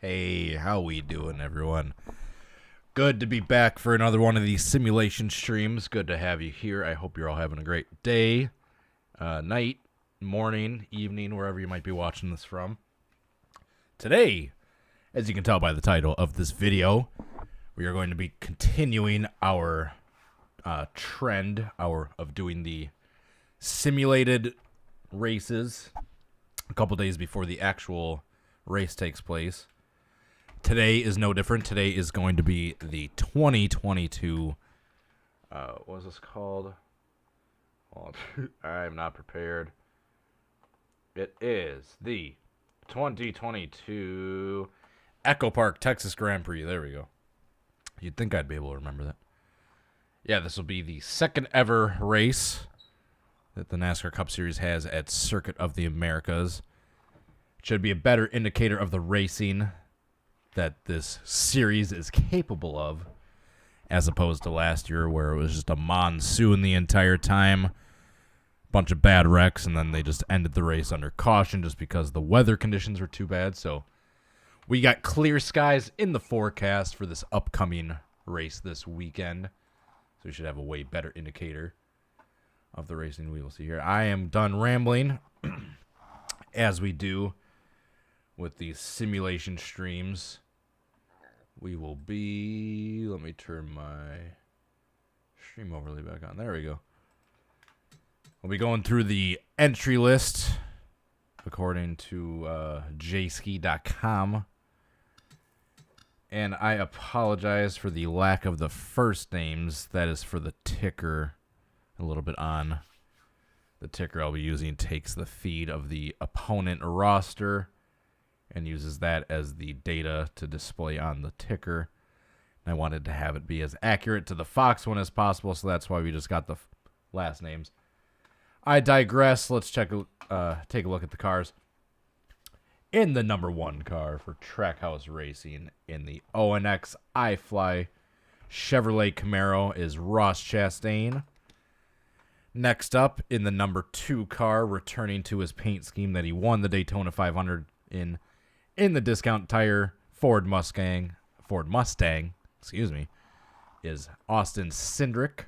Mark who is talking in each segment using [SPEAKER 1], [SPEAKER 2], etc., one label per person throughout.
[SPEAKER 1] Hey, how we doing, everyone? Good to be back for another one of these simulation streams. Good to have you here. I hope you're all having a great day, night, morning, evening, wherever you might be watching this from. Today, as you can tell by the title of this video, we are going to be continuing our trend of doing the simulated races a couple days before the actual race takes place. Today is no different. Today is going to be the 2022 what was this called? Oh, I'm not prepared. It is the 2022 EchoPark Texas Grand Prix. There we go. You'd think I'd be able to remember that. Yeah, this will be the second ever race that the NASCAR Cup Series has at Circuit of the Americas. It should be a better indicator of the racing that this series is capable of, as opposed to last year where it was just a monsoon the entire time, bunch of bad wrecks, and then they just ended the race under caution just because the weather conditions were too bad. So we got clear skies in the forecast for this upcoming race this weekend, so we should have a way better indicator of the racing we will see here. I am done rambling, as we do with these simulation streams. We will be, let me turn my stream overlay back on. There we go. We'll be going through the entry list according to jski.com. And I apologize for the lack of the first names. That is for the ticker a little bit on. The ticker I'll be using takes the feed of the opponent roster and uses that as the data to display on the ticker. And I wanted to have it be as accurate to the Fox one as possible, so that's why we just got the last names. I digress. Let's take a look at the cars. In the number one car for Trackhouse Racing in the ONX iFly Chevrolet Camaro is Ross Chastain. Next up, in the number two car, returning to his paint scheme that he won the Daytona 500 in the discount tire Ford Mustang, is Austin Cindric.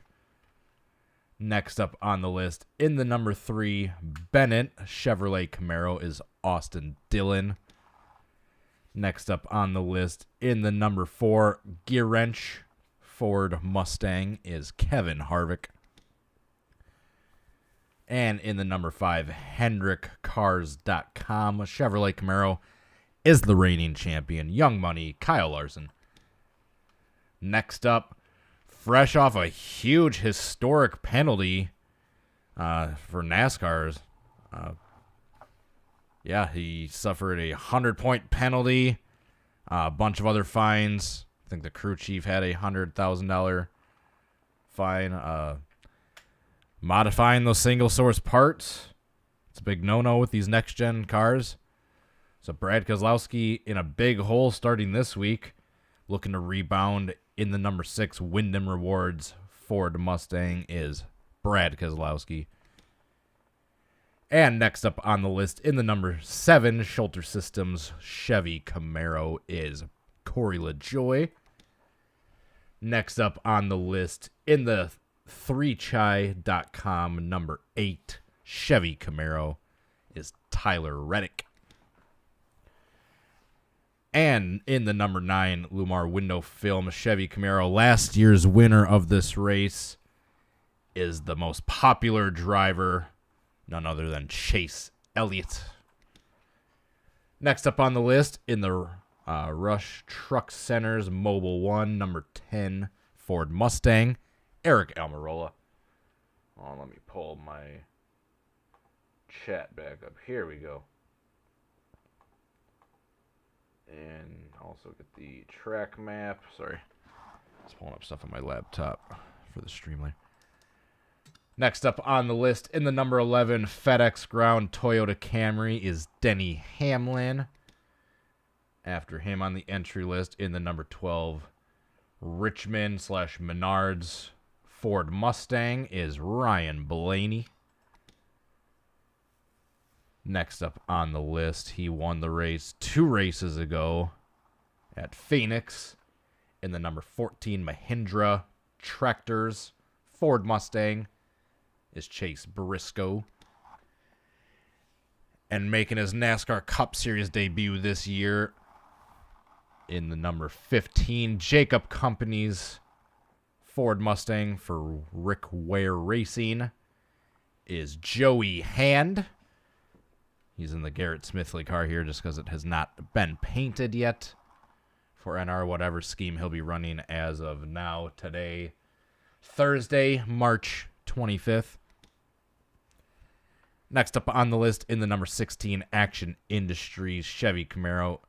[SPEAKER 1] Next up on the list, in the number three Bennett Chevrolet Camaro, is Austin Dillon. Next up on the list, in the number four Gear Wrench Ford Mustang, is Kevin Harvick. And in the number five HendrickCars.com Chevrolet Camaro is the reigning champion, Young Money, Kyle Larson. Next up, fresh off a huge historic penalty for NASCAR's. He suffered a 100-point penalty, a bunch of other fines. I think the crew chief had a $100,000 fine. Modifying those single-source parts. It's a big no-no with these next-gen cars. So Brad Keselowski in a big hole starting this week, looking to rebound in the number six Wyndham Rewards Ford Mustang is Brad Keselowski. And next up on the list in the number seven Schulter Systems Chevy Camaro is Corey LaJoie. Next up on the list in the 3chai.com number eight Chevy Camaro is Tyler Reddick. And in the number nine Lumar Window Film Chevy Camaro, last year's winner of this race, is the most popular driver, none other than Chase Elliott. Next up on the list in the Rush Truck Center's Mobile One number 10 Ford Mustang, Eric Almirola. Oh, let me pull my chat back up. Here we go. And also get the track map. Sorry. Just pulling up stuff on my laptop for the Streamliner. Next up on the list in the number 11 FedEx Ground Toyota Camry is Denny Hamlin. After him on the entry list in the number 12 Richmond/Menards Ford Mustang is Ryan Blaney. Next up on the list, he won the race 2 races ago at Phoenix in the number 14 Mahindra Tractors Ford Mustang is Chase Briscoe. And making his NASCAR Cup Series debut this year in the number 15 Jacob Company's Ford Mustang for Rick Ware Racing is Joey Hand. He's in the Garrett Smithley car here just because it has not been painted yet for NR, whatever scheme he'll be running as of now, today, Thursday, March 25th. Next up on the list in the number 16 Action Industries Chevy Camaro,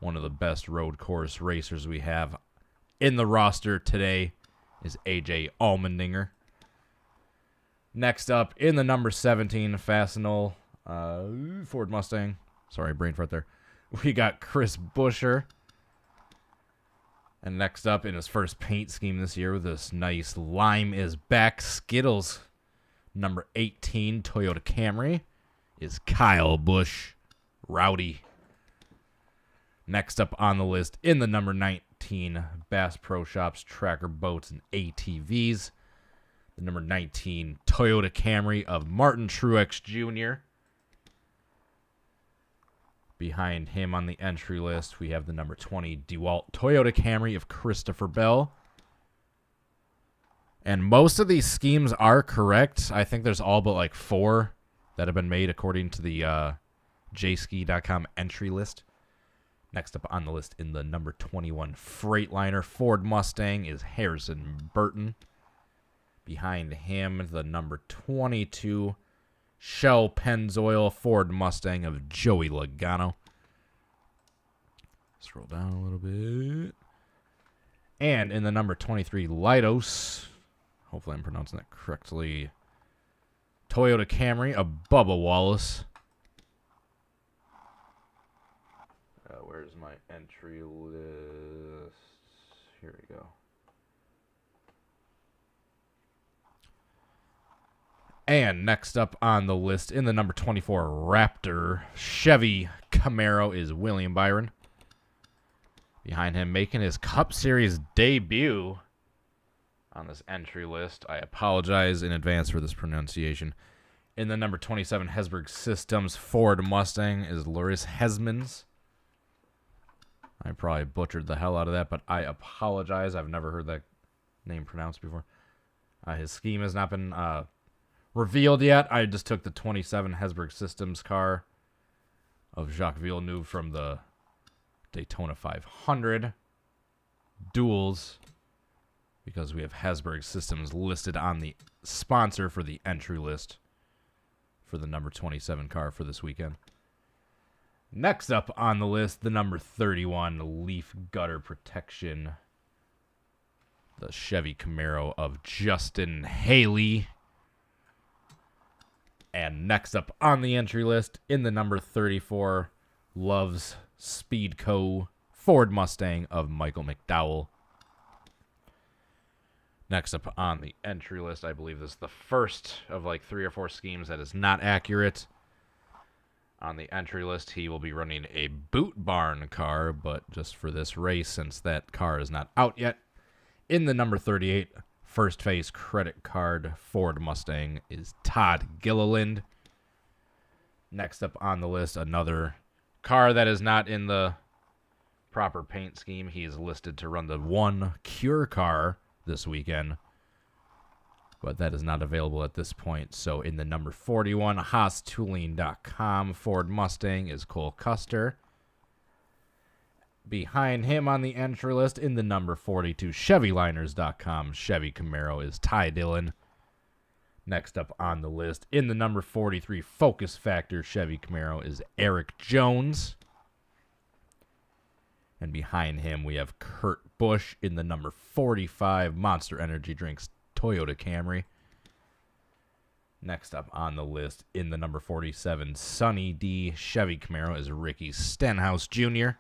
[SPEAKER 1] one of the best road course racers we have in the roster today, is AJ Allmendinger. Next up in the number 17 Fastenal Ford Mustang. Sorry, brain fart there. We got Chris Buescher. And next up in his first paint scheme this year with this nice Lime is Back Skittles number 18 Toyota Camry is Kyle Busch Rowdy. Next up on the list in the number 19 Bass Pro Shops Tracker Boats and ATVs, the number 19 Toyota Camry of Martin Truex Jr. Behind him on the entry list, we have the number 20 DeWalt Toyota Camry of Christopher Bell. And most of these schemes are correct. I think there's all but like 4 that have been made according to the jski.com entry list. Next up on the list in the number 21 Freightliner Ford Mustang is Harrison Burton. Behind him, the number 22 Shell Pennzoil Ford Mustang of Joey Logano. Scroll down a little bit. And in the number 23 Leidos, hopefully I'm pronouncing that correctly, Toyota Camry of Bubba Wallace. Where's my entry list? Here we go. And next up on the list in the number 24 Raptor Chevy Camaro is William Byron. Behind him, making his Cup Series debut on this entry list, I apologize in advance for this pronunciation, in the number 27 Hesburgh Systems Ford Mustang is Loris Hesmans. I probably butchered the hell out of that, but I apologize. I've never heard that name pronounced before. His scheme has not been revealed yet. I just took the 27 Hesburgh Systems car of Jacques Villeneuve from the Daytona 500 duels because we have Hesburgh Systems listed on the sponsor for the entry list for the number 27 car for this weekend. Next up on the list, the number 31 Leaf Gutter Protection, the Chevy Camaro of Justin Haley. And next up on the entry list, in the number 34 Love's Speedco Ford Mustang of Michael McDowell. Next up on the entry list, I believe this is the first of like 3 or 4 schemes that is not accurate. On the entry list, he will be running a Boot Barn car, but just for this race, since that car is not out yet. In the number 38 First Phase Credit Card Ford Mustang is Todd Gilliland. Next up on the list, another car that is not in the proper paint scheme. He is listed to run the one Cure car this weekend, but that is not available at this point. So in the number 41 HaasTooling.com Ford Mustang is Cole Custer. Behind him on the entry list in the number 42 ChevyLiners.com Chevy Camaro is Ty Dillon. Next up on the list in the number 43 Focus Factor Chevy Camaro is Eric Jones. And behind him we have Kurt Busch in the number 45 Monster Energy Drinks Toyota Camry. Next up on the list in the number 47 Sunny D Chevy Camaro is Ricky Stenhouse Jr.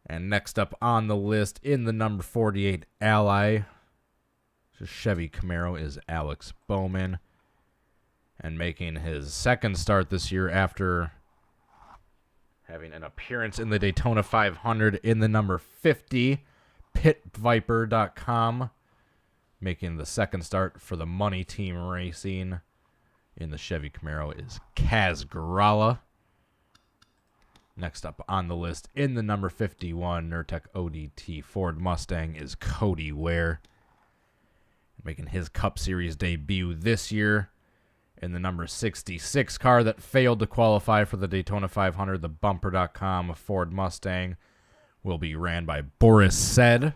[SPEAKER 1] And next up on the list in the number 48 Ally Chevy Camaro is Alex Bowman. And making his second start this year after having an appearance in the Daytona 500 in the number 50, pitviper.com. Making the second start for the Money Team Racing in the Chevy Camaro is Kaz Gralla. Next up on the list in the number 51 Nurtec ODT Ford Mustang is Cody Ware. Making his Cup Series debut this year in the number 66 car that failed to qualify for the Daytona 500, the Bumper.com Ford Mustang will be ran by Boris Said.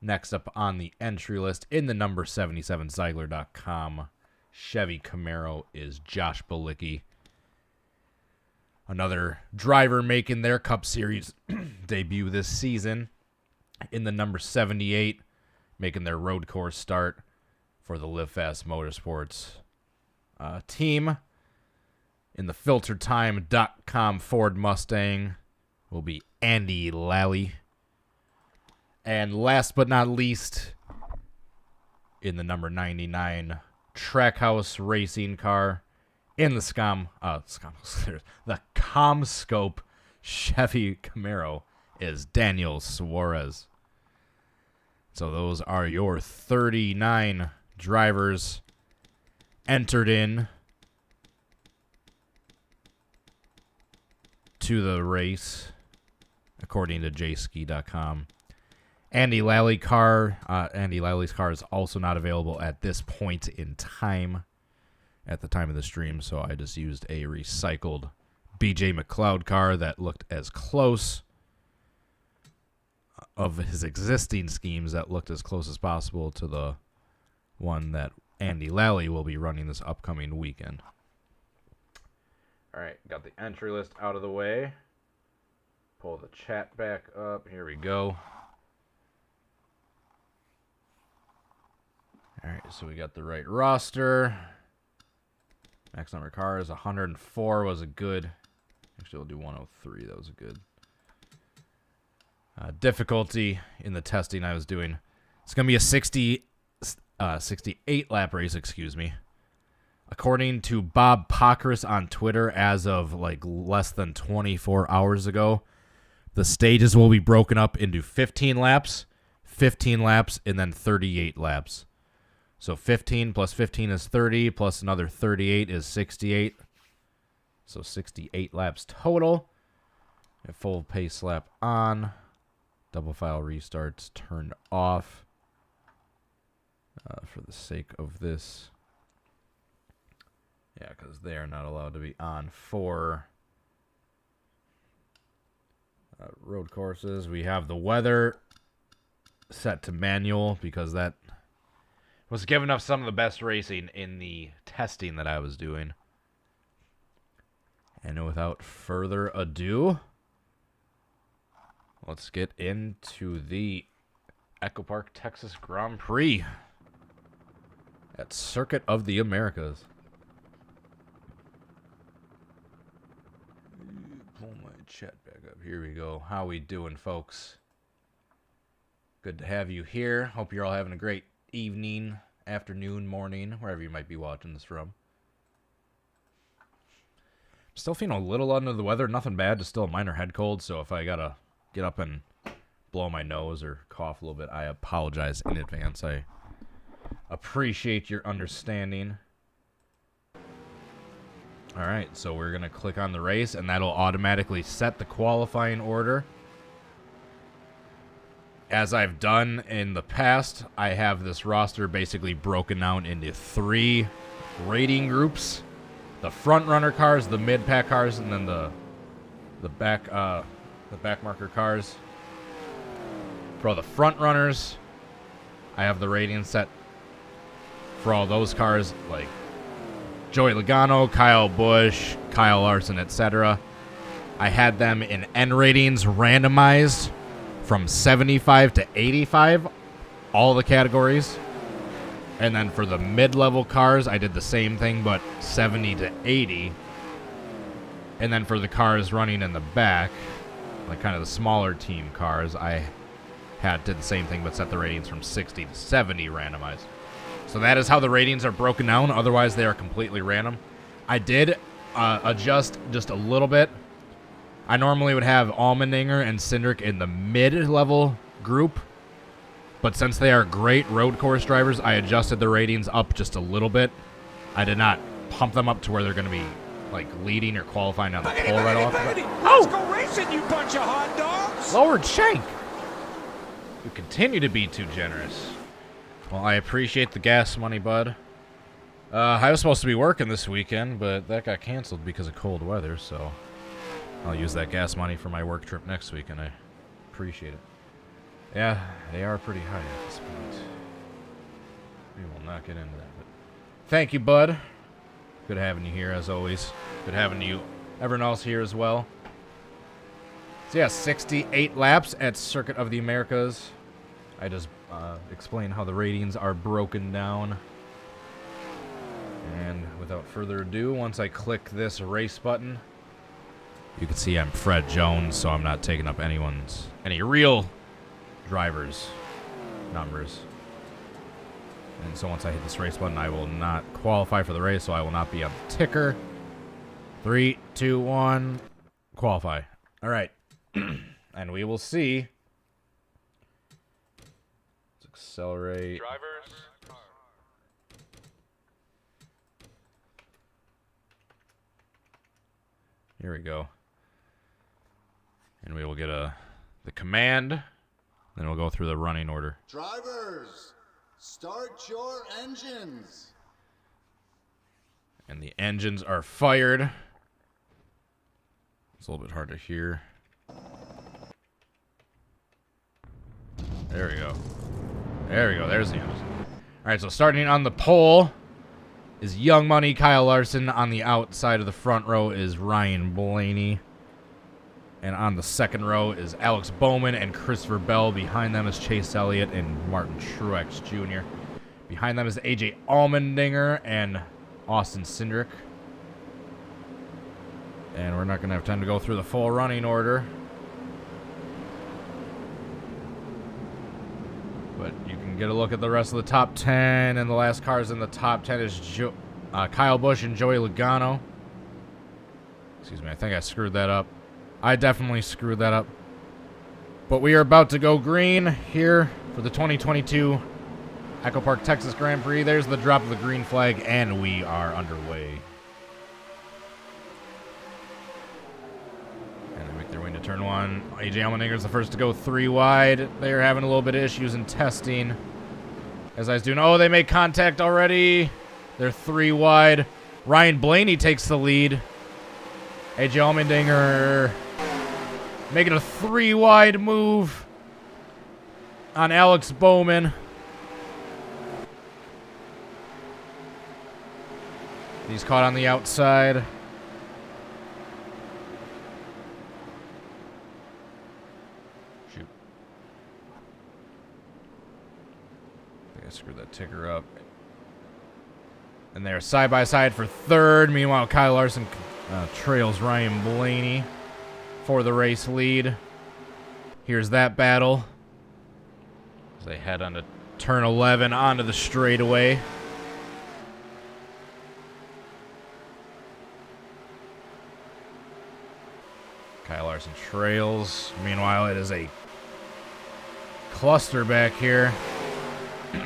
[SPEAKER 1] Next up on the entry list in the number 77 Ziegler.com Chevy Camaro is Josh Bilicki. Another driver making their Cup Series debut this season in the number 78, making their road course start for the Live Fast Motorsports team. In the FilterTime.com Ford Mustang will be Andy Lally. And last but not least, in the number 99 Trackhouse Racing car, in the the ComScope Chevy Camaro is Daniel Suarez. So those are your 39 drivers entered in to the race, according to jski.com. Andy Lally's car is also not available at this point in time, at the time of the stream, so I just used a recycled BJ McLeod car that looked as close of his existing schemes that looked as close as possible to the one that Andy Lally will be running this upcoming weekend. All right, got the entry list out of the way. Pull the chat back up. Here we go. All right, so we got the right roster. Max number of cars, 104 was a good. Actually, we'll do 103. That was a good. Difficulty in the testing I was doing. It's going to be a 68 lap race, excuse me. According to Bob Pockris on Twitter, as of like less than 24 hours ago, the stages will be broken up into 15 laps, and then 38 laps. So 15 plus 15 is 30, plus another 38 is 68. So 68 laps total. A full pace lap on. Double file restarts turned off for the sake of this. Yeah, because they are not allowed to be on for road courses. We have the weather set to manual because that was giving us some of the best racing in the testing that I was doing. And without further ado, let's get into the EchoPark Texas Grand Prix at Circuit of the Americas. Pull my chat back up. Here we go. How we doing, folks? Good to have you here. Hope you're all having a great evening, afternoon, morning, wherever you might be watching this from. Still feeling a little under the weather. Nothing bad, just still a minor head cold. So if I gotta get up and blow my nose or cough a little bit, I apologize in advance. I appreciate your understanding. All right, so we're gonna click on the race, and that'll automatically set the qualifying order. As I've done in the past, I have this roster basically broken down into 3 rating groups: the front runner cars, the mid pack cars, and then the back marker cars. For the front runners, I have the rating set for all those cars, like Joey Logano, Kyle Busch, Kyle Larson, etc. I had them in N ratings randomized from 75 to 85, all the categories. And then for the mid-level cars, I did the same thing, but 70 to 80. And then for the cars running in the back, like kind of the smaller team cars, I did the same thing, but set the ratings from 60 to 70 randomized. So that is how the ratings are broken down. Otherwise, they are completely random. I did adjust just a little bit. I normally would have Allmendinger and Cindric in the mid-level group. But since they are great road course drivers, I adjusted the ratings up just a little bit. I did not pump them up to where they're going to be like leading or qualifying on the pole right off.
[SPEAKER 2] Let's go racing, you bunch of hot dogs!
[SPEAKER 1] Lowered shank! You continue to be too generous. Well, I appreciate the gas money, bud. I was supposed to be working this weekend, but that got canceled because of cold weather, so I'll use that gas money for my work trip next week, and I appreciate it. Yeah, they are pretty high at this point. We will not get into that, but thank you, bud. Good having you here, as always. Good having you, everyone else here as well. So yeah, 68 laps at Circuit of the Americas. I just explain how the ratings are broken down. And without further ado, once I click this race button, you can see I'm Fred Jones, so I'm not taking up any real drivers' numbers. And so once I hit this race button, I will not qualify for the race, so I will not be on the ticker. 3, 2, 1, qualify. All right. And we will see. Let's accelerate.
[SPEAKER 2] Drivers.
[SPEAKER 1] Here we go. And we will get the command. Then we'll go through the running order.
[SPEAKER 3] Drivers, start your engines.
[SPEAKER 1] And the engines are fired. It's a little bit hard to hear. There we go. There we go. There's the engines. All right, so starting on the pole is Young Money Kyle Larson. On the outside of the front row is Ryan Blaney. And on the second row is Alex Bowman and Christopher Bell. Behind them is Chase Elliott and Martin Truex Jr. Behind them is AJ Allmendinger and Austin Cindric. And we're not going to have time to go through the full running order. But you can get a look at the rest of the top 10. And the last cars in the top 10 is Kyle Busch and Joey Logano. Excuse me, I think I screwed that up. I definitely screwed that up. But we are about to go green here for the 2022 EchoPark Texas Grand Prix. There's the drop of the green flag, and we are underway. And they make their way into turn one. AJ Allmendinger is the first to go 3 wide. They are having a little bit of issues in testing. As I was doing, oh, they make contact already. They're 3 wide. Ryan Blaney takes the lead. AJ Allmendinger making a 3 wide move on Alex Bowman. He's caught on the outside. Shoot. I think I screwed that ticker up. And they're side by side for third. Meanwhile, Kyle Larson trails Ryan Blaney for the race lead. Here's that battle as they head onto turn 11 onto the straightaway. Kyle Larson trails. Meanwhile, it is a cluster back here. Let's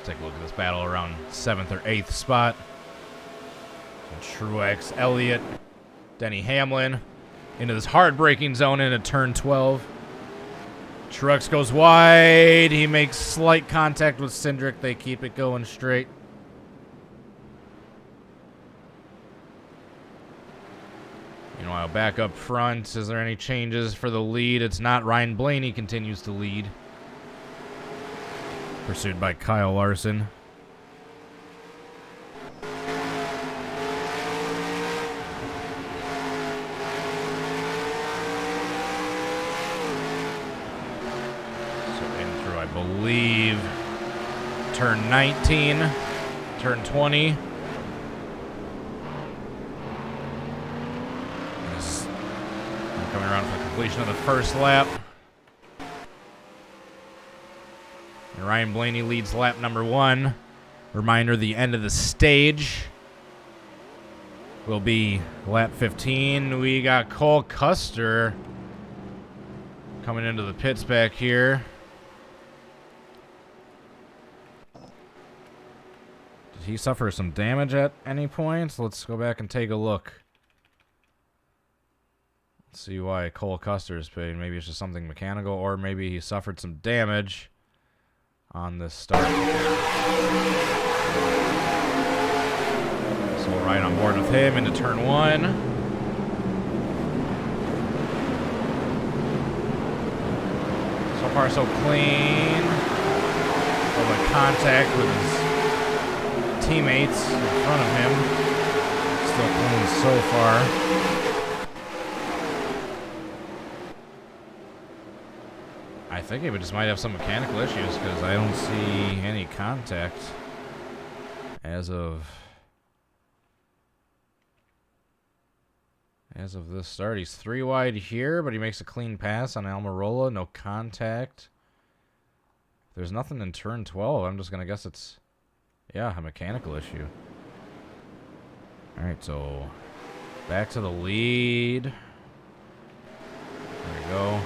[SPEAKER 1] take a look at this battle around 7th or 8th spot. Truex, Elliott, Denny Hamlin into this hard-braking zone into turn 12. Truex goes wide. He makes slight contact with Cindric. They keep it going straight. Meanwhile, back up front, is there any changes for the lead? It's not. Ryan Blaney continues to lead, pursued by Kyle Larson. I believe turn 19, turn 20. Coming around for completion of the first lap. And Ryan Blaney leads lap number 1. Reminder, the end of the stage will be lap 15. We got Cole Custer coming into the pits back here. Did he suffer some damage at any point? Let's go back and take a look. Let's see why Cole Custer is pitting. Maybe it's just something mechanical, or maybe he suffered some damage on this start. So we'll ride on board with him into turn 1. So far so clean. A little bit of contact with his teammates in front of him. Still clean so far. I think he just might have some mechanical issues because I don't see any contact as of this start. He's 3 wide here, but he makes a clean pass on Almirola. No contact. There's nothing in turn 12. I'm just going to guess it's, yeah, a mechanical issue. All right, so back to the lead. There we go.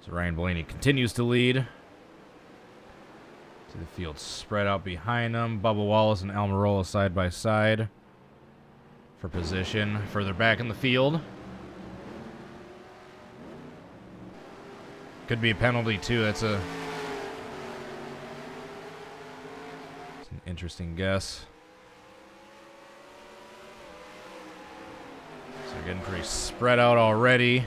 [SPEAKER 1] So Ryan Blaney continues to lead. See the field spread out behind him. Bubba Wallace and Almirola side by side for position further back in the field. Could be a penalty too. That's an interesting guess. So we're getting pretty spread out already.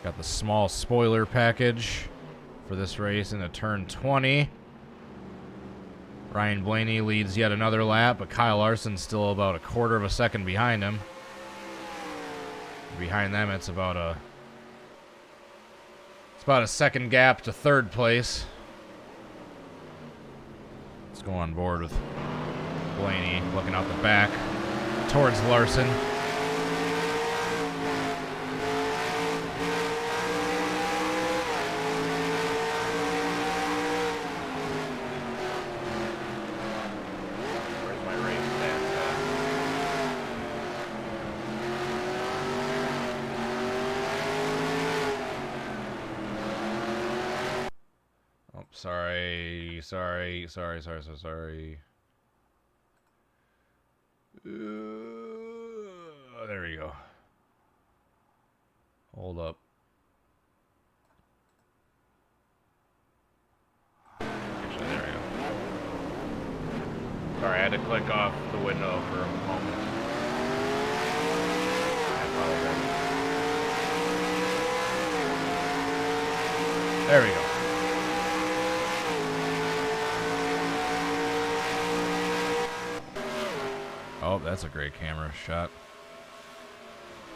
[SPEAKER 1] Got the small spoiler package for this race into turn 20. Ryan Blaney leads yet another lap, but Kyle Larson's still about a quarter of a second behind him. Behind them, it's about a second gap to third place. Let's go on board with Blaney looking out the back towards Larson. Sorry. There we go. Hold up. Actually, there we go. Sorry, I had to click off the window for a moment. I apologize. There we go. Oh, that's a great camera shot.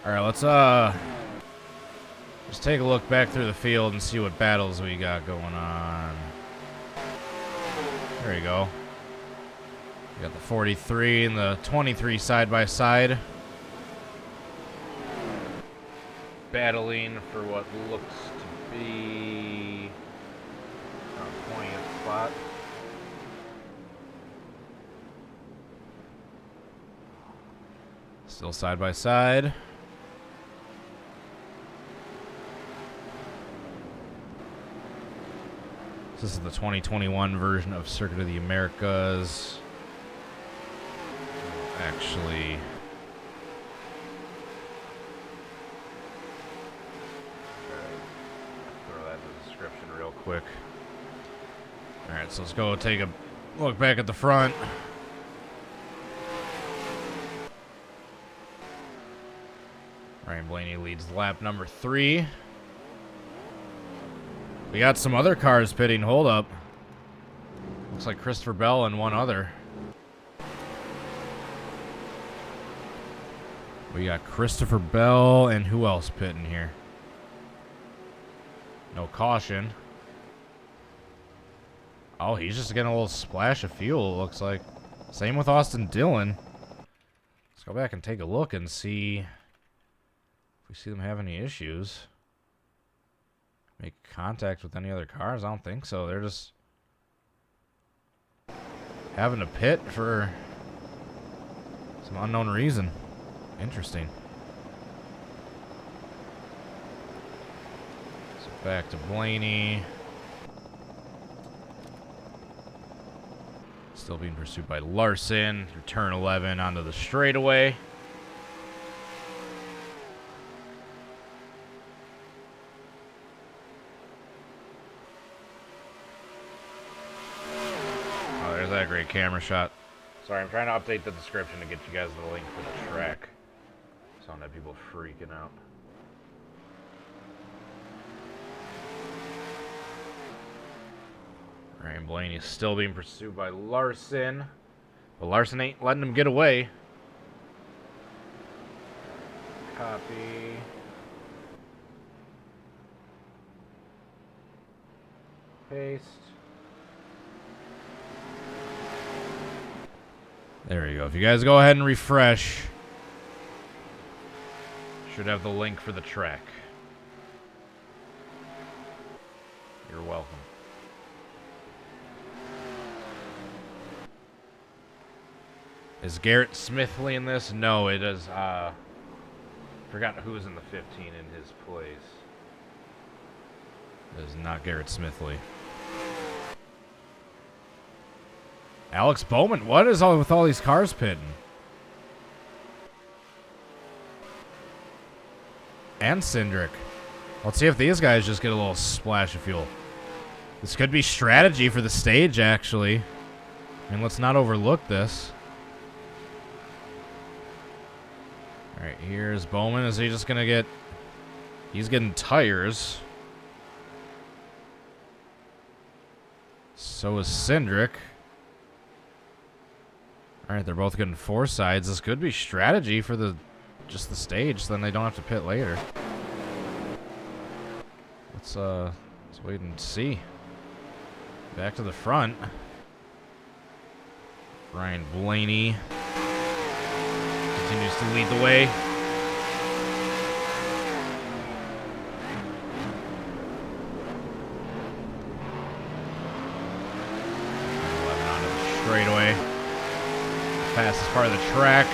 [SPEAKER 1] All right, let's just take a look back through the field and see what battles we got going on. There you go. We got the 43 and the 23 side by side, battling for what looks to be a 20th spot. Still side by side. This is the 2021 version of Circuit of the Americas. Actually, throw that in the description real quick. Alright, so let's go take a look back at the front. Ryan Blaney leads lap number 3. We got some other cars pitting. Hold up. Looks like Christopher Bell and one other. We got Christopher Bell and who else pitting here? No caution. Oh, he's just getting a little splash of fuel, it looks like. Same with Austin Dillon. Let's go back and take a look and see if we see them have any issues. make contact with any other cars. I don't think so. They're just having a pit for some unknown reason. Interesting. So back to Blaney. Still being pursued by Larson through turn 11 onto the straightaway. Oh, there's that great camera shot. Sorry, I'm trying to update the description to get you guys the link for the track. So I don't have people freaking out. Ryan Blaney is still being pursued by Larson. But Larson ain't letting him get away. Copy. Paste. There we go. If you guys go ahead and refresh, should have the link for the track. You're welcome. Is Garrett Smithley in this? No, it is, forgot who's in the 15 in his place. It is not Garrett Smithley. Alex Bowman, what is all with all these cars pitting? And Cindric. Let's see if these guys just get a little splash of fuel. This could be strategy for the stage, actually. I mean, let's not overlook this. Alright, here's Bowman. Is he just going to get... He's getting tires. So is Cindric. Alright, they're both getting four sides. This could be strategy for the just the stage, so then they don't have to pit later. Let's wait and see. Back to the front. Ryan Blaney continues to lead the way. Onto the straightaway. Fastest part of the track.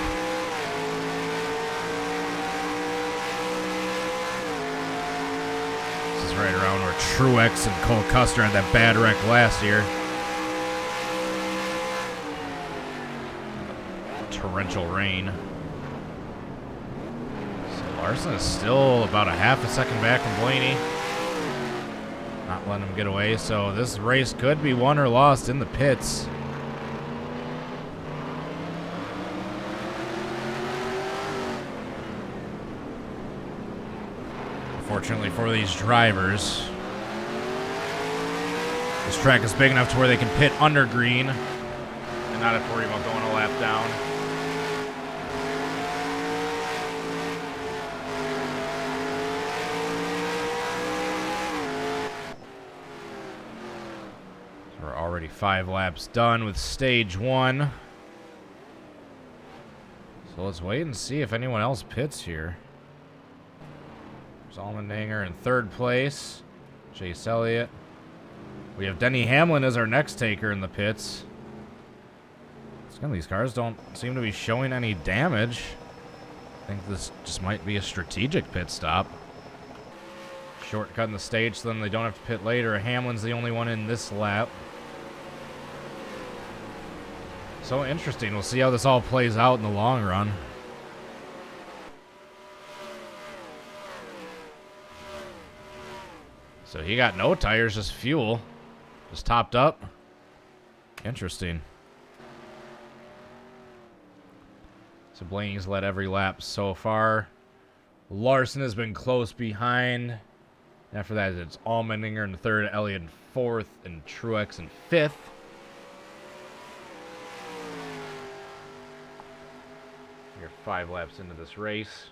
[SPEAKER 1] This is right around where Truex and Cole Custer had that bad wreck last year. Torrential rain. So Larson is still about a half a second back from Blaney. Not letting him get away, so this race could be won or lost in the pits. Fortunately for these drivers, this track is big enough to where they can pit under green and not have to worry about going a lap down. So we're already 5 laps done with stage 1. So let's wait and see if anyone else pits here. Allmendinger in 3rd place. Chase Elliott. We have Denny Hamlin as our next taker in the pits. Some of these cars don't seem to be showing any damage. I think this just might be a strategic pit stop. Shortcutting the stage so then they don't have to pit later. Hamlin's the only one in this lap. So interesting. We'll see how this all plays out in the long run. So he got no tires, just fuel. Just topped up. Interesting. So Blaney's led every lap so far. Larson has been close behind. After that, it's Allmendinger in 3rd, Elliott in 4th, and Truex in 5th. You're 5 laps into this race.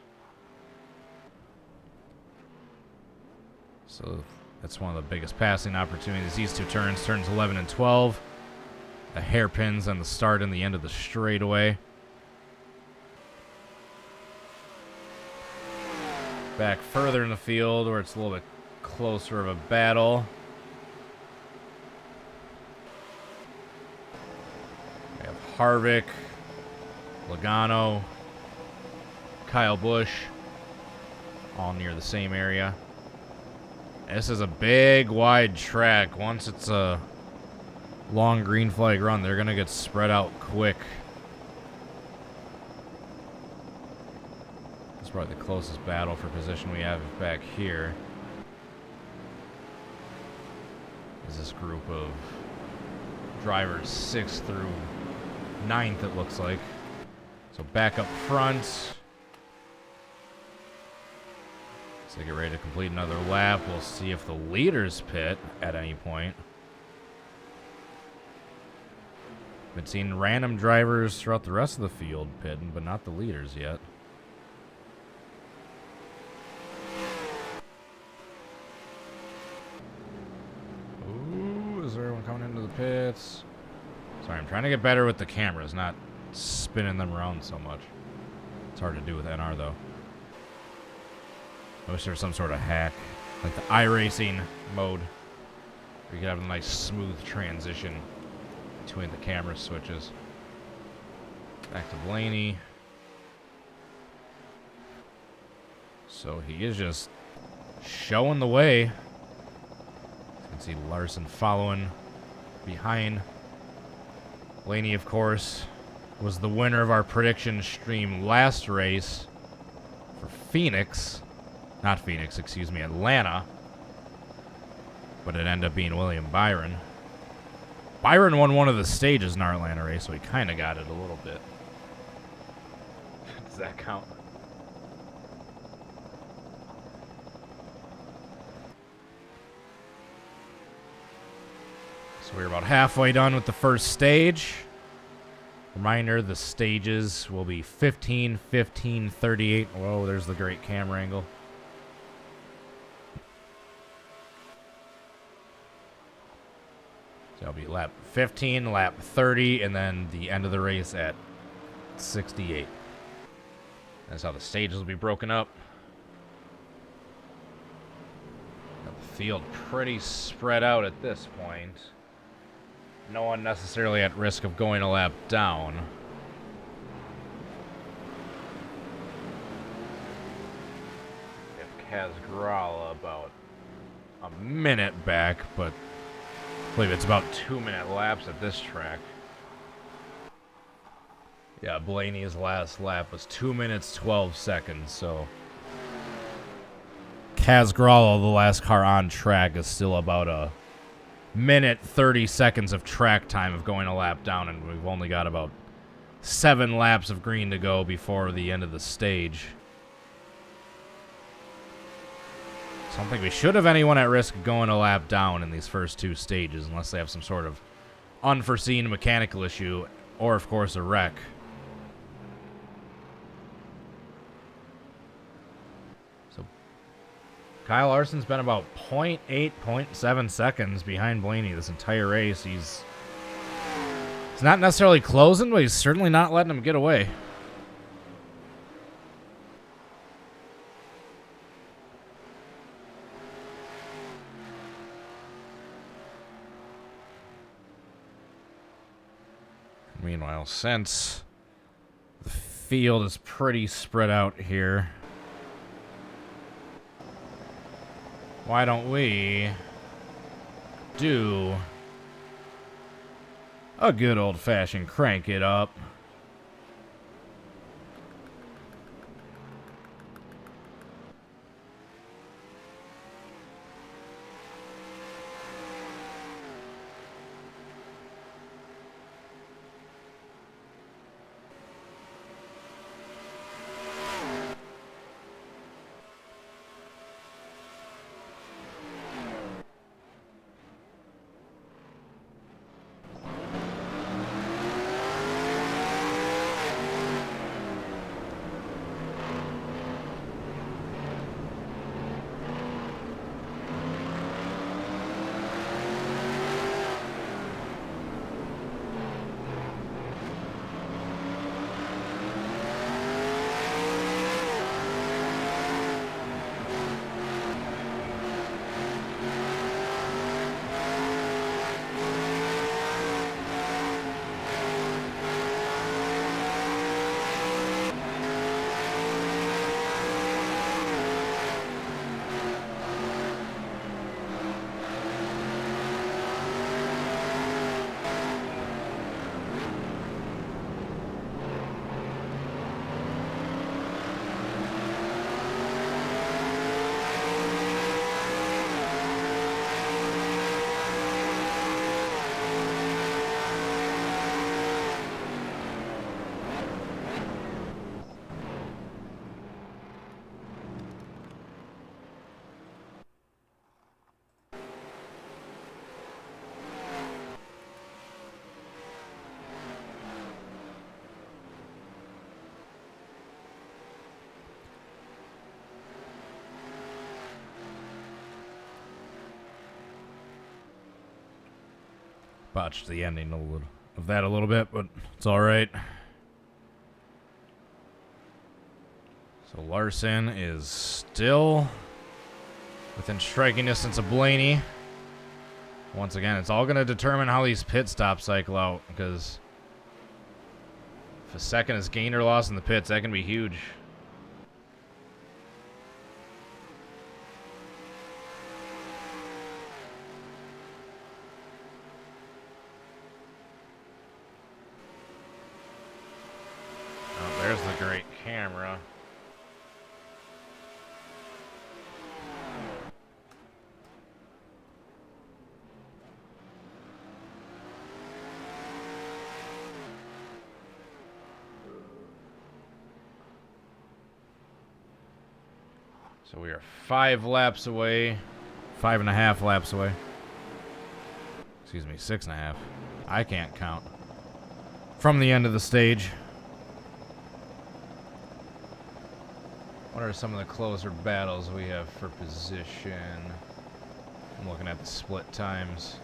[SPEAKER 1] So that's one of the biggest passing opportunities. These two turns, turns 11 and 12. The hairpins on the start and the end of the straightaway. Back further in the field where it's a little bit closer of a battle. We have Harvick, Logano, Kyle Busch, all near the same area. This is a big, wide track. Once it's a long green flag run, they're going to get spread out quick. This is probably the closest battle for position we have back here. Is this group of drivers 6th through 9th, it looks like. So back up front. So they get ready to complete another lap. We'll see if the leaders pit at any point. Been seeing random drivers throughout the rest of the field pitting, but not the leaders yet. Ooh, is there anyone coming into the pits? Sorry, I'm trying to get better with the cameras, not spinning them around so much. It's hard to do with NR, though. I wish there was some sort of hack, like the iRacing mode, where you could have a nice smooth transition between the camera switches. Back to Blaney. So he is just showing the way. You can see Larson following behind. Blaney, of course, was the winner of our prediction stream last race for Phoenix. Not Phoenix, excuse me, Atlanta. But it ended up being William Byron. Byron won one of the stages in our Atlanta race, so he kind of got it a little bit. Does that count? So we're about halfway done with the first stage. Reminder, the stages will be 15, 15, 38. Whoa, there's the great camera angle. So it'll be lap 15, lap 30, and then the end of the race at 68. That's how the stages will be broken up. Got the field pretty spread out at this point. No one necessarily at risk of going a lap down. We have Kaz Gralla about a minute back, but I believe it's about 2-minute laps at this track. Yeah, Blaney's last lap was 2 minutes, 12 seconds, so Kaz Gralla, the last car on track, is still about a minute, 30 seconds of track time of going a lap down, and we've only got about 7 laps of green to go before the end of the stage. So I don't think we should have anyone at risk of going a lap down in these first 2 stages, unless they have some sort of unforeseen mechanical issue, or of course a wreck. So Kyle Larson's been about 0.8, 0.7 seconds behind Blaney this entire race. He's not necessarily closing, but he's certainly not letting him get away. Meanwhile, since the field is pretty spread out here, why don't we do a good old-fashioned crank it up? Botched the ending of that a little bit, but it's all right. So Larson is still within striking distance of Blaney. Once again, it's all going to determine how these pit stops cycle out, because if a second is gained or lost in the pits, that can be huge. Oh, there's the great camera. So we are 5 laps away. 5.5 laps away. Excuse me, 6.5. I can't count. From the end of the stage. What are some of the closer battles we have for position? I'm looking at the split times.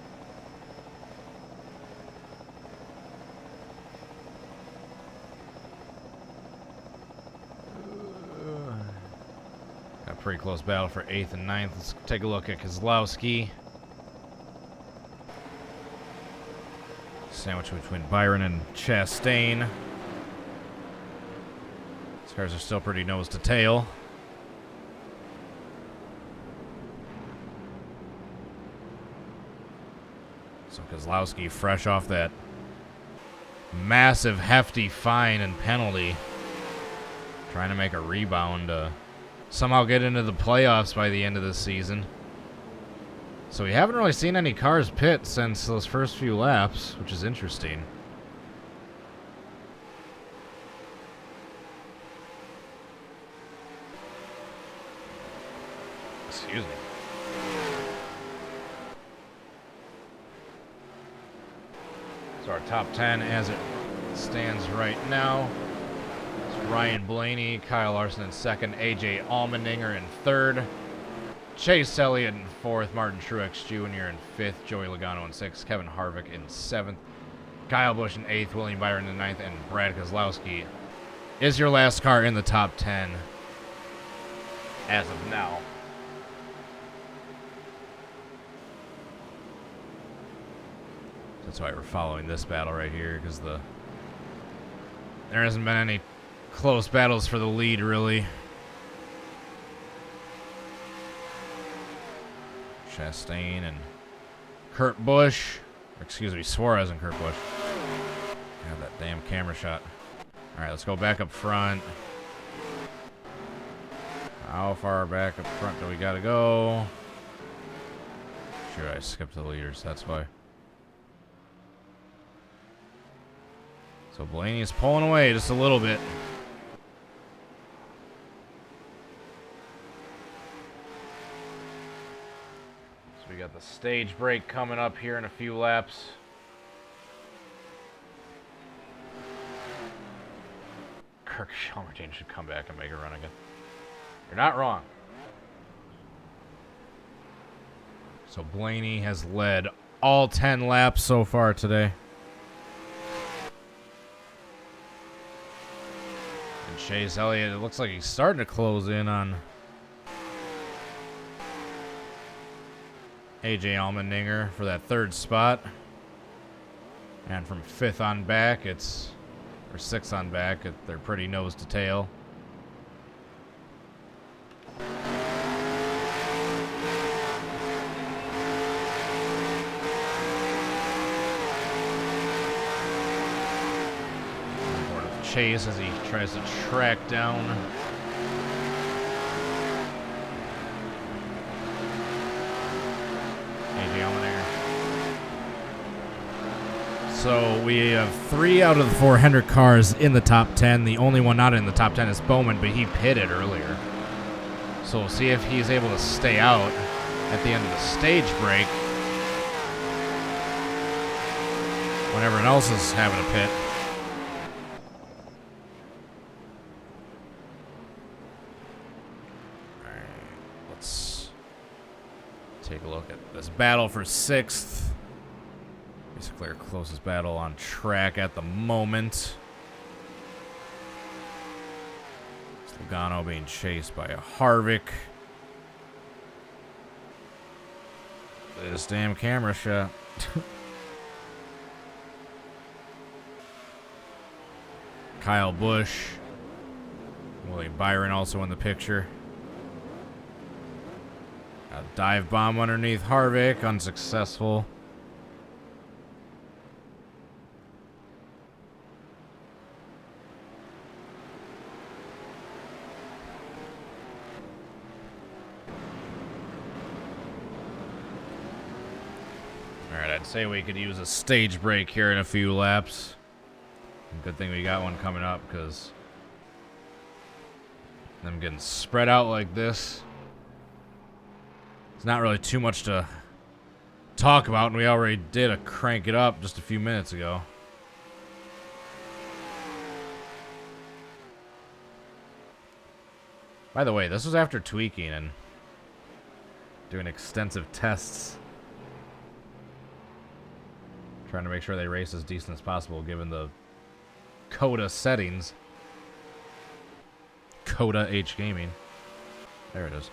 [SPEAKER 1] Got a pretty close battle for 8th and 9th. Let's take a look at Kozlowski. Sandwich between Byron and Chastain. These cars are still pretty nose to tail. So Kozlowski fresh off that massive, hefty fine and penalty. Trying to make a rebound to somehow get into the playoffs by the end of this season. So we haven't really seen any cars pit since those first few laps, which is interesting. Excuse me. So our top 10 as it stands right now. It's Ryan Blaney, Kyle Larson in second, AJ Allmendinger in third, Chase Elliott in fourth, Martin Truex Jr. in fifth, Joey Logano in sixth, Kevin Harvick in seventh, Kyle Busch in eighth, William Byron in ninth, and Brad Keselowski is your last car in the top 10 as of now. That's why we're following this battle right here, because there hasn't been any close battles for the lead, really. Chastain and Kurt Busch. Excuse me, Suarez and Kurt Busch. God, that damn camera shot. Alright, let's go back up front. How far back up front do we gotta go? Sure, I skipped the leaders, that's why. So Blaney is pulling away just a little bit. So we got the stage break coming up here in a few laps. Kirk Shelmerdine should come back and make a run again. You're not wrong. So Blaney has led all 10 laps so far today. Chase Elliott, it looks like he's starting to close in on AJ Allmendinger for that third spot. And from fifth on back, or sixth on back, they're pretty nose to tail. Chase as he tries to track down AJ Allmendinger. So we have 3 out of the 4 Hendrick cars in the top 10. The only one not in the top 10 is Bowman, but he pitted earlier. So we'll see if he's able to stay out at the end of the stage break when everyone else is having a pit. Take a look at this battle for 6th. Basically our closest battle on track at the moment. It's Logano being chased by a Harvick. This damn camera shot. Kyle Busch. William Byron also in the picture. A dive bomb underneath Harvick, unsuccessful. Alright, I'd say we could use a stage break here in a few laps. Good thing we got one coming up, because them getting spread out like this, it's not really too much to talk about, and we already did a crank it up just a few minutes ago. By the way, this was after tweaking and doing extensive tests, trying to make sure they race as decent as possible given the Coda settings. Coda H Gaming. There it is.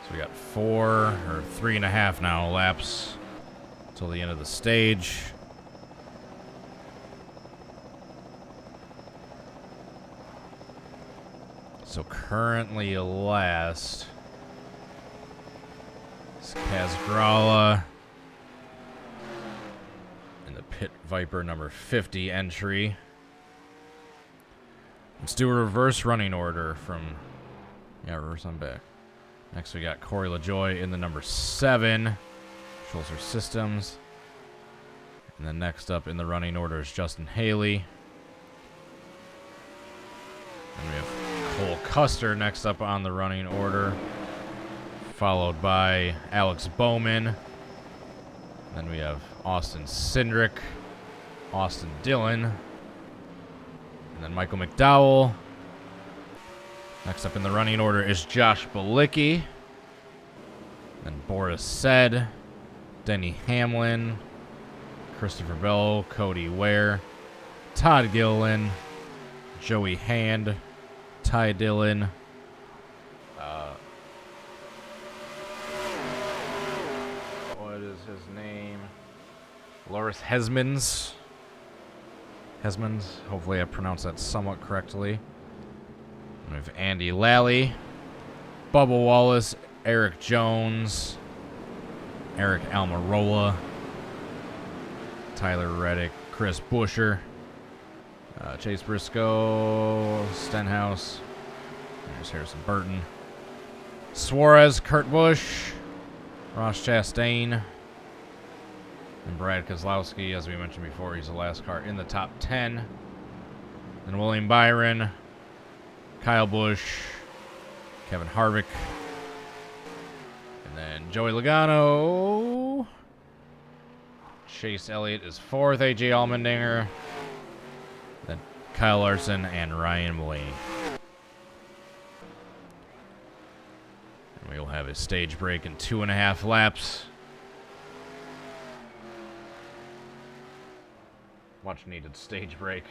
[SPEAKER 1] So we got 3.5 now laps till the end of the stage. So currently last is Kazgrala in the Pit Viper number 50 entry. Let's do a reverse running order from... Yeah, reverse on back. Next we got Corey LaJoy in the number 7, Schulzer Systems. And then next up in the running order is Justin Haley. And we have Cole Custer next up on the running order, followed by Alex Bowman. Then we have Austin Cindric, Austin Dillon, and then Michael McDowell. Next up in the running order is Josh Bilicki, then Boris Said, Denny Hamlin, Christopher Bell, Cody Ware, Todd Gilliland, Joey Hand, Ty Dillon, what is his name? Loris Hesmans. Hopefully I pronounced that somewhat correctly. We have Andy Lally, Bubba Wallace, Eric Jones, Eric Almirola, Tyler Reddick, Chris Buescher, Chase Briscoe, Stenhouse, there's Harrison Burton, Suarez, Kurt Busch, Ross Chastain, and Brad Keselowski. As we mentioned before, he's the last car in the top 10. Then William Byron, Kyle Busch, Kevin Harvick, and then Joey Logano. Chase Elliott is 4th, AJ Allmendinger, then Kyle Larson and Ryan Blaney. And we will have a stage break in 2.5 laps. Much needed stage break.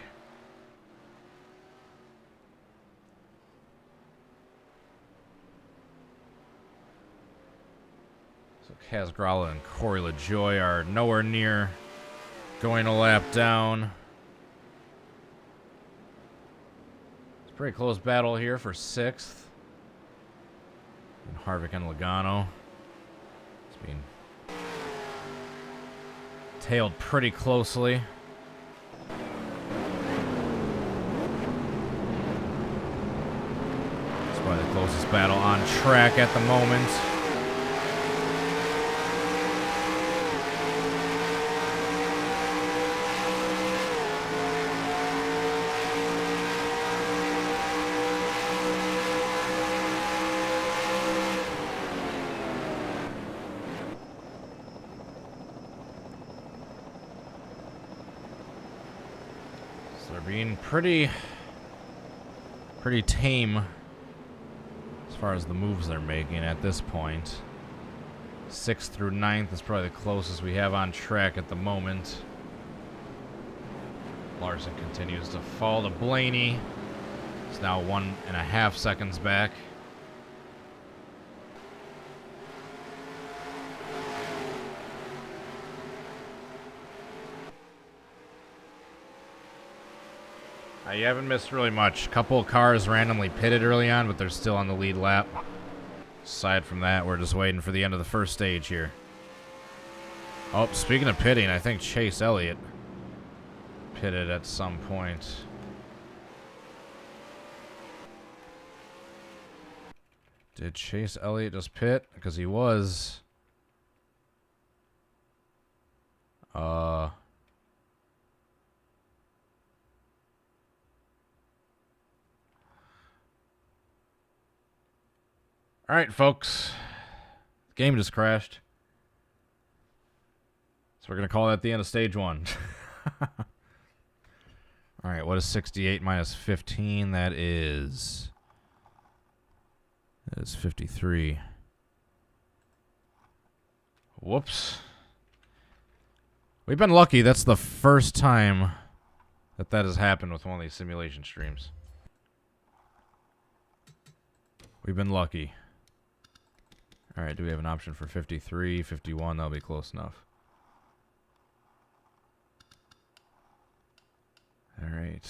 [SPEAKER 1] So Kazgrala and Corey LaJoy are nowhere near going a lap down. It's a pretty close battle here for 6th. And Harvick and Logano. It's being tailed pretty closely. It's probably the closest battle on track at the moment. They're being pretty tame as far as the moves they're making at this point. 6th through 9th is probably the closest we have on track at the moment. Larson continues to fall to Blaney. It's now 1.5 seconds back. You haven't missed really much. Couple of cars randomly pitted early on, but they're still on the lead lap. Aside from that, we're just waiting for the end of the first stage here. Oh, speaking of pitting, I think Chase Elliott pitted at some point. Did Chase Elliott just pit? Because he was. All right, folks. The game just crashed. So we're going to call that the end of stage 1. All right, what is 68 minus 15? That is 53. Whoops. We've been lucky. That's the first time that has happened with one of these simulation streams. We've been lucky. All right, do we have an option for 53, 51? That'll be close enough. All right.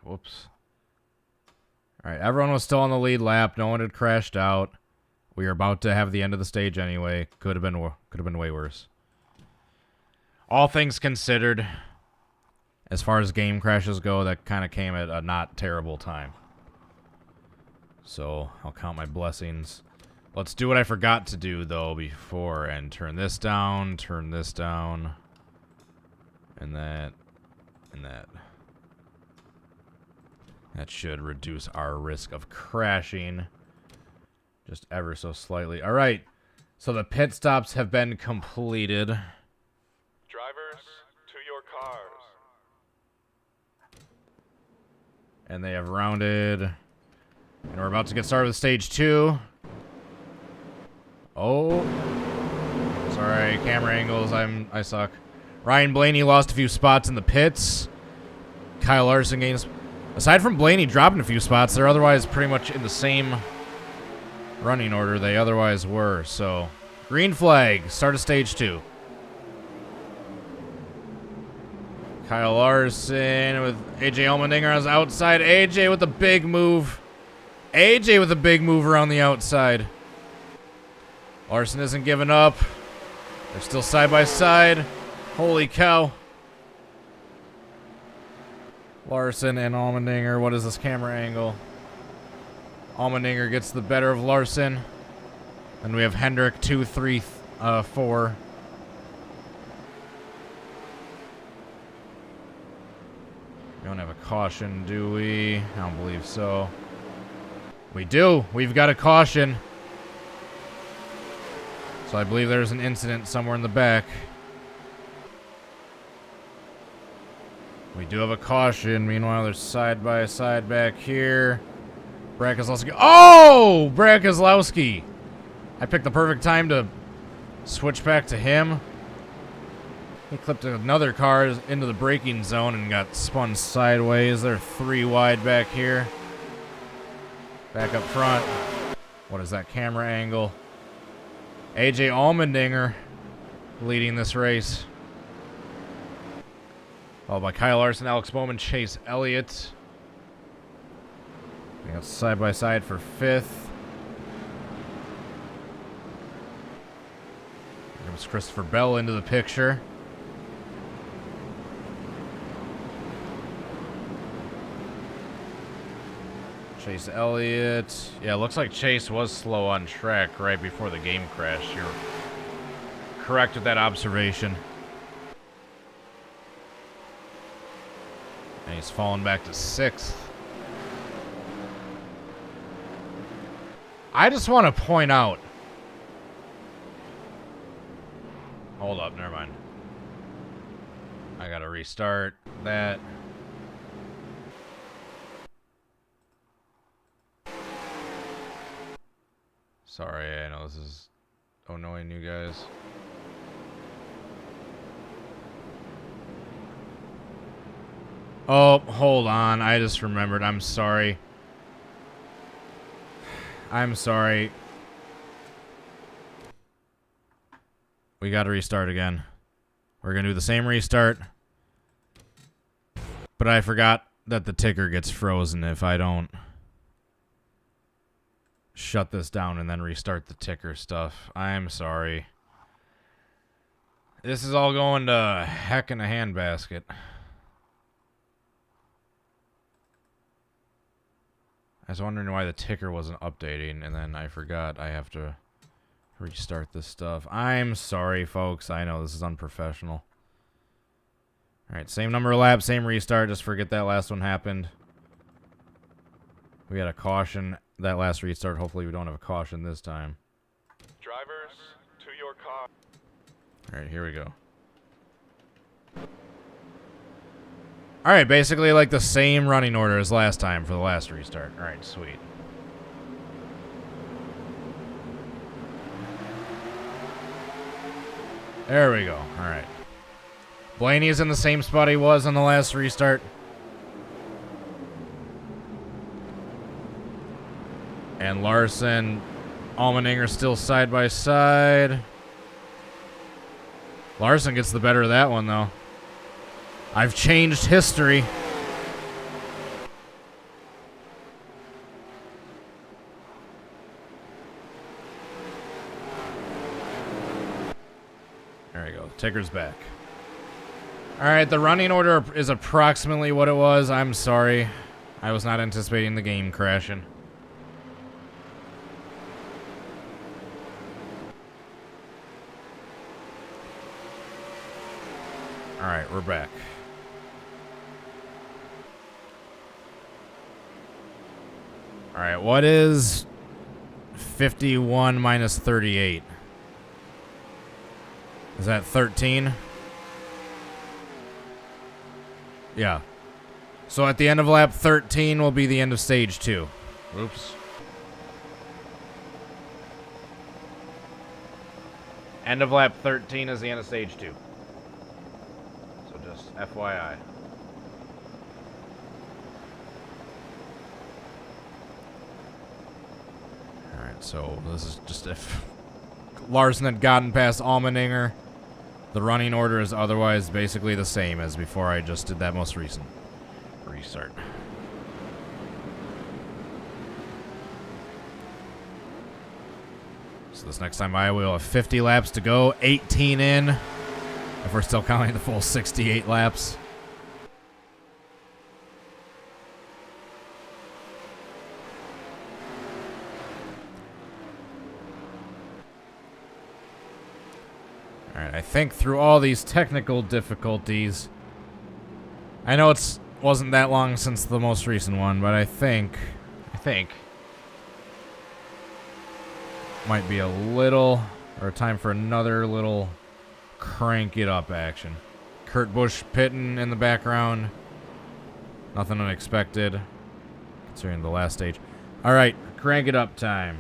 [SPEAKER 1] Whoops. All right, everyone was still on the lead lap. No one had crashed out. We are about to have the end of the stage anyway. Could have been way worse. All things considered, as far as game crashes go, that kind of came at a not terrible time. So I'll count my blessings. Let's do what I forgot to do, though, before, and turn this down, and that, and that. That should reduce our risk of crashing just ever so slightly. All right, so the pit stops have been completed.
[SPEAKER 4] Drivers, to your cars.
[SPEAKER 1] And they have rounded. And we're about to get started with stage 2. Oh. Sorry, camera angles. I suck. Ryan Blaney lost a few spots in the pits. Kyle Larson gains. Aside from Blaney dropping a few spots, they're otherwise pretty much in the same running order they otherwise were. So, green flag, start of stage 2. Kyle Larson with AJ Allmendinger on his outside. AJ with a big move. AJ with a big move around the outside. Larson isn't giving up. They're still side by side. Holy cow. Larson and Allmendinger. What is this camera angle? Allmendinger gets the better of Larson. And we have Hendrick 2, 3, 4. We don't have a caution, do we? I don't believe so. We do. We've got a caution. So I believe there's an incident somewhere in the back. We do have a caution. Meanwhile, there's side by side back here. Brad Keselowski. Oh! Brad Keselowski. I picked the perfect time to switch back to him. He clipped another car into the braking zone and got spun sideways. They're 3 wide back here. Back up front. What is that camera angle? AJ Allmendinger leading this race. Followed by Kyle Larson, Alex Bowman, Chase Elliott. We got side by side for 5th. Here comes Christopher Bell into the picture. Chase Elliott. Yeah, looks like Chase was slow on track right before the game crash. You're correct with that observation. And he's fallen back to 6th. I just want to point out. Hold up, never mind. I gotta restart that. Sorry, I know this is annoying you guys. Oh, hold on. I just remembered. I'm sorry. I'm sorry. We gotta restart again. We're gonna do the same restart. But I forgot that the ticker gets frozen if I don't shut this down and then restart the ticker stuff. I'm sorry. This is all going to heck in a handbasket. I was wondering why the ticker wasn't updating, and then I forgot I have to restart this stuff. I'm sorry, folks. I know this is unprofessional. Alright, same number of laps, same restart. Just forget that last one happened. We had a caution that last restart. Hopefully we don't have a caution this time.
[SPEAKER 4] Drivers, to your car.
[SPEAKER 1] Alright, here we go. Alright, basically like the same running order as last time for the last restart. Alright, sweet. There we go. Alright. Blaney is in the same spot he was on the last restart. And Larson, Allmendinger still side by side. Larson gets the better of that one, though. I've changed history. There we go. Ticker's back. Alright, the running order is approximately what it was. I'm sorry. I was not anticipating the game crashing. Alright, we're back. Alright, what is 51 minus 38? Is that 13? Yeah. So at the end of lap 13 will be the end of stage 2. Oops. End of lap 13 is the end of stage 2. So just FYI. Alright, so this is just if Larson had gotten past Allmendinger. The running order is otherwise basically the same as before I just did that most recent restart. So this next time I will have 50 laps to go, 18 in, if we're still counting the full 68 laps. Alright, I think through all these technical difficulties, I know it wasn't that long since the most recent one, but I think might be a little, or time for another little crank it up action. Kurt Busch pitting in the background. Nothing unexpected, considering the last stage. Alright, crank it up time.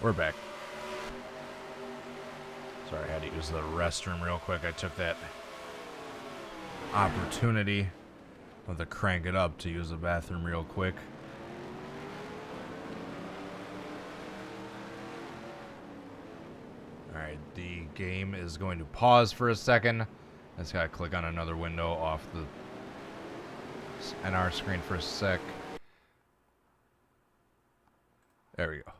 [SPEAKER 1] We're back. Sorry, I had to use the restroom real quick. I took that opportunity of the crank it up to use the bathroom real quick. Alright, the game is going to pause for a second. I just gotta click on another window off the NR screen for a sec. There we go.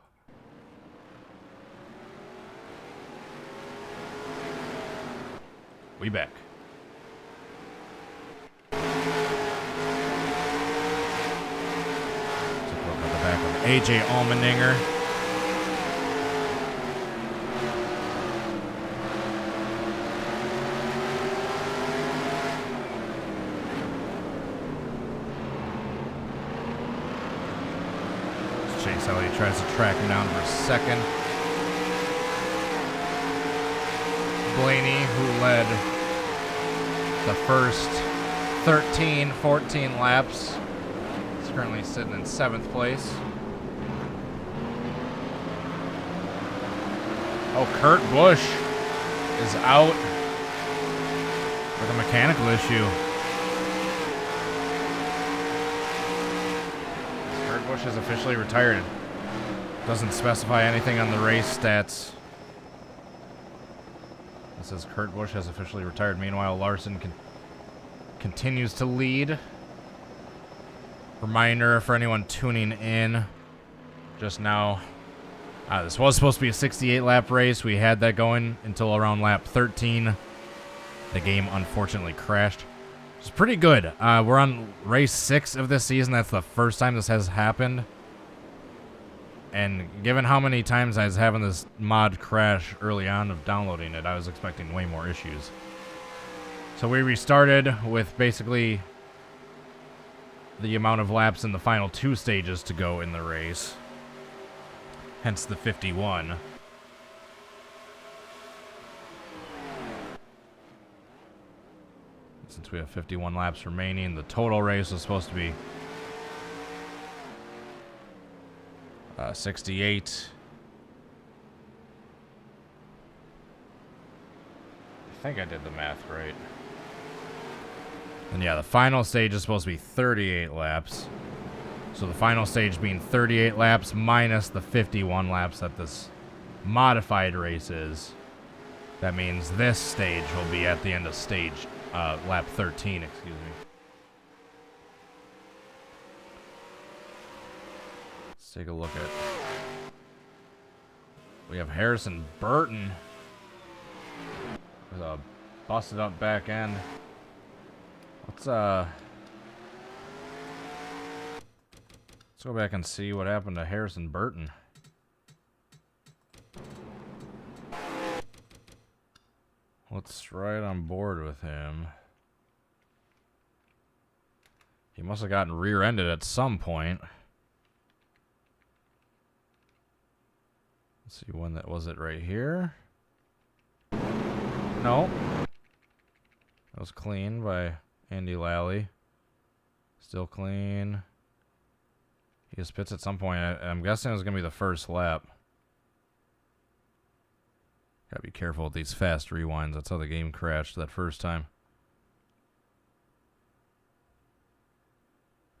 [SPEAKER 1] We back. Take a look at the back of AJ Allmendinger. Chase Elliott tries to track him down for a second. Blaney, who led the first 13, 14 laps, is currently sitting in 7th place. Oh, Kurt Busch is out with a mechanical issue. Kurt Busch is officially retired. Doesn't specify anything on the race stats. It says Kurt Busch has officially retired. Meanwhile, Larson continues to lead. Reminder for anyone tuning in just now. This was supposed to be a 68-lap race. We had that going until around lap 13. The game unfortunately crashed. It's pretty good. We're on race 6 of this season. That's the first time this has happened. And given how many times I was having this mod crash early on of downloading it, I was expecting way more issues. So we restarted with basically the amount of laps in the final 2 stages to go in the race. Hence the 51. Since we have 51 laps remaining, the total race was supposed to be 68. I think I did the math right. And yeah, the final stage is supposed to be 38 laps. So the final stage being 38 laps minus the 51 laps that this modified race is. That means this stage will be at the end of stage, lap 13, excuse me. Take a look at. We have Harrison Burton with a busted up back end. Let's go back and see what happened to Harrison Burton. Let's right on board with him. He must have gotten rear-ended at some point. Let's see when that was. It right here? No. That was clean by Andy Lally. Still clean. He just pits at some point. I'm guessing it was going to be the first lap. Gotta be careful with these fast rewinds. That's how the game crashed that first time.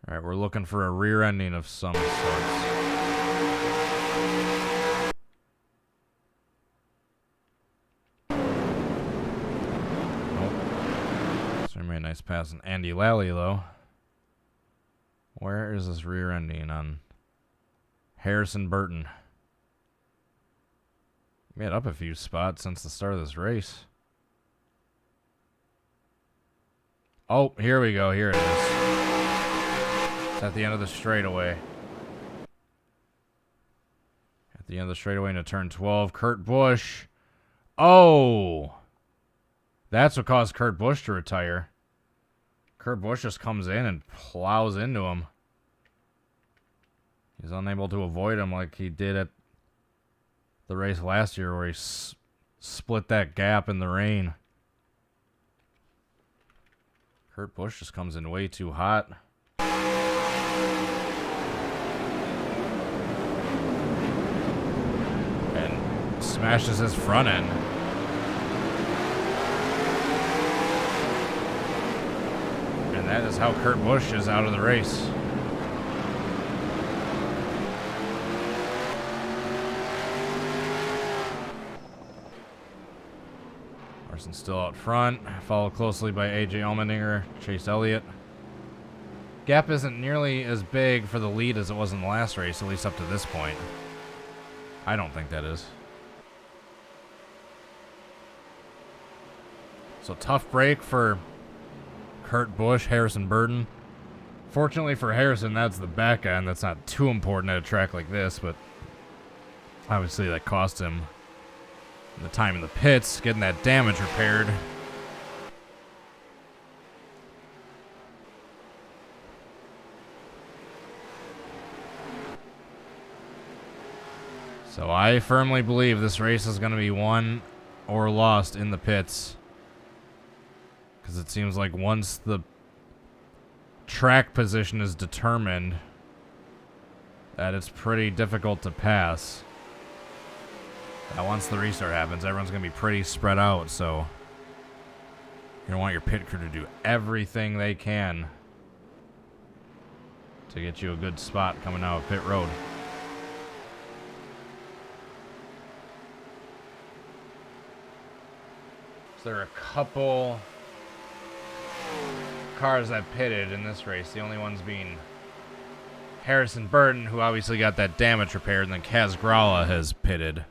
[SPEAKER 1] Alright, we're looking for a rear ending of some sorts. Made a nice pass on Andy Lally, though. Where is this rear ending on Harrison Burton? Made up a few spots since the start of this race. Oh, here we go. Here it is. It's at the end of the straightaway. At the end of the straightaway into turn 12. Kurt Busch. Oh! That's what caused Kurt Busch to retire. Kurt Busch just comes in and plows into him. He's unable to avoid him like he did at the race last year where he split that gap in the rain. Kurt Busch just comes in way too hot. Smashes his front end. And that is how Kurt Busch is out of the race. Larson's still out front, followed closely by AJ Allmendinger, Chase Elliott. Gap isn't nearly as big for the lead as it was in the last race, at least up to this point. I don't think that is. So tough break for Kurt Busch, Harrison Burton. Fortunately for Harrison, that's the back end. That's not too important at a track like this, but obviously that cost him the time in the pits, getting that damage repaired. So I firmly believe this race is going to be won or lost in the pits. Because it seems like once the track position is determined, that it's pretty difficult to pass. Now once the restart happens, everyone's going to be pretty spread out, so you're going to want your pit crew to do everything they can to get you a good spot coming out of pit road. There are a couple cars that pitted in this race. The only ones being Harrison Burton, who obviously got that damage repaired, and then Kaz Grala has pitted.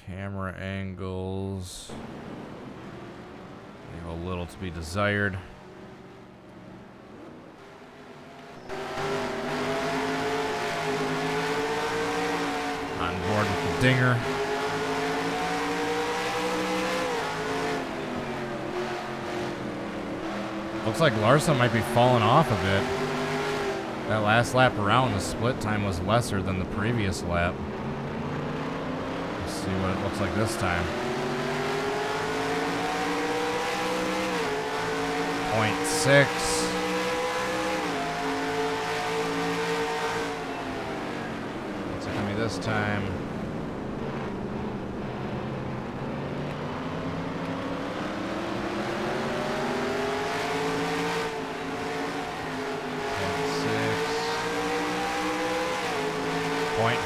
[SPEAKER 1] Camera angles leave a little to be desired. On board with the dinger. Looks like Larson might be falling off a bit. That last lap around, the split time was lesser than the previous lap. See what it looks like this time. 0.6. What's it gonna be this time?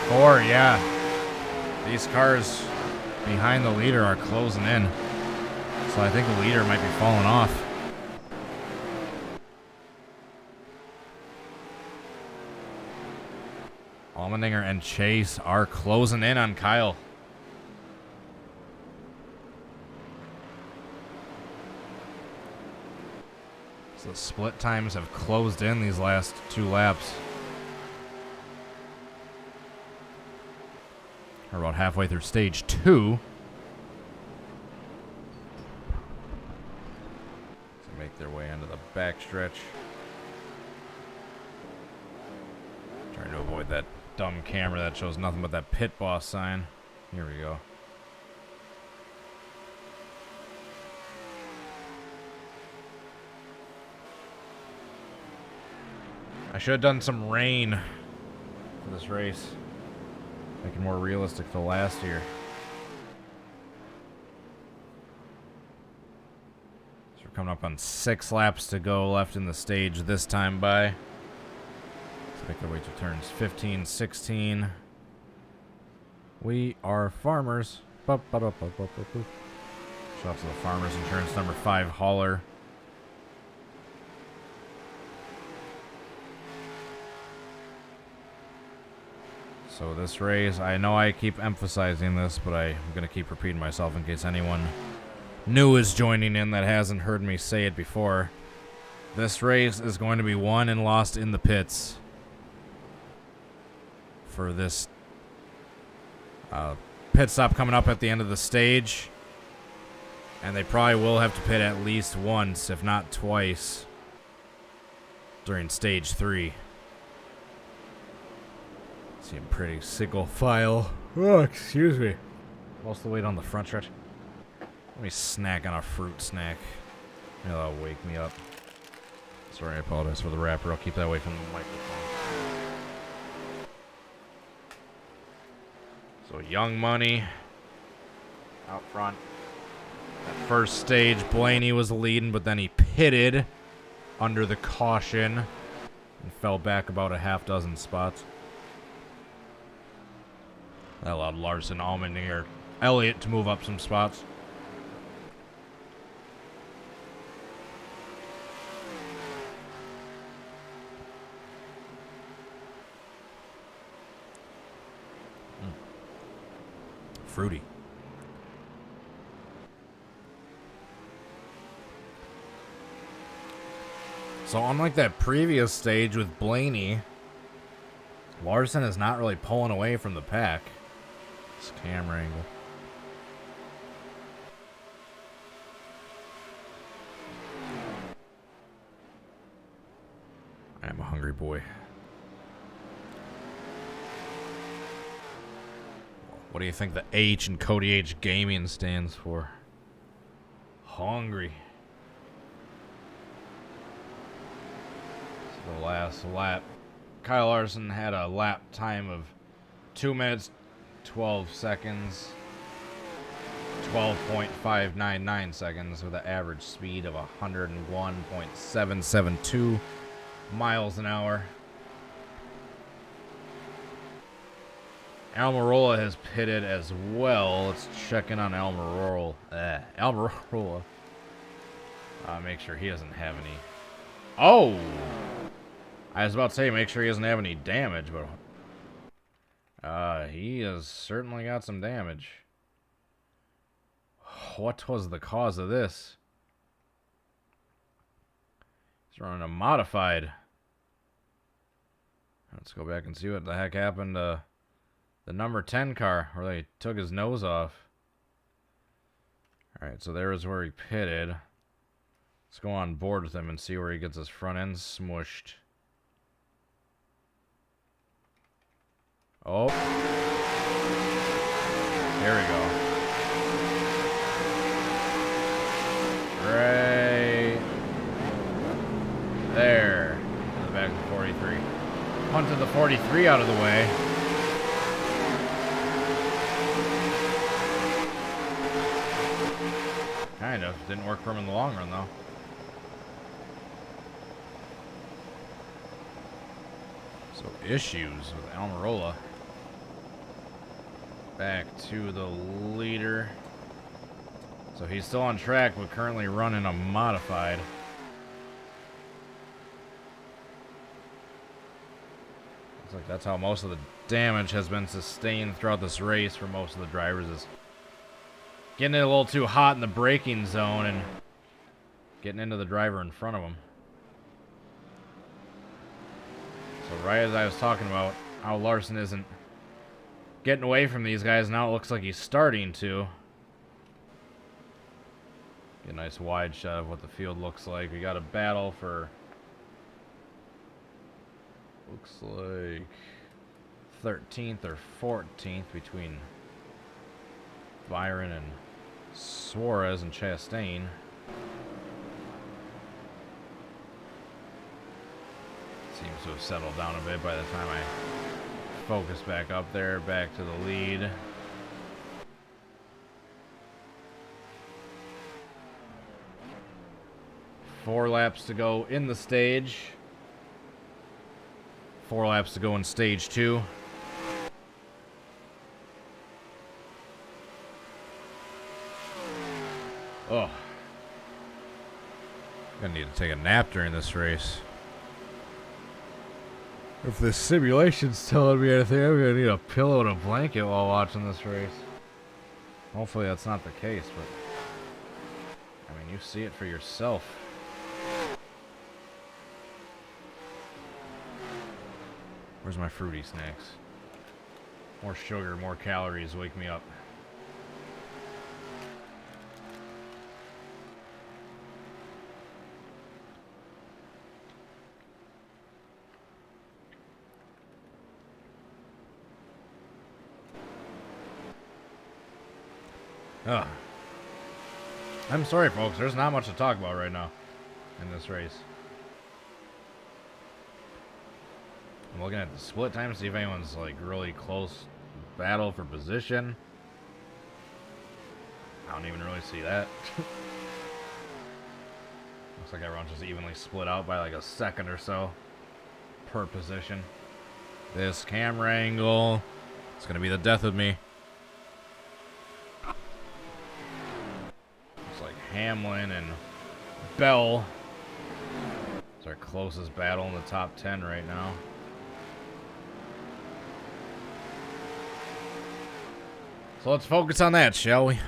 [SPEAKER 1] .4, yeah. These cars behind the leader are closing in. So I think the leader might be falling off. Allmendinger and Chase are closing in on Kyle. So the split times have closed in these last two laps. We're about halfway through stage 2. So make their way into the backstretch. Trying to avoid that dumb camera that shows nothing but that pit boss sign. Here we go. I should have done some rain for this race. Make it more realistic to last year. So we're coming up on 6 laps to go left in the stage this time by. Let's make our way to turns 15, 16. We are farmers. Shout out to the Farmers Insurance number 5 hauler. So this race, I know I keep emphasizing this, but I'm going to keep repeating myself in case anyone new is joining in that hasn't heard me say it before. This race is going to be won and lost in the pits for this pit stop coming up at the end of the stage. And they probably will have to pit at least once, if not twice, during stage 3. Seem pretty single file. Oh, excuse me. Most of the weight on the front stretch. Let me snack on a fruit snack. Maybe that'll wake me up. Sorry, I apologize for the wrapper. I'll keep that away from the microphone. So Young Money out front. That first stage, Blaney was leading, but then he pitted under the caution and fell back about a half dozen spots. That allowed Larson, Allmendinger, Elliott to move up some spots. Fruity. So unlike that previous stage with Blaney, Larson is not really pulling away from the pack. This camera angle. I am a hungry boy. What do you think the H in Cody H Gaming stands for? Hungry. This is the last lap. Kyle Larson had a lap time of 2 minutes, 12 seconds, 12.599 seconds with an average speed of 101.772 miles an hour. Almirola has pitted as well. Let's check in on Almirola. Almirola. Make sure he doesn't have any. Oh! I was about to say make sure he doesn't have any damage, but he has certainly got some damage. What was the cause of this? He's running a modified. Let's go back and see what the heck happened to the number 10 car, where they took his nose off. Alright, so there is where he pitted. Let's go on board with him and see where he gets his front end smushed. Oh. There we go. Right there. In the back of the 43. Punted the 43 out of the way. Kind of. Didn't work for him in the long run, though. So, issues with Almirola. Back to the leader. So, he's still on track, but currently running a modified. Looks like that's how most of the damage has been sustained throughout this race for most of the drivers, is getting it a little too hot in the braking zone and getting into the driver in front of him. So right as I was talking about how Larson isn't getting away from these guys, now it looks like he's starting to. Get a nice wide shot of what the field looks like. We got a battle for, looks like 13th or 14th between Byron and Suarez and Chastain. Seems to have settled down a bit by the time I focus back up there, back to the lead. Four laps to go in the stage. 4 laps to go in stage 2. Oh. Gonna need to take a nap during this race. If the simulation's telling me anything, I'm gonna need a pillow and a blanket while watching this race. Hopefully that's not the case, but I mean, you see it for yourself. Where's my fruity snacks? More sugar, more calories wake me up. Ugh. I'm sorry, folks. There's not much to talk about right now in this race. I'm looking at the split time to see if anyone's like really close battle for position. I don't even really see that. Looks like everyone's just evenly split out by like a second or so per position. This camera angle, it's gonna be the death of me. Looks like Hamlin and Bell. It's our closest battle in the top 10 right now. So let's focus on that, shall we?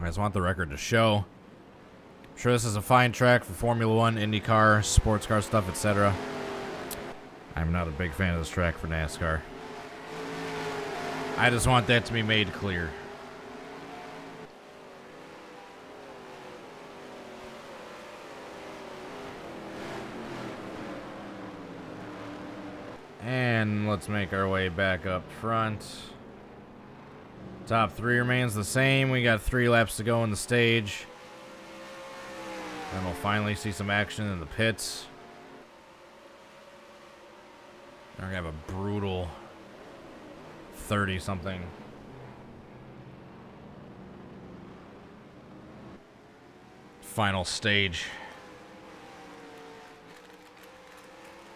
[SPEAKER 1] I just want the record to show. I'm sure this is a fine track for Formula One, IndyCar, sports car stuff, etc. I'm not a big fan of this track for NASCAR. I just want that to be made clear. And let's make our way back up front. Top 3 remains the same. We got 3 laps to go in the stage. And we'll finally see some action in the pits. We're going to have a brutal 30-something. Final stage.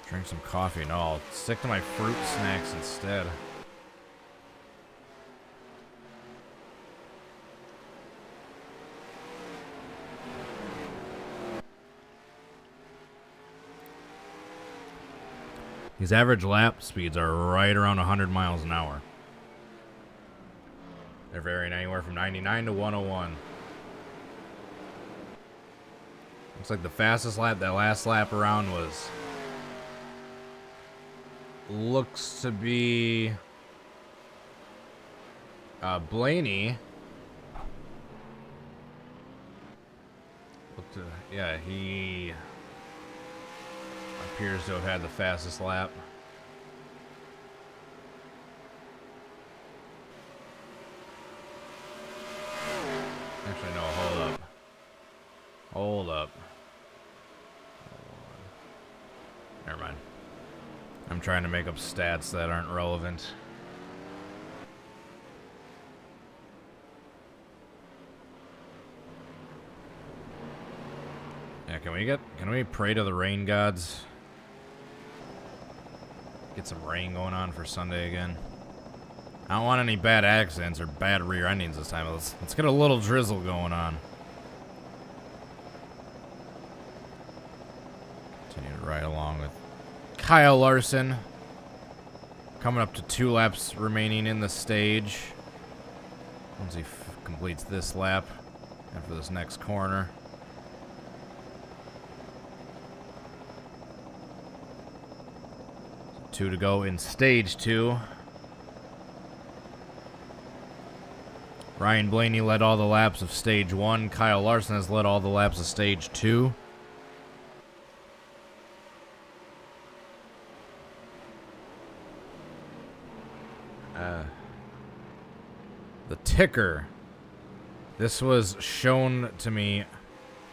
[SPEAKER 1] Drink some coffee. No, I'll stick to my fruit snacks instead. These average lap speeds are right around 100 miles an hour. They're varying anywhere from 99 to 101. Looks like the fastest lap, that last lap around was... looks to be... Blaney. Yeah, he... appears to have had the fastest lap. Actually, no, hold up. Hold up. Never mind. I'm trying to make up stats that aren't relevant. Yeah, can we pray to the rain gods? Get some rain going on for Sunday again. I don't want any bad accidents or bad rear endings this time. Let's get a little drizzle going on. Continue to ride along with Kyle Larson. Coming up to 2 laps remaining in the stage. Once he completes this lap after this next corner. 2 to go in stage 2. Ryan Blaney led all the laps of stage 1. Kyle Larson has led all the laps of stage 2. The ticker. This was shown to me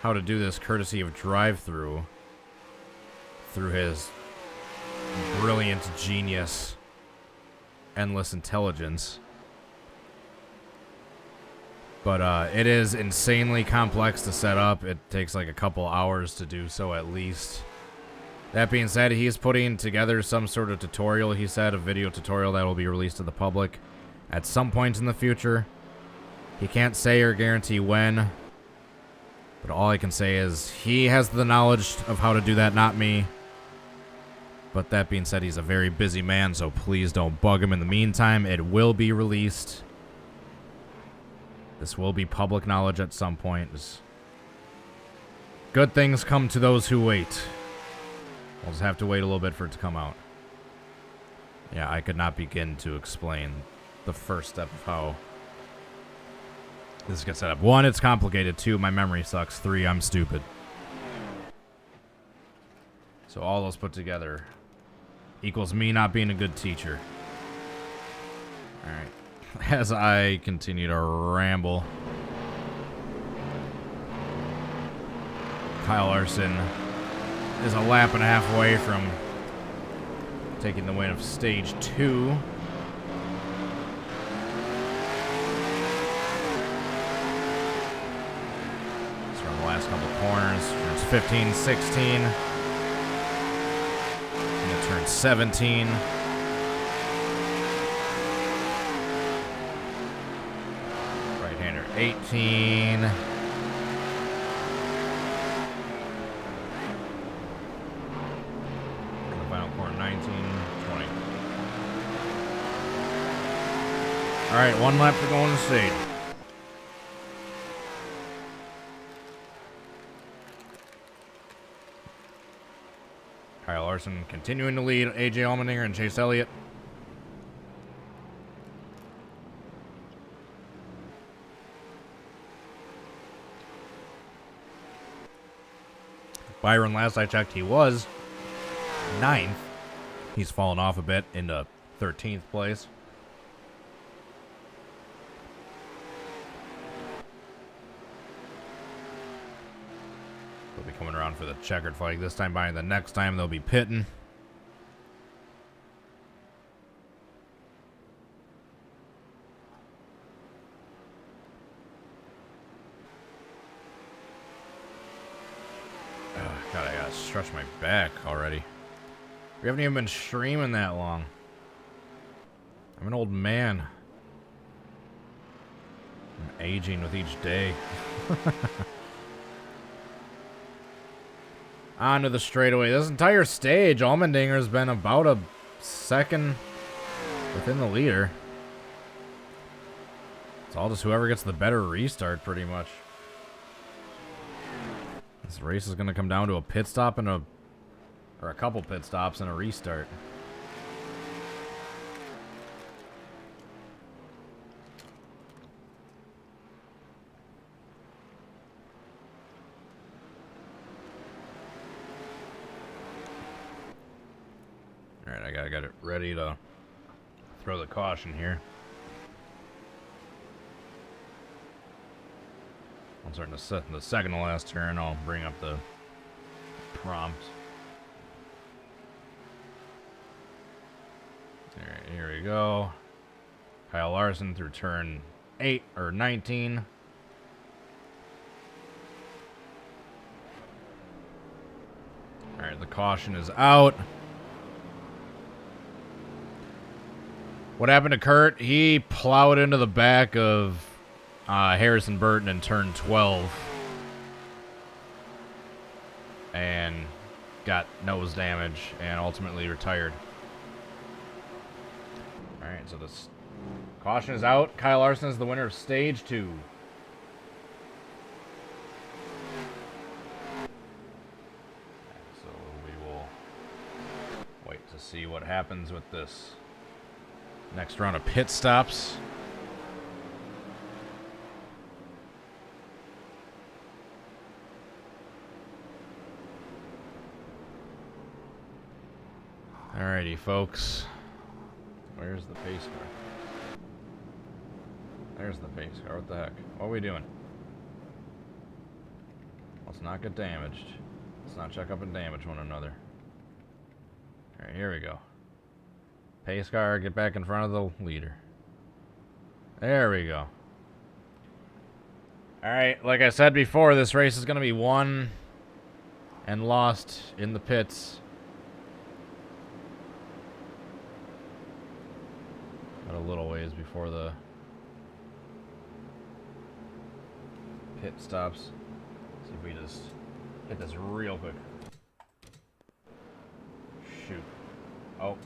[SPEAKER 1] how to do this courtesy of drive-through through his brilliant genius, endless intelligence. But it is insanely complex to set up. It takes like a couple hours to do so at least. That being said, he's putting together some sort of tutorial, he said, a video tutorial that will be released to the public at some point in the future. He can't say or guarantee when, but all I can say is he has the knowledge of how to do that, not me. But that being said, he's a very busy man, so please don't bug him in the meantime. It will be released. This will be public knowledge at some point. Good things come to those who wait. We'll just have to wait a little bit for it to come out. Yeah, I could not begin to explain the first step of how this gets set up. 1, it's complicated. 2, my memory sucks. 3, I'm stupid. So all those put together equals me not being a good teacher. Alright. As I continue to ramble, Kyle Larson is a lap and a half away from taking the win of stage 2. It's from the last couple corners. Turns 15, 16. And it turns 17. Right-hander 18. Corner 19, 20. Alright, one lap to go on the stage. Kyle Larson continuing to lead AJ Allmendinger and Chase Elliott. Byron, last I checked, he was 9th. He's fallen off a bit into 13th place. They'll be coming around for the checkered flag this time. By the next time, they'll be pitting. God, I gotta stretch my back already. We haven't even been streaming that long. I'm an old man. I'm aging with each day. On to the straightaway. This entire stage, Allmendinger's been about a second within the leader. It's all just whoever gets the better restart, pretty much. This race is going to come down to a pit stop and a couple pit stops and a restart. Alright, I gotta get it ready to throw the caution here. I'm starting to set the second to last turn. I'll bring up the prompt. Alright, here we go. Kyle Larson through turn 8 or 19. Alright, the caution is out. What happened to Kurt? He plowed into the back of Harrison Burton in turn 12 and got nose damage and ultimately retired. Alright, so this caution is out. Kyle Larson is the winner of stage 2. So we will wait to see what happens with this next round of pit stops. Alrighty, folks. Where's the pace car? There's the pace car. What the heck? What are we doing? Let's not get damaged. Let's not check up and damage one another. Alright, here we go. Pace car, get back in front of the leader. There we go. Alright, like I said before, this race is going to be won and lost in the pits. Got a little ways before the pit stops. See if we just hit this real quick. Shoot. Oh.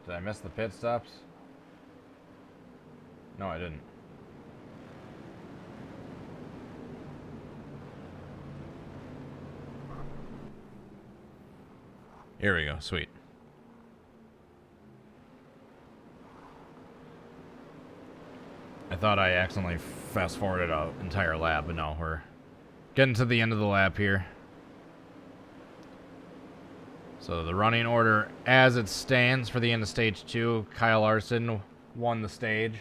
[SPEAKER 1] Did I miss the pit stops? No, I didn't. Here we go. Sweet. I thought I accidentally fast-forwarded an entire lap, but no, we're getting to the end of the lap here. So the running order as it stands for the end of stage 2, Kyle Larson won the stage.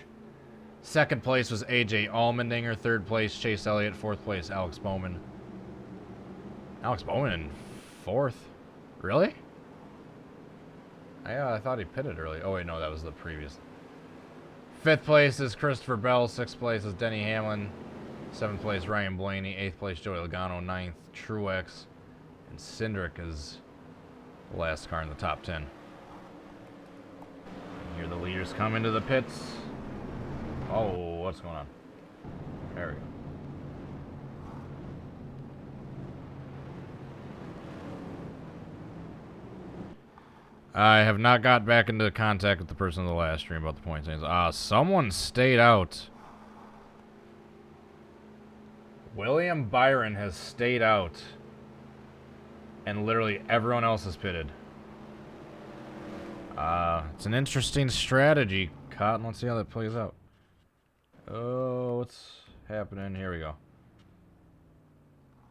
[SPEAKER 1] Second place was AJ Allmendinger. Third place, Chase Elliott. Fourth place, Alex Bowman. Alex Bowman in fourth? Really? I thought he pitted early. Oh, wait, no, that was the previous. Fifth place is Christopher Bell. Sixth place is Denny Hamlin. Seventh place, Ryan Blaney. Eighth place, Joey Logano. Ninth, Truex. And Cindric is the last car in the top 10. And here the leaders come into the pits. Oh, what's going on? There we go. I have not got back into contact with the person in the last stream about the points. Someone stayed out. William Byron has stayed out. And literally everyone else is pitted. It's an interesting strategy, Cotton. Let's see how that plays out. Oh, what's happening? Here we go.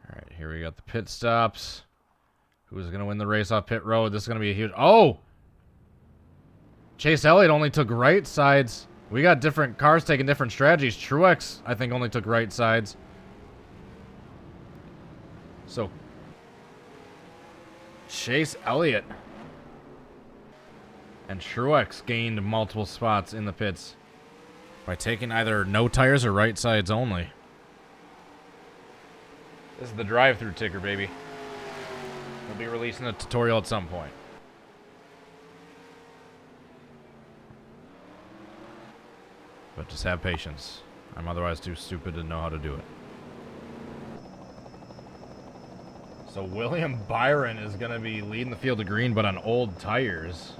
[SPEAKER 1] Alright, here we got the pit stops. Who's going to win the race off pit road? This is going to be a huge... Oh! Chase Elliott only took right sides. We got different cars taking different strategies. Truex, I think, only took right sides. So, Chase Elliott and Truex gained multiple spots in the pits by taking either no tires or right sides only. This is the drive-through ticker, baby. We'll be releasing a tutorial at some point. But just have patience. I'm otherwise too stupid to know how to do it. So William Byron is going to be leading the field of green, but on old tires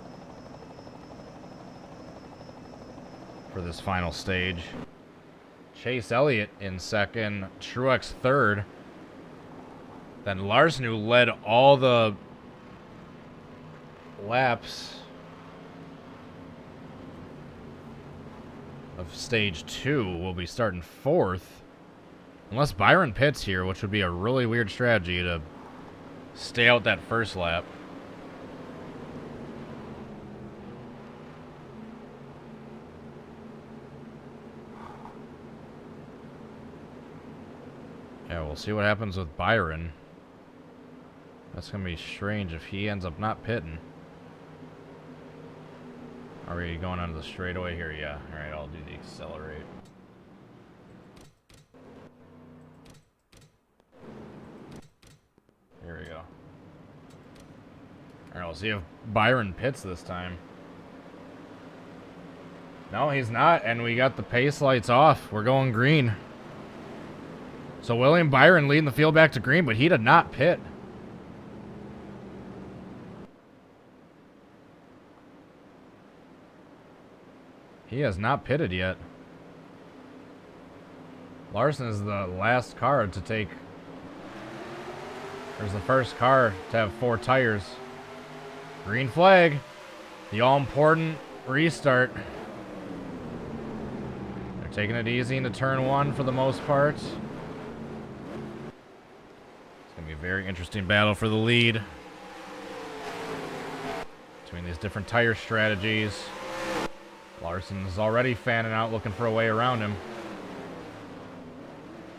[SPEAKER 1] for this final stage. Chase Elliott in second, Truex third. Then Larson, who led all the laps of stage 2, will be starting fourth. Unless Byron pits here, which would be a really weird strategy to stay out that first lap. Yeah, we'll see what happens with Byron. That's going to be strange if he ends up not pitting. Are we going onto the straightaway here? Yeah. Alright, I'll do the accelerate. Here we go. Alright, we'll see if Byron pits this time. No, he's not, and we got the pace lights off. We're going green. So William Byron leading the field back to green, but he did not pit. He has not pitted yet. Larson is the last car to take... There's the first car to have 4 tires. Green flag. The all-important restart. They're taking it easy into turn 1 for the most part. It's going to be a very interesting battle for the lead between these different tire strategies. Larson's already fanning out, looking for a way around him.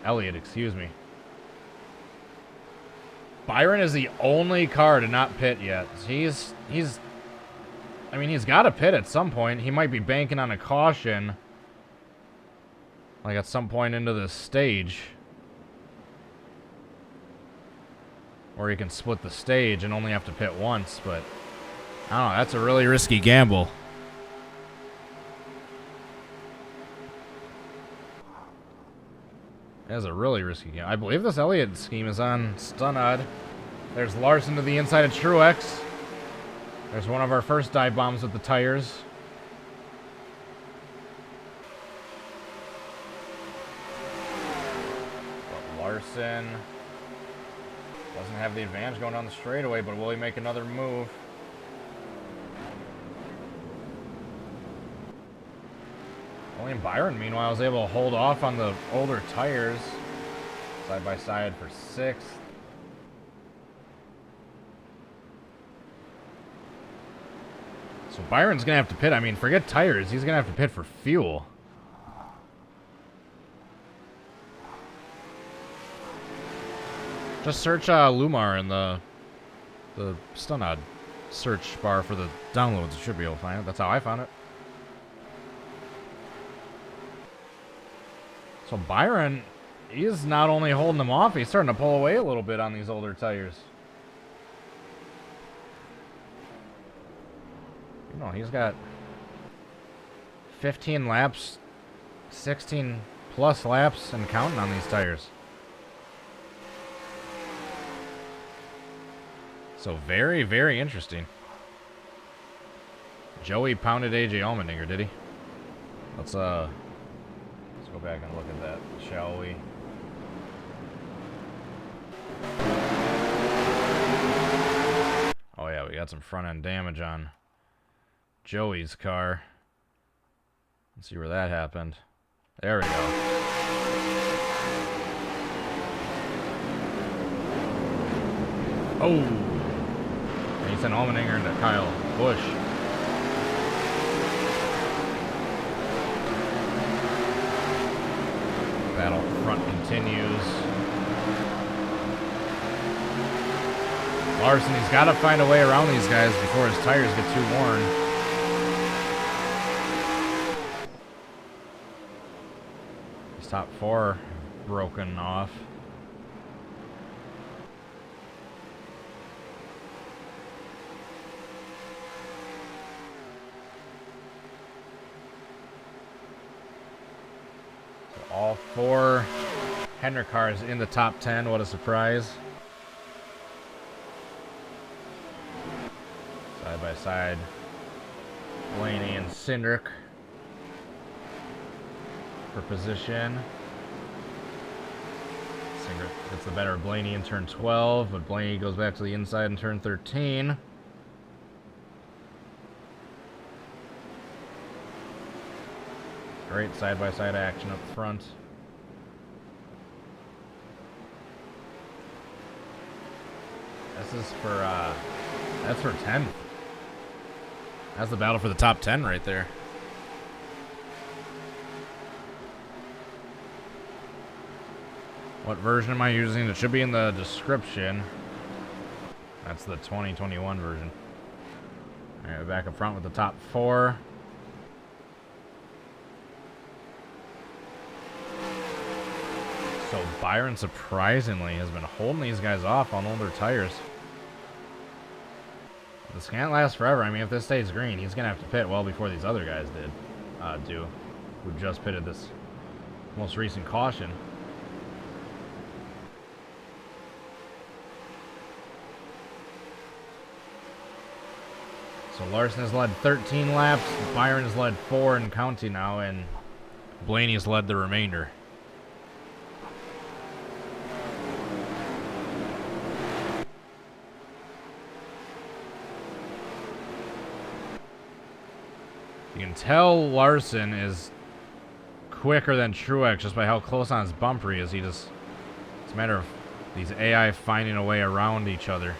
[SPEAKER 1] Elliott, excuse me. Byron is the only car to not pit yet. He's I mean, he's got to pit at some point. He might be banking on a caution, like at some point into this stage. Or he can split the stage and only have to pit once, but I don't know, that's a really risky gamble. That's a really risky game. I believe this Elliott scheme is on Stunod. There's Larson to the inside of Truex. There's one of our first dive bombs with the tires. But Larson doesn't have the advantage going down the straightaway, but will he make another move? William Byron, meanwhile, was able to hold off on the older tires. Side by side for 6th. So Byron's going to have to pit. I mean, forget tires. He's going to have to pit for fuel. Just search Lumar in the Stunod search bar for the downloads. You should be able to find it. That's how I found it. So Byron, he's not only holding them off, he's starting to pull away a little bit on these older tires. You know, he's got 15 laps, 16 plus laps and counting on these tires. So very, very interesting. Joey pounded AJ Allmendinger, did he? Let's go back and look at that, shall we? Oh yeah, we got some front end damage on Joey's car. Let's see where that happened. There we go. Oh! And he sent Allmendinger into Kyle Busch. Battle front continues. Larson, he's got to find a way around these guys before his tires get too worn. His top 4 broken off. All 4 Hendrick cars in the top 10. What a surprise. Side by side. Blaney and Cindric for position. Cindric gets the better of Blaney in turn 12, but Blaney goes back to the inside in turn 13. Great side-by-side action up front. This is for, that's for 10th. That's the battle for the top 10 right there. What version am I using? It should be in the description. That's the 2021 version. Alright, back up front with the top 4. So Byron, surprisingly, has been holding these guys off on older tires. This can't last forever. I mean, if this stays green, he's going to have to pit well before these other guys who just pitted this most recent caution. So Larson has led 13 laps, Byron has led 4 and counting now, and Blaney has led the remainder. You can tell Larson is quicker than Truex just by how close on his bumper he is. It's a matter of these AI finding a way around each other.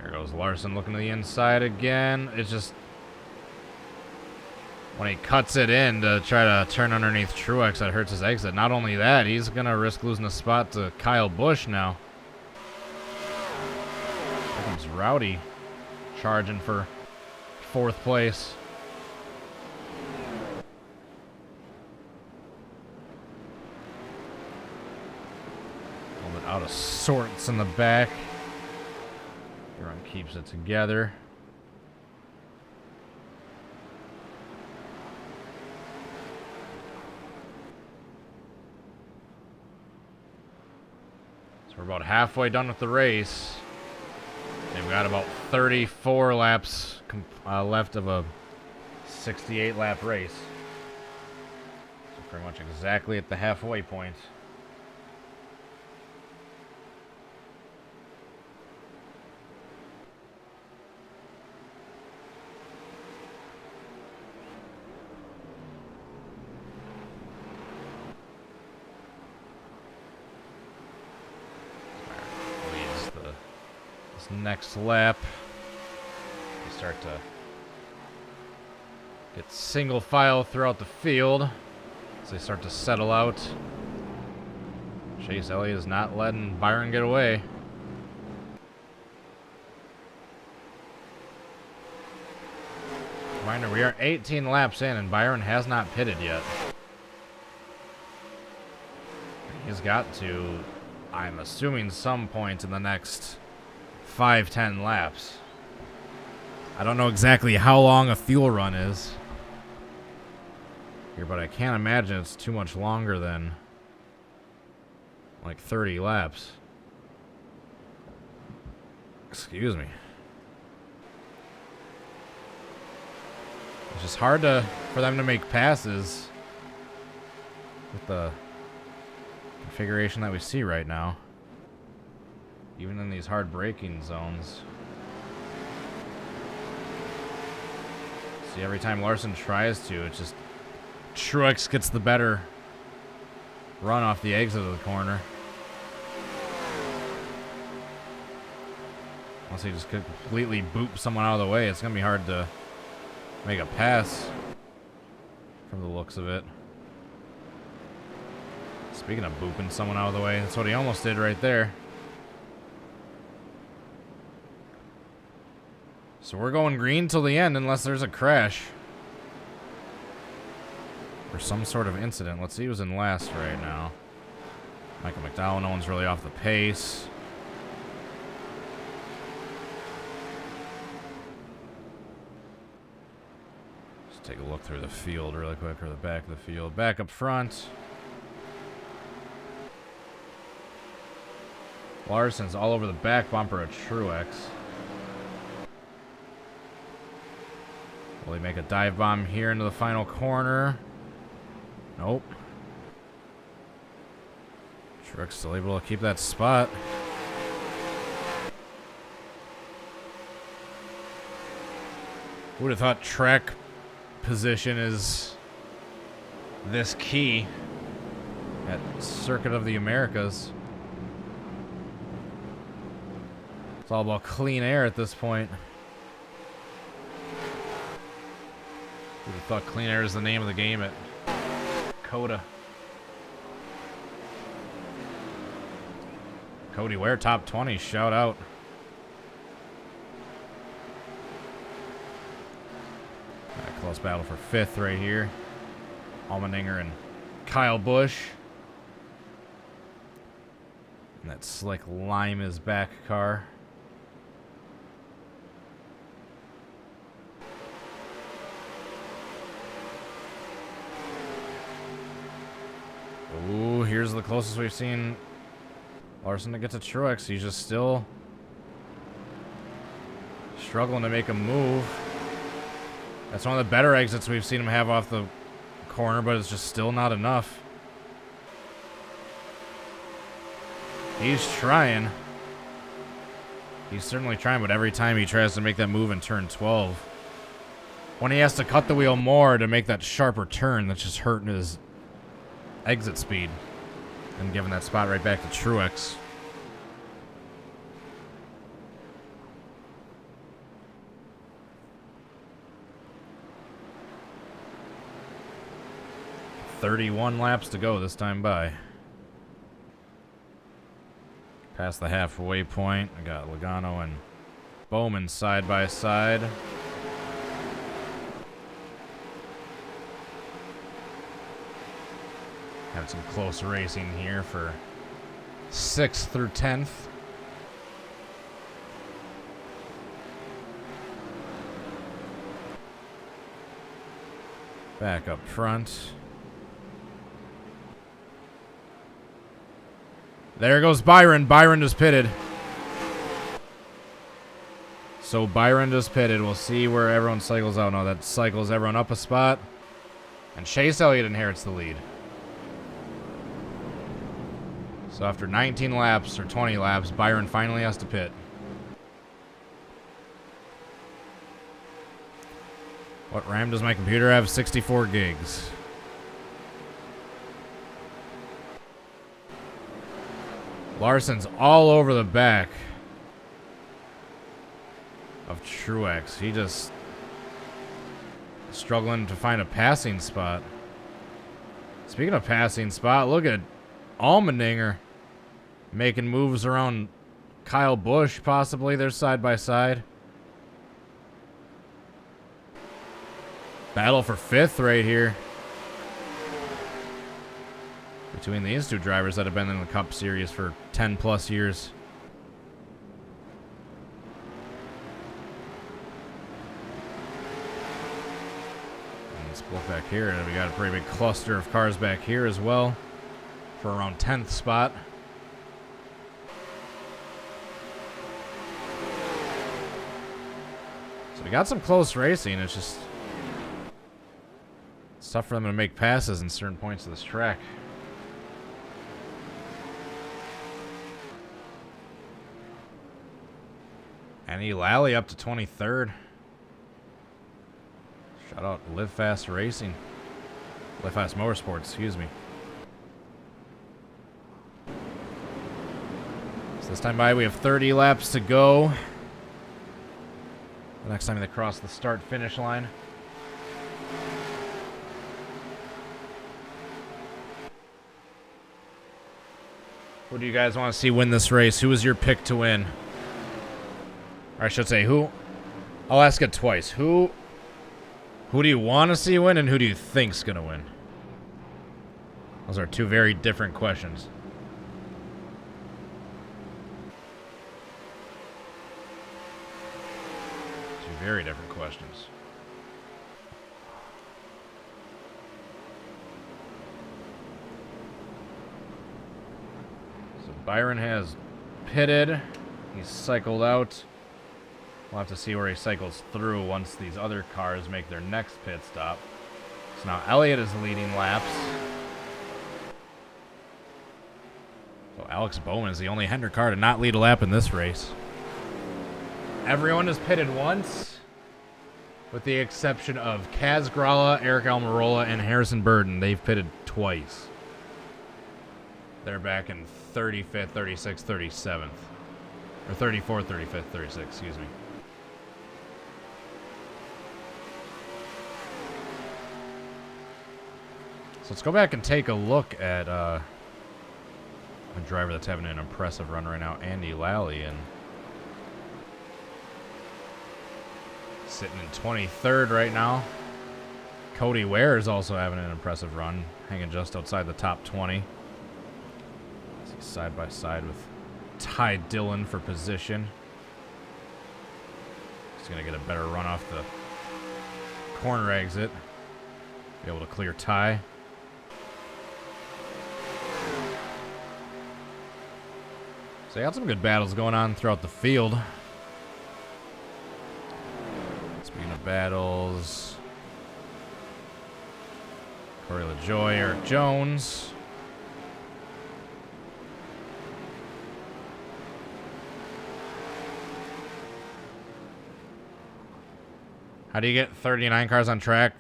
[SPEAKER 1] There goes Larson looking to the inside again. It's just when he cuts it in to try to turn underneath Truex, that hurts his exit. Not only that, he's going to risk losing a spot to Kyle Busch now. Here comes Rowdy charging for 4th place. A little bit out of sorts in the back. Huron keeps it together. We're about halfway done with the race. They've got about 34 laps left of a 68 lap race. So pretty much exactly at the halfway point. This next lap, we start to get single file throughout the field as they start to settle out. Chase Elliott is not letting Byron get away. Reminder, we are 18 laps in and Byron has not pitted yet. He's got to, I'm assuming, some point in the next 5-10 laps. I don't know exactly how long a fuel run is here, but I can't imagine it's too much longer than like 30 laps. Excuse me. It's just hard for them to make passes with the configuration that we see right now, even in these hard braking zones. See, every time Larson tries to, it's just Truex gets the better run off the exit of the corner. Unless he just completely boop someone out of the way, it's going to be hard to make a pass from the looks of it. Speaking of booping someone out of the way, that's what he almost did right there. So we're going green till the end unless there's a crash or some sort of incident. Let's see who's in last right now. Michael McDowell, no one's really off the pace. Just take a look through the field really quick, or the back of the field. Back up front. Larson's all over the back bumper of Truex. Will he make a dive bomb here into the final corner? Nope. Truex still able to keep that spot. Who would have thought track position is this key at Circuit of the Americas? It's all about clean air at this point. Who would have thought clean air is the name of the game at Coda? Cody Ware, top 20, shout out. A close battle for 5th right here. Allmendinger and Kyle Busch. And that slick lime is back car. Ooh, here's the closest we've seen Larson to get to Truex. He's just still struggling to make a move. That's one of the better exits we've seen him have off the corner, but it's just still not enough. He's trying. He's certainly trying, but every time he tries to make that move in turn 12, when he has to cut the wheel more to make that sharper turn, that's just hurting his exit speed and giving that spot right back to Truex. "31 laps to go this time by." Past the halfway point, I got Logano and Bowman side by side. Had some close racing here for 6th through 10th. Back up front. There goes Byron. Byron just pitted. So Byron just pitted. We'll see where everyone cycles out. No, that cycles everyone up a spot. And Chase Elliott inherits the lead. So after 19 laps, or 20 laps, Byron finally has to pit. What RAM does my computer have? 64 gigs. Larson's all over the back of Truex. He just struggling to find a passing spot. Speaking of passing spot, look at Allmendinger making moves around Kyle Busch, possibly. They're side by side. Battle for 5th right here between these two drivers that have been in the Cup Series for 10 plus years. And let's look back here, and we got a pretty big cluster of cars back here as well for around 10th spot. So we got some close racing. It's just it's tough for them to make passes in certain points of this track. And Lally up to 23rd. Shout out Live Fast Racing. Live Fast Motorsports, excuse me. So this time by, we have 30 laps to go. The next time they cross the start-finish line. Who do you guys want to see win this race? Who is your pick to win? Or I should say, who? I'll ask it twice. Who do you want to see win, and who do you think's going to win? Those are two very different questions. Two very different questions. So Byron has pitted. He's cycled out. We'll have to see where he cycles through once these other cars make their next pit stop. So now Elliott is leading laps. So Alex Bowman is the only Hendrick car to not lead a lap in this race. Everyone has pitted once, with the exception of Kaz Gralla, Eric Almirola, and Harrison Burden. They've pitted twice. They're back in 35th, 36th, 37th. Or 34th, 35th, 36th, excuse me. So let's go back and take a look at a driver that's having an impressive run right now, Andy Lally, and sitting in 23rd right now. Cody Ware is also having an impressive run, hanging just outside the top 20. He's side by side with Ty Dillon for position. He's going to get a better run off the corner exit. Be able to clear Ty. So you got some good battles going on throughout the field. Speaking of battles, Corey LaJoy, Eric Jones. How do you get 39 cars on track?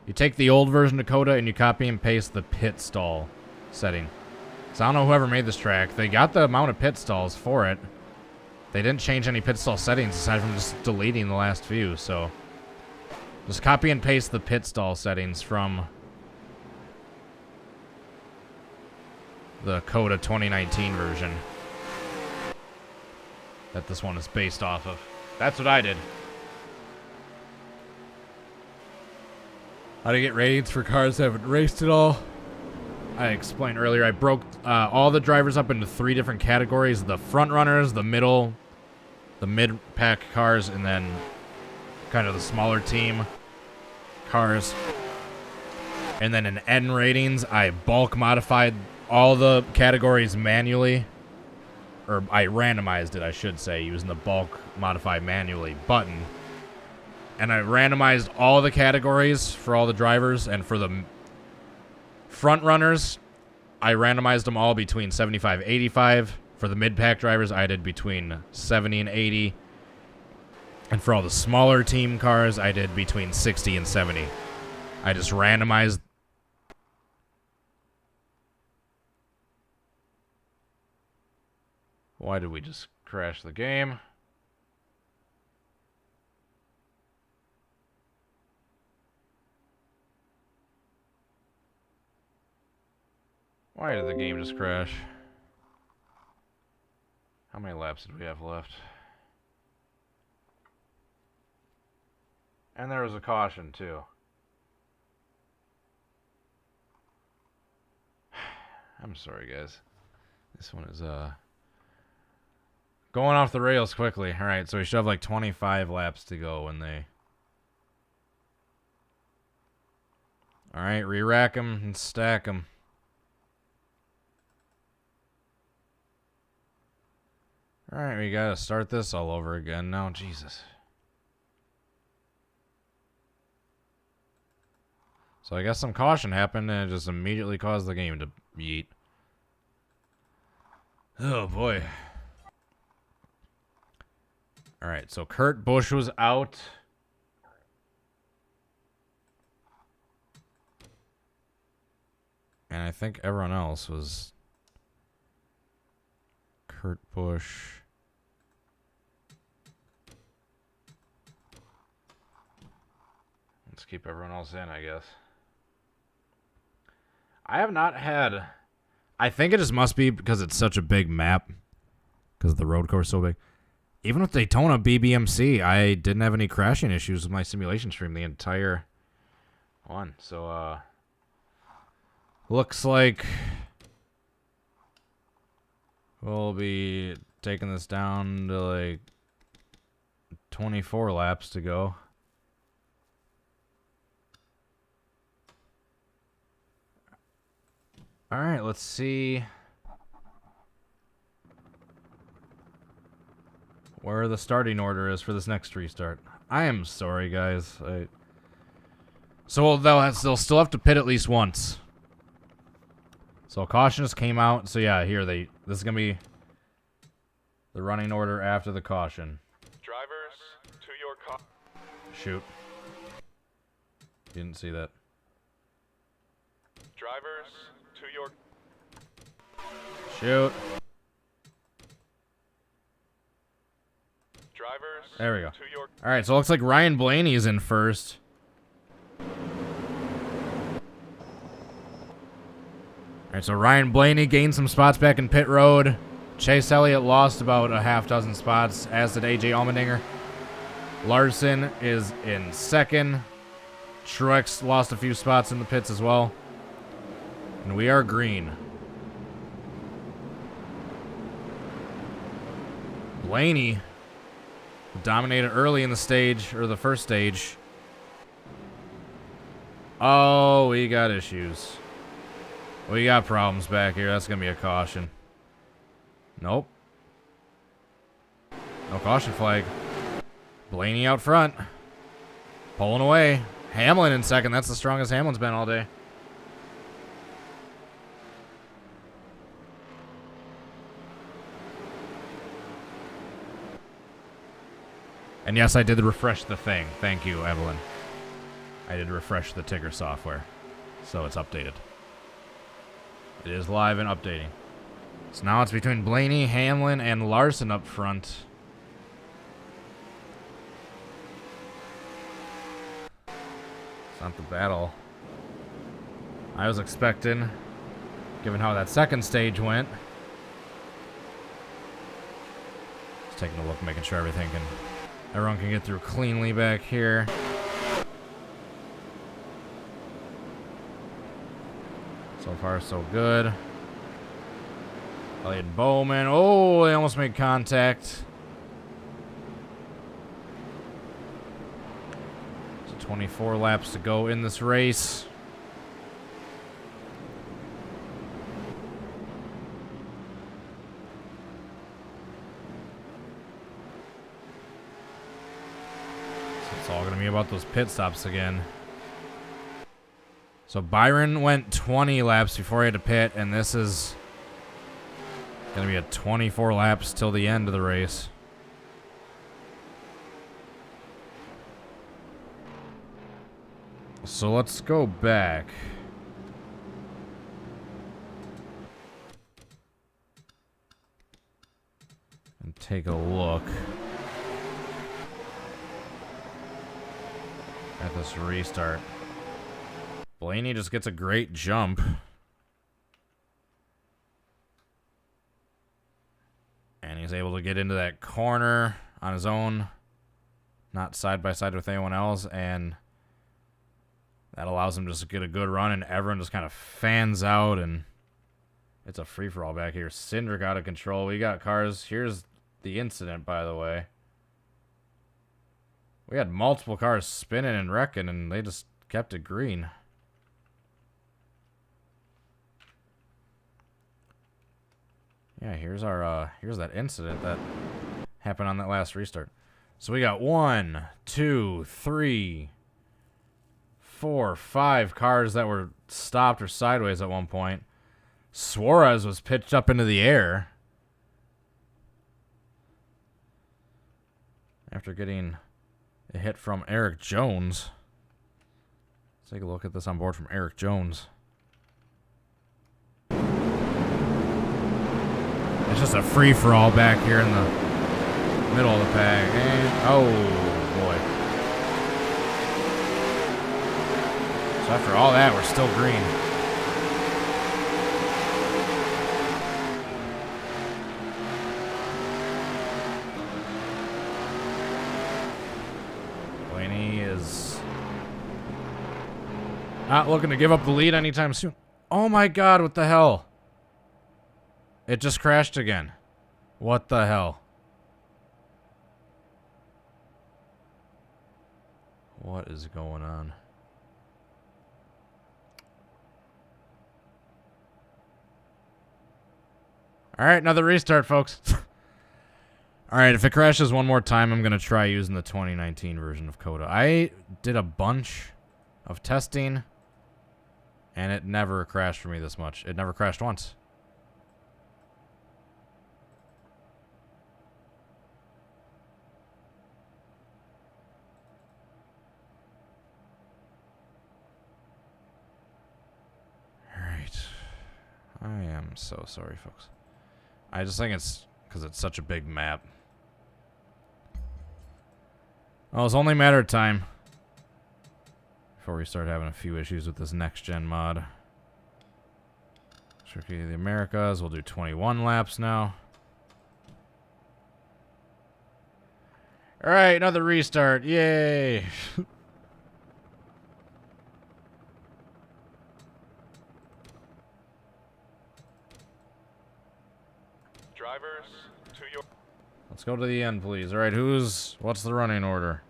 [SPEAKER 1] You take the old version Dakota and you copy and paste the pit stall setting. So I don't know whoever made this track. They got the amount of pit stalls for it. They didn't change any pit stall settings aside from just deleting the last few. So just copy and paste the pit stall settings from the Dakota 2019 version that this one is based off of. That's what I did. How to get ratings for cars that haven't raced at all? I explained earlier, I broke all the drivers up into 3 different categories. The front runners, the middle, the mid-pack cars, and then kind of the smaller team cars. And then in N ratings, I bulk modified all the categories manually. Or I randomized it, I should say, using the bulk modify manually button. And I randomized all the categories for all the drivers, and for the front runners, I randomized them all between 75 and 85. For the mid-pack drivers, I did between 70 and 80. And for all the smaller team cars, I did between 60 and 70. I just randomized. Why did we just crash the game? Why did the game just crash? How many laps did we have left? And there was a caution, too. I'm sorry, guys. This one is, going off the rails quickly. Alright, so we should have like 25 laps to go when they... Alright, re-rack them and stack them. Alright, we gotta start this all over again now. Jesus. So I guess some caution happened and it just immediately caused the game to yeet. Oh boy. Alright, so Kurt Busch was out. And I think everyone else was Kurt Busch. Let's keep everyone else in, I guess. I have not had... I think it just must be because it's such a big map. Because the road course is so big. Even with Daytona BBMC, I didn't have any crashing issues with my simulation stream the entire one. So, looks like we'll be taking this down to like 24 laps to go. All right, let's see where the starting order is for this next restart. I am sorry, guys. So they'll still have to pit at least once. So caution just came out. So yeah, here this is gonna be the running order after the caution.
[SPEAKER 4] Drivers, to your car.
[SPEAKER 1] Shoot. Didn't see that.
[SPEAKER 4] Drivers, to your...
[SPEAKER 1] Shoot.
[SPEAKER 4] Drivers,
[SPEAKER 1] There we go.
[SPEAKER 4] to your...
[SPEAKER 1] All right, so it looks like Ryan Blaney is in first. All right, so Ryan Blaney gained some spots back in pit road. Chase Elliott lost about a half dozen spots, as did AJ Allmendinger. Larson is in second. Truex lost a few spots in the pits as well. And we are green. Blaney dominated early in the stage, or the first stage. Oh, we got issues. We got problems back here. That's going to be a caution. Nope. No caution flag. Blaney out front. Pulling away. Hamlin in second. That's the strongest Hamlin's been all day. And yes, I did refresh the thing. Thank you, Evelyn. I did refresh the ticker software. So it's updated. It is live and updating. So now it's between Blaney, Hamlin, and Larson up front. It's not the battle I was expecting, given how that second stage went. Just taking a look, making sure everyone can get through cleanly back here. So far, so good. Elliott Bowman. Oh, they almost made contact. So 24 laps to go in this race. So it's all going to be about those pit stops again. So Byron went 20 laps before he had to pit, and this is going to be a 24 laps till the end of the race. So let's go back. And take a look at this restart. Blaney just gets a great jump. He's able to get into that corner on his own, not side by side with anyone else, and that allows him to just get a good run, and everyone just kind of fans out, and it's a free-for-all back here. Cindric out of control. We got cars. Here's the incident, by the way. We had multiple cars spinning and wrecking, and they just kept it green. Yeah, here's our here's that incident that happened on that last restart. So we got 1, 2, 3, 4, 5 cars that were stopped or sideways at one point. Suarez was pitched up into the air after getting a hit from Eric Jones. Let's take a look at this on board from Eric Jones. It's just a free-for-all back here in the middle of the pack. And, oh, boy. So after all that, we're still green. Blaney is not looking to give up the lead anytime soon. Oh, my God, what the hell? It just crashed again. What the hell? What is going on? Alright, another restart, folks. Alright, if it crashes one more time, I'm going to try using the 2019 version of Coda. I did a bunch of testing, and it never crashed for me this much. It never crashed once. I am so sorry, folks. I just think it's because it's such a big map. Well, it's only a matter of time before we start having a few issues with this next-gen mod. Circuit of the Americas, we'll do 21 laps now. Alright, another restart. Yay!
[SPEAKER 4] Drivers, to your...
[SPEAKER 1] Let's go to the end, please. Alright, what's the running order?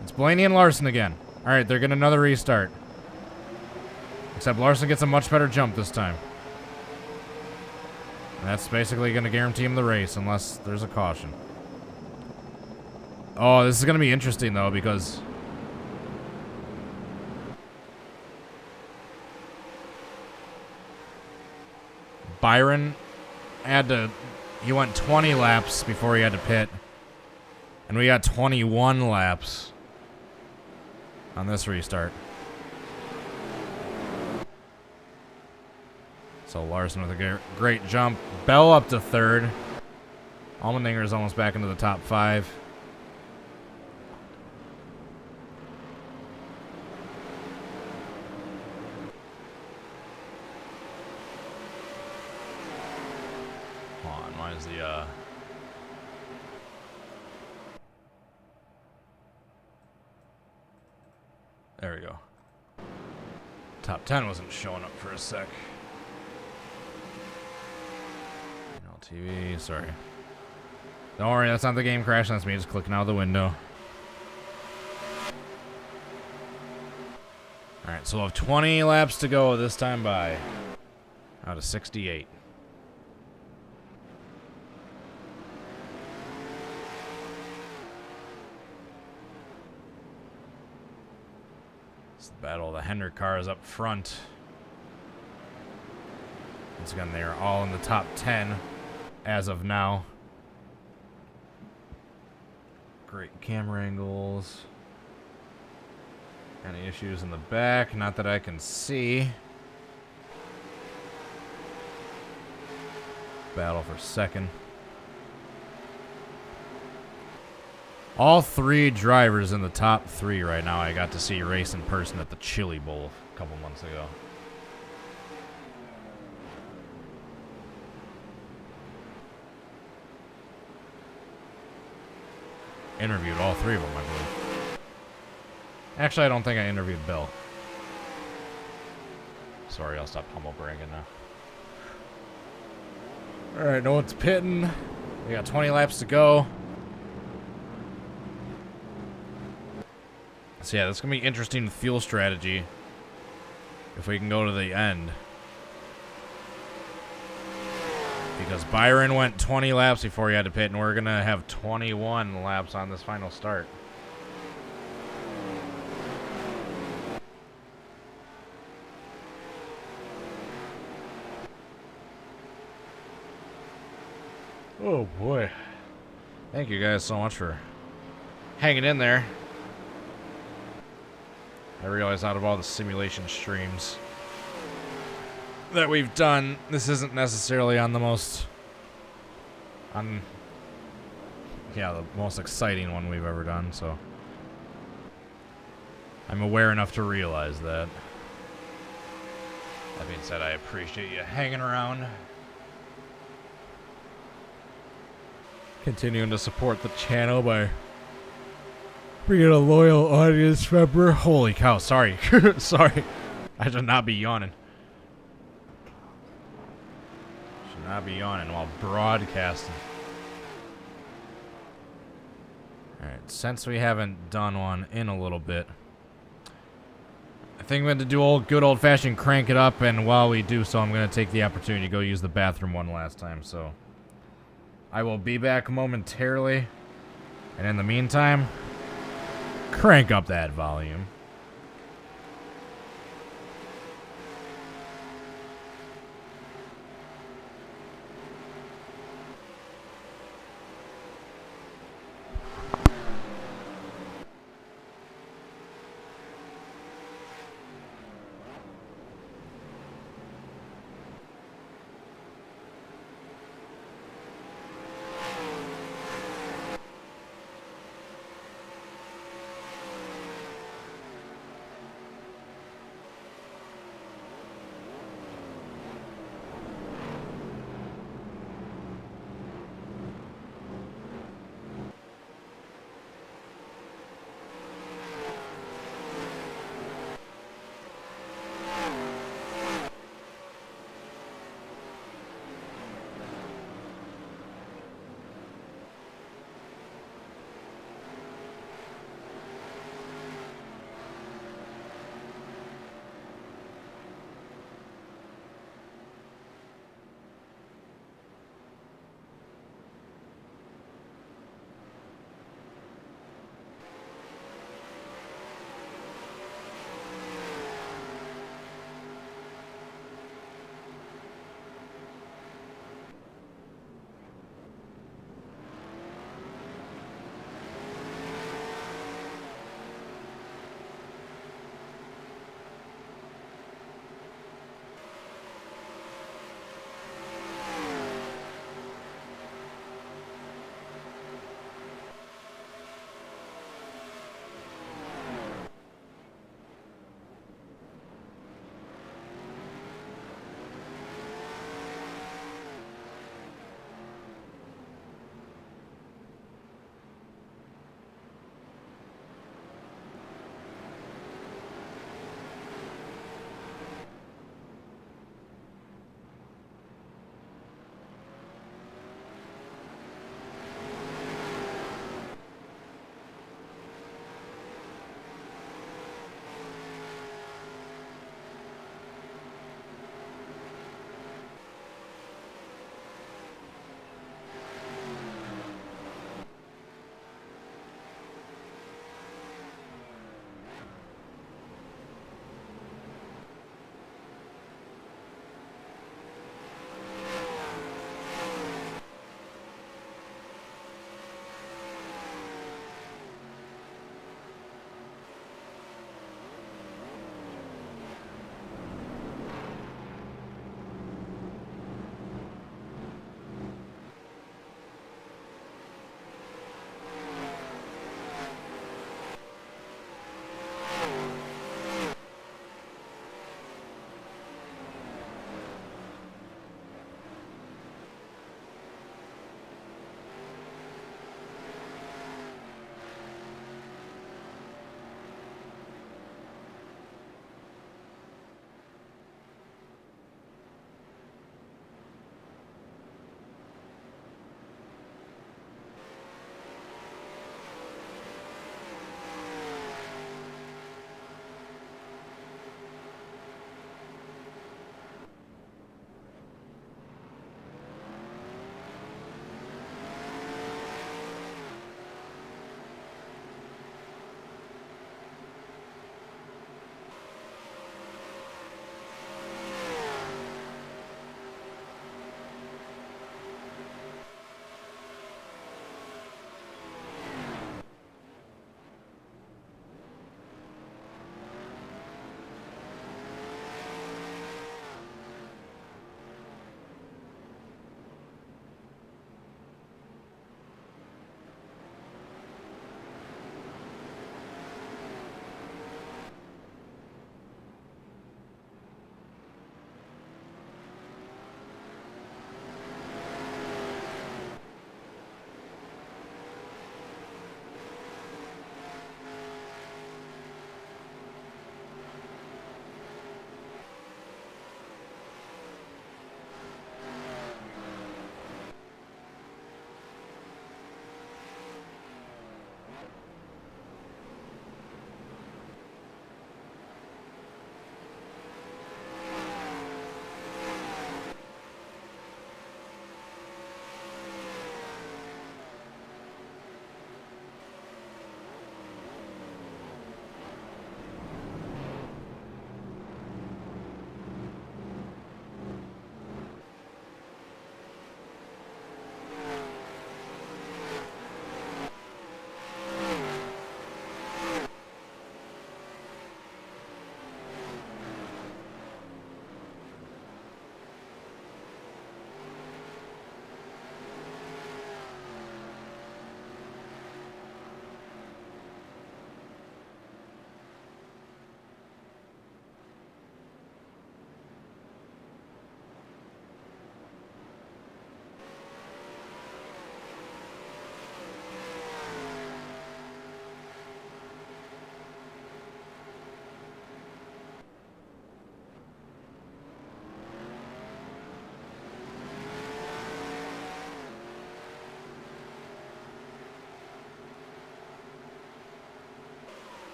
[SPEAKER 1] It's Blaney and Larson again. Alright, they're getting another restart. Except Larson gets a much better jump this time. And that's basically going to guarantee him the race, unless there's a caution. Oh, this is going to be interesting, though, because... Byron he went 20 laps before he had to pit. And we got 21 laps on this restart. So Larson with a great jump. Bell up to third. Allmendinger is almost back into the top 5. There we go. Top 10 wasn't showing up for a sec. TV, sorry. Don't worry, that's not the game crashing. That's me just clicking out of the window. Alright, so we'll have 20 laps to go this time by. Out of 68. It's the battle of the Hendrick cars up front. Once again, they are all in the top 10 as of now. Great camera angles. Any issues in the back? Not that I can see. Battle for second. All 3 drivers in the top 3 right now I got to see race in person at the Chili Bowl a couple months ago. interviewed all three of them, I believe. Actually, I don't think I interviewed Bill. Sorry, I'll stop humble bragging now. Alright, no one's pitting. We got 20 laps to go. So yeah, that's going to be interesting with fuel strategy. If we can go to the end. Because Byron went 20 laps before he had to pit, and we're going to have 21 laps on this final start. Oh boy. Thank you guys so much for hanging in there. I realize out of all the simulation streams that we've done, this isn't necessarily on the most the most exciting one we've ever done, so I'm aware enough to realize that. That being said, I appreciate you hanging around, continuing to support the channel by bringing a loyal audience member. Holy cow, sorry. Sorry. I should not be yawning. Should not be yawning while broadcasting. Alright, since we haven't done one in a little bit, I think I'm going to do good old-fashioned crank it up, and while we do so, I'm going to take the opportunity to go use the bathroom one last time, so I will be back momentarily, and in the meantime, crank up that volume.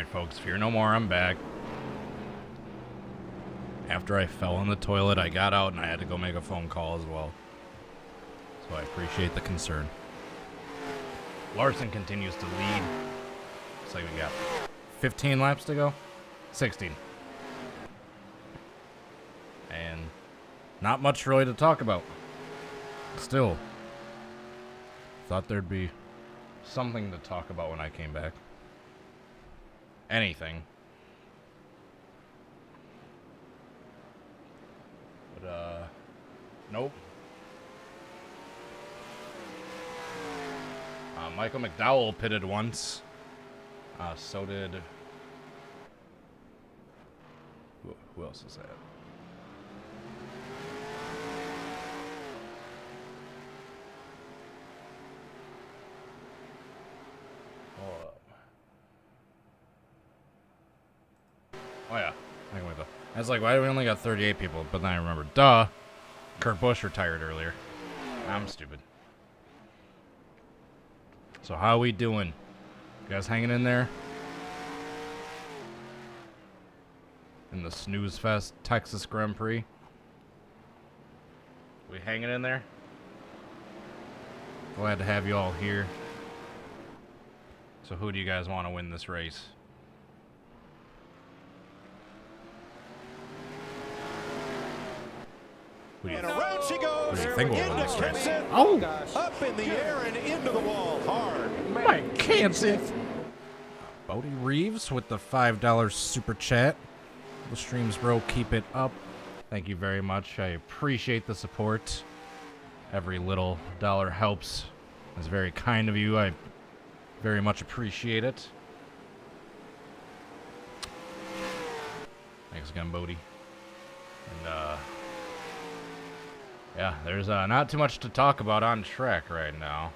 [SPEAKER 1] Alright, folks, fear no more, I'm back. After I fell in the toilet, I got out and I had to go make a phone call as well. So I appreciate the concern. Larson continues to lead. Looks like we got 15 laps to go. 16. And not much really to talk about. Still, thought there'd be something to talk about when I came back. Anything. But, nope. Michael McDowell pitted once. So did... Who else is that? Oh yeah, I was like, why do we only got 38 people? But then I remembered, duh, Kurt Busch retired earlier. I'm stupid. So how we doing? You guys hanging in there? In the snooze fest Texas Grand Prix? We hanging in there? Glad to have you all here. So who do you guys want to win this race?
[SPEAKER 2] And around she goes.
[SPEAKER 1] Think we'll win this race? Oh!
[SPEAKER 2] Up in the air and into the wall hard.
[SPEAKER 1] Mike Kansas. Bodie Reeves with the $5 super chat. The streams, bro, keep it up. Thank you very much. I appreciate the support. Every little dollar helps. It's very kind of you. I very much appreciate it. Thanks again, Bodie. And, yeah, there's not too much to talk about on track right now.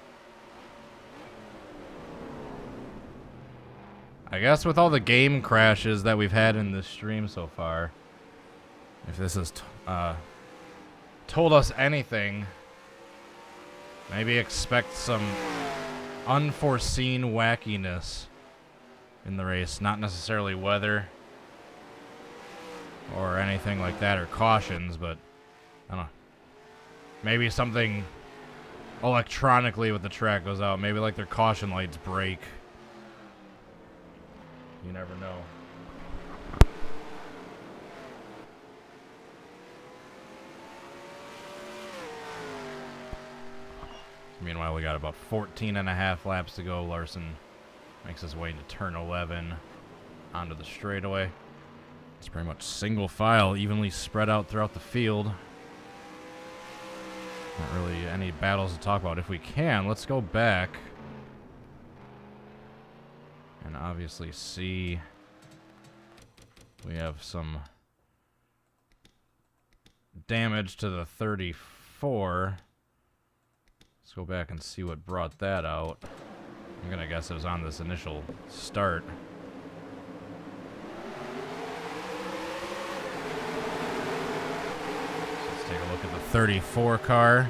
[SPEAKER 1] I guess with all the game crashes that we've had in this stream so far, if this has told us anything, maybe expect some unforeseen wackiness in the race. Not necessarily weather or anything like that, or cautions, but I don't know. Maybe something electronically with the track goes out. Maybe like their caution lights break. You never know. Meanwhile, we got about 14 and a half laps to go. Larson makes his way into turn 11 onto the straightaway. It's pretty much single file, evenly spread out throughout the field. Not really any battles to talk about. If we can, let's go back and obviously see. We have some damage to the 34. Let's go back and see what brought that out. I'm gonna guess it was on this initial start. Let's take a look at the 34 car.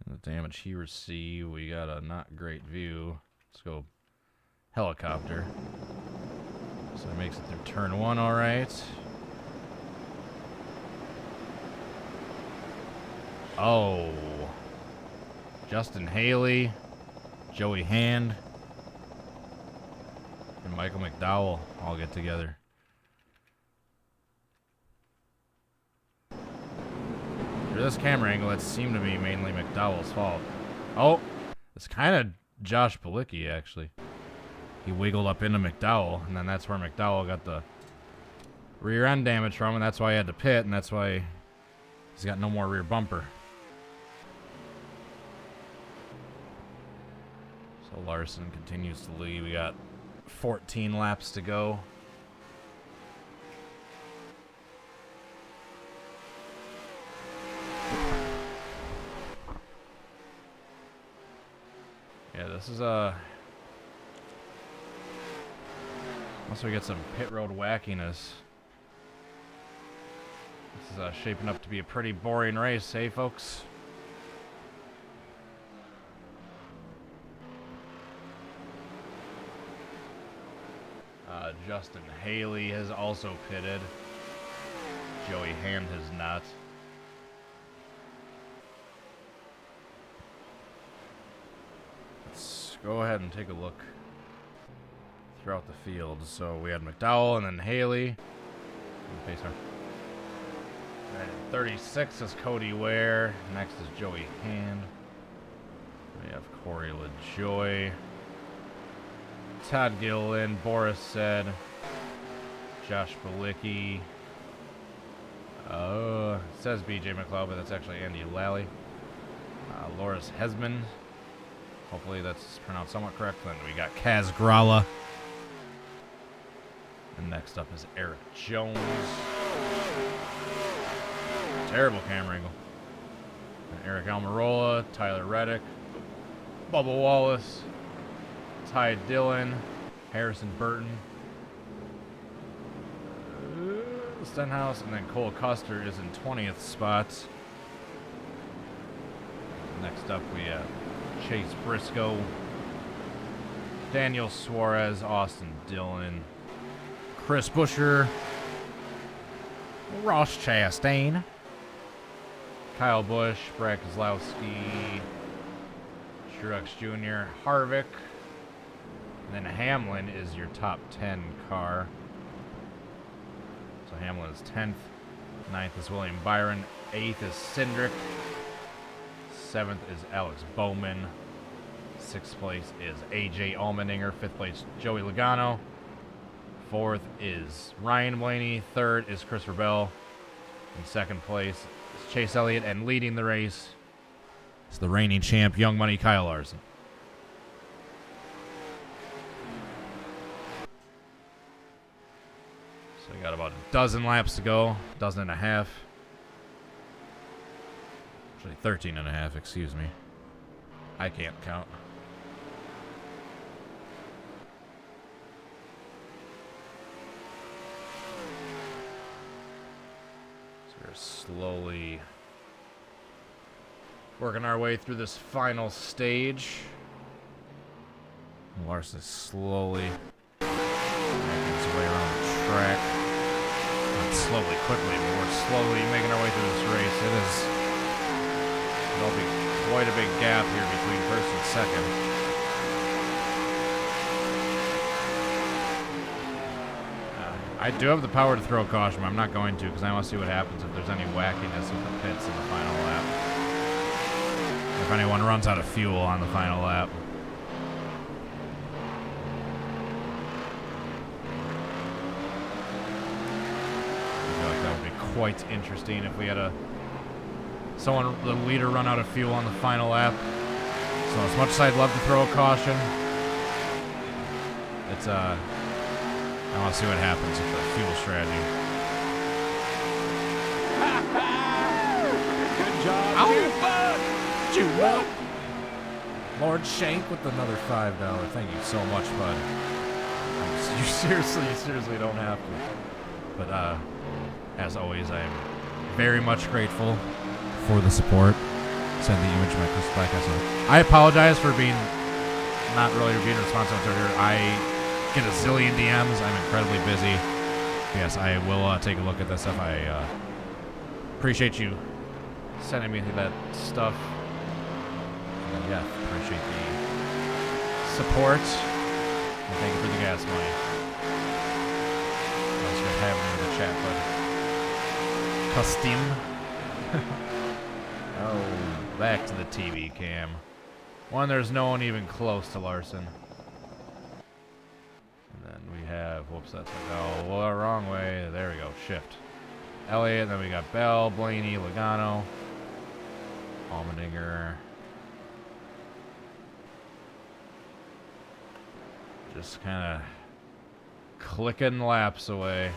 [SPEAKER 1] And the damage he received. We got a not great view. Let's go helicopter. So it makes it through turn 1 all right. Oh. Justin Haley, Joey Hand, and Michael McDowell all get together. For this camera angle, it seemed to be mainly McDowell's fault. Oh, it's kind of Josh Palicki, actually. He wiggled up into McDowell, and then that's where McDowell got the rear end damage from, and that's why he had to pit, and that's why he's got no more rear bumper. So Larson continues to lead. We got 14 laps to go. Yeah, this is once we get some pit road wackiness, this is shaping up to be a pretty boring race, eh, folks? Justin Haley has also pitted. Joey Hand has not. Let's go ahead and take a look throughout the field. So we had McDowell and then Haley. Pacer. Right, 36 is Cody Ware. Next is Joey Hand. We have Corey LaJoy. Todd Gillen. Boris said. Josh Balicki. It says BJ McLeod, but that's actually Andy Lally. Loris Hesman. Hopefully that's pronounced somewhat correct. Then we got Kaz Gralla. And next up is Eric Jones. Terrible camera angle. And Eric Almirola, Tyler Reddick, Bubba Wallace, Ty Dillon, Harrison Burton, Stenhouse, and then Cole Custer is in 20th spots. Next up we have Chase Briscoe, Daniel Suarez, Austin Dillon, Chris Buescher, Ross Chastain, Kyle Busch, Brad Keselowski, Truex Jr., Harvick, and then Hamlin is your top 10 car. So Hamlin is 10th, 9th is William Byron, 8th is Cindric, 7th is Alex Bowman, 6th place is AJ Allmendinger, 5th place Joey Logano, 4th is Ryan Blaney, 3rd is Christopher Bell, in 2nd place is Chase Elliott, and leading the race is the reigning champ, Young Money Kyle Larson. So we got about a dozen laps to go, dozen and a half. Actually 13 and a half, excuse me. I can't count. We're slowly working our way through this final stage. Larson is slowly making his way around the track. Not slowly, quickly, but we're slowly making our way through this race. There'll be quite a big gap here between first and second. I do have the power to throw a caution, but I'm not going to because I want to see what happens if there's any wackiness with the pits in the final lap. If anyone runs out of fuel on the final lap. I feel like that would be quite interesting if we had the leader run out of fuel on the final lap. So as much as I'd love to throw a caution, it's I want to see what happens with the fuel strategy.
[SPEAKER 2] Good job.
[SPEAKER 1] Ow! Lord Shank with another $5. Thank you so much, bud. You seriously don't have to. But as always, I am very much grateful for the support. Send the image to my Chris Black. I apologize for not really being responsive on Twitter. I get a zillion DMs. I'm incredibly busy. Yes, I will take a look at that stuff. I appreciate you sending me that stuff. And yeah, appreciate the support. And thank you for the gas money. Thanks for having me in the chat, bud. Custom. Oh, back to the TV cam. One, there's no one even close to Larson. We have, whoops, that's like, oh, well, wrong way. There we go, shift. Elliott, then we got Bell, Blaney, Logano, Allmendinger. Just kind of clicking laps away.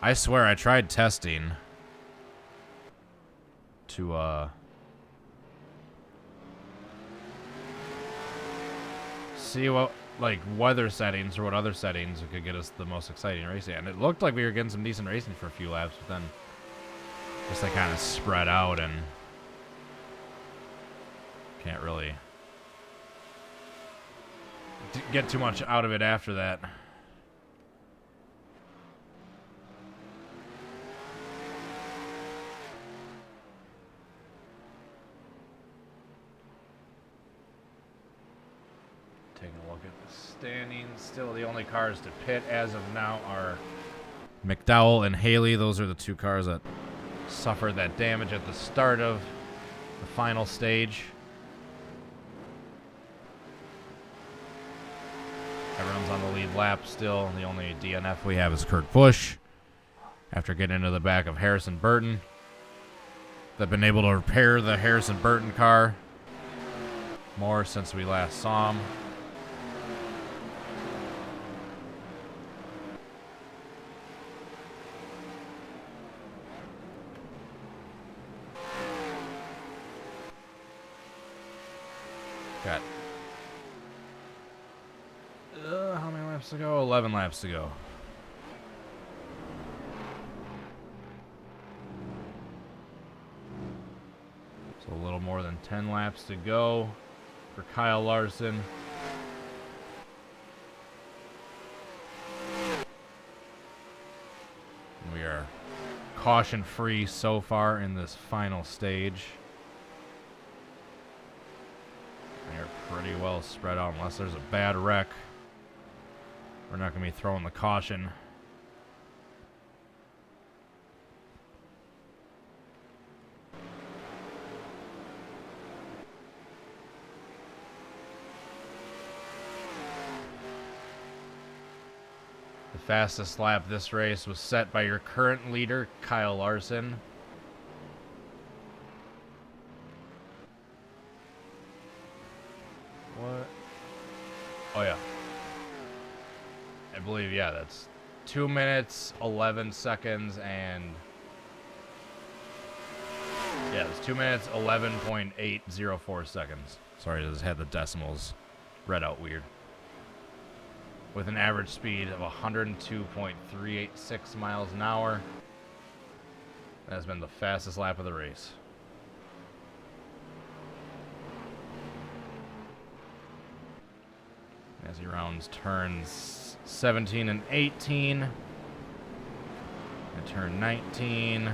[SPEAKER 1] I swear I tried testing to, see what like weather settings or what other settings could get us the most exciting racing. And it looked like we were getting some decent racing for a few laps, but then just like kind of spread out and can't really get too much out of it after that. Taking a look at the standings. Still, the only cars to pit as of now are McDowell and Haley. Those are the two cars that suffered that damage at the start of the final stage. Everyone's on the lead lap still. The only DNF we have is Kurt Busch. After getting into the back of Harrison Burton. They've been able to repair the Harrison Burton car more since we last saw him. Got how many laps to go? 11 laps to go. So a little more than 10 laps to go for Kyle Larson. We are caution free so far in this final stage. They're pretty well spread out unless there's a bad wreck. We're not going to be throwing the caution. The fastest lap this race was set by your current leader, Kyle Larson. What? Oh, yeah. I believe, yeah, that's 2 minutes, 11 seconds, and... yeah, it's 2 minutes, 11.804 seconds. Sorry, I just had the decimals read out weird. With an average speed of 102.386 miles an hour. That has been the fastest lap of the race. As he rounds turns 17 and 18. And turn 19.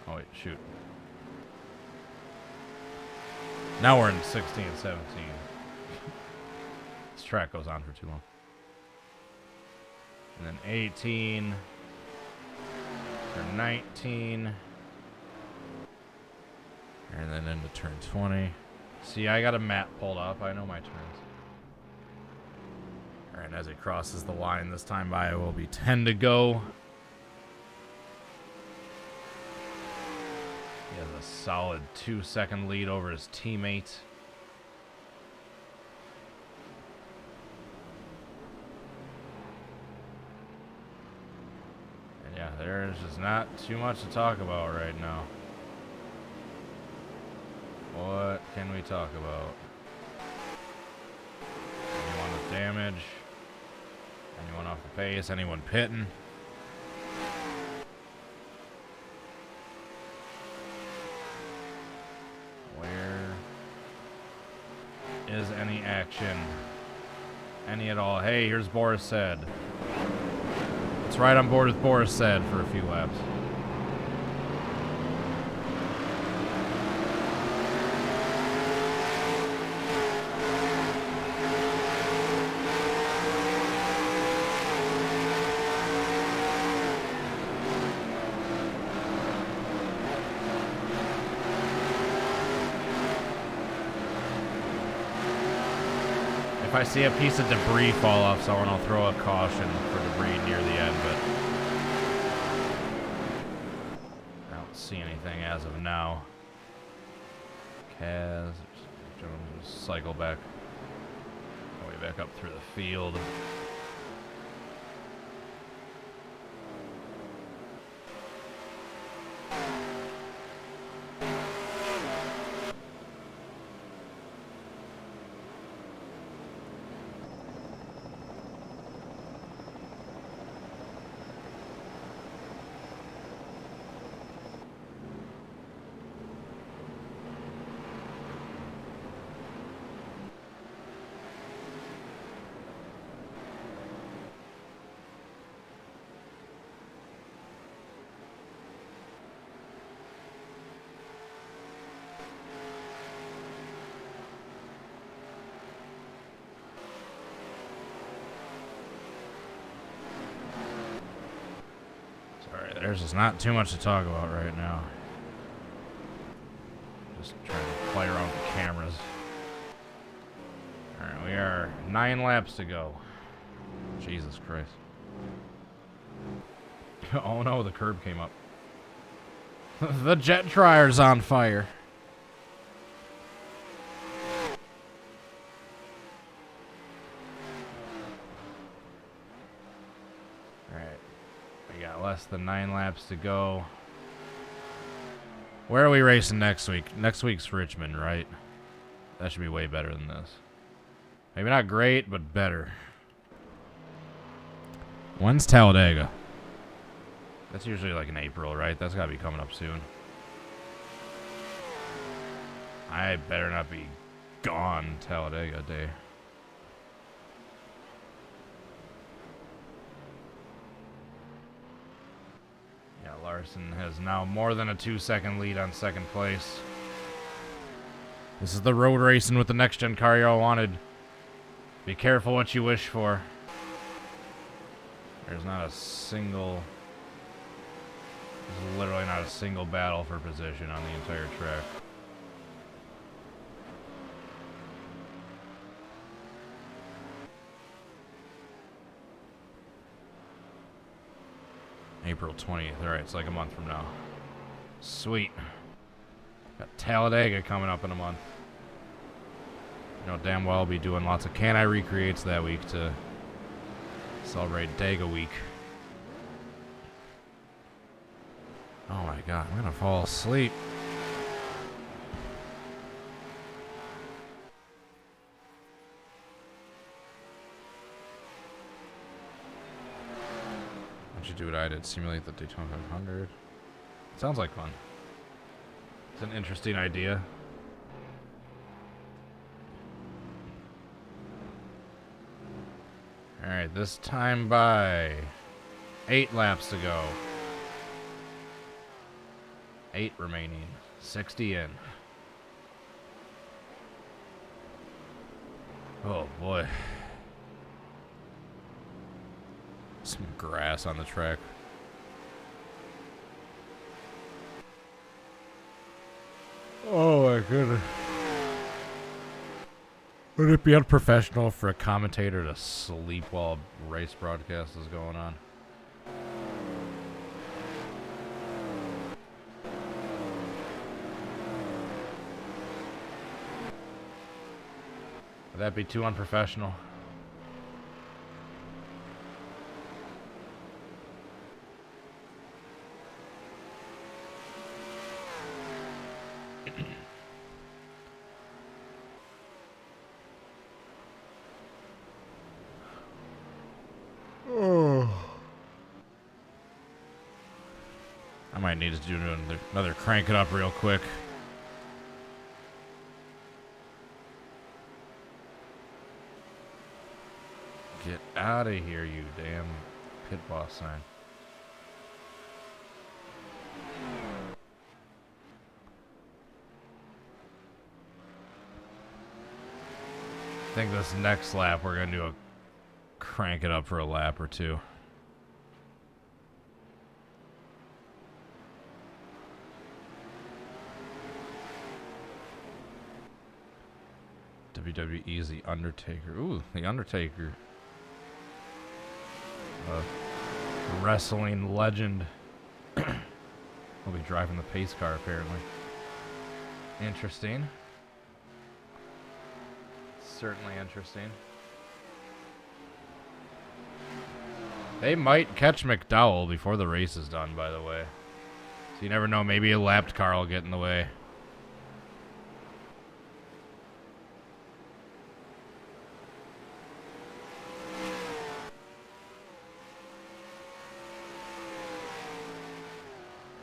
[SPEAKER 1] Oh, wait, shoot. Now we're in 16 and 17. This track goes on for too long. And then 18. Turn 19. And then into turn 20. See, I got a map pulled up. I know my turns. Alright, as he crosses the line this time by, it will be 10 to go. He has a solid 2-second lead over his teammate. And yeah, there's just not too much to talk about right now. What can we talk about? Anyone with damage? Anyone off the pace? Anyone pitting? Where is any action? Any at all? Hey, here's Boris Said. Let's ride on board with Boris Said for a few laps. If I see a piece of debris fall off someone, I'll throw a caution for debris near the end, but I don't see anything as of now. Kaz, Jones, cycle back, all the way back up through the field. there's just not too much to talk about right now. Just trying to play around with the cameras. Alright, we are 9 laps to go. Jesus Christ. Oh no, the curb came up. The jet dryer's on fire. Alright. We got less than 9 laps to go. Where are we racing next week? Next week's Richmond, right? That should be way better than this. Maybe not great, but better. When's Talladega? That's usually like in April, right? That's gotta be coming up soon. I better not be gone Talladega day. Yeah, Larson has now more than a 2-second lead on second place. This is the road racing with the next-gen car y'all wanted. Be careful what you wish for. There's not a single... There's literally not a single battle for position on the entire track. April 20th. Alright, it's like a month from now. Sweet. Got Talladega coming up in a month. You know damn well I'll be doing lots of Can I Recreates that week to celebrate Dega Week. Oh my god, I'm gonna fall asleep. Why don't you do what I did? Simulate the Daytona 500. Sounds like fun. It's an interesting idea. Alright, this time by 8 laps to go. 8 remaining. 60 in. Oh boy. Some grass on the track. Oh my goodness. Would it be unprofessional for a commentator to sleep while a race broadcast is going on? Would that be too unprofessional? I might need to do another crank it up real quick. Get out of here, you damn pit boss sign. I think this next lap we're gonna do a crank it up for a lap or two. WWE's The Undertaker. Ooh, The Undertaker. A wrestling legend. We'll be driving the pace car, apparently. Interesting. Certainly interesting. They might catch McDowell before the race is done, by the way. So you never know, maybe a lapped car will get in the way.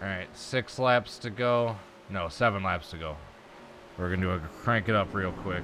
[SPEAKER 1] Alright, 6 laps to go. No, 7 laps to go. We're going to do a crank it up real quick.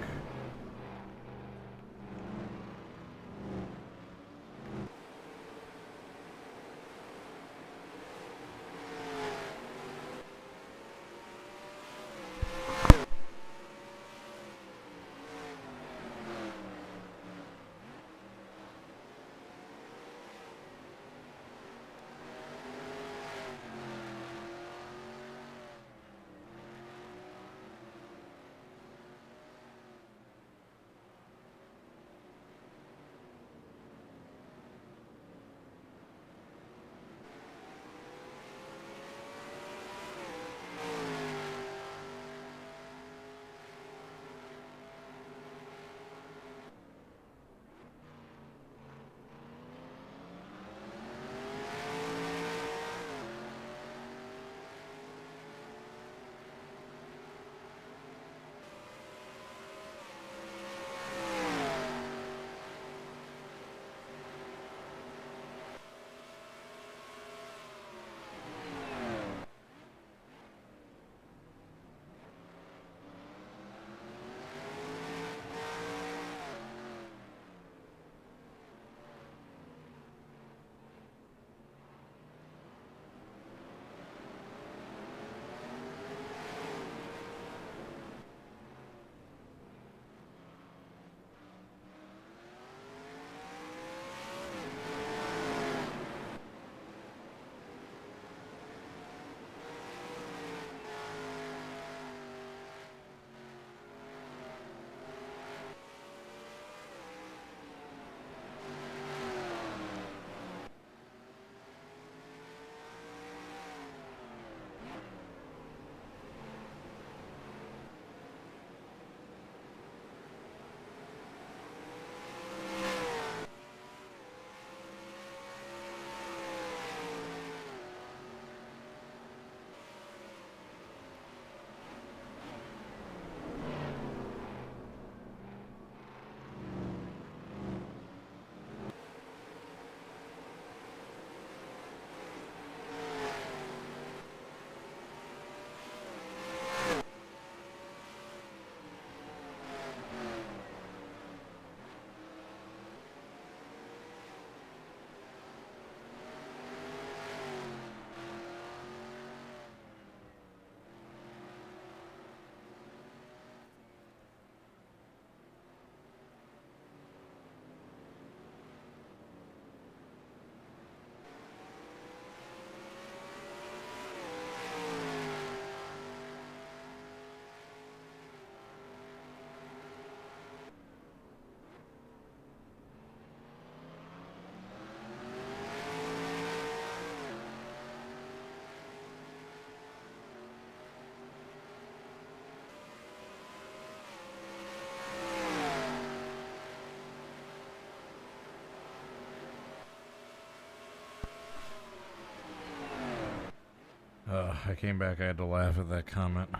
[SPEAKER 1] I came back, I had to laugh at that comment.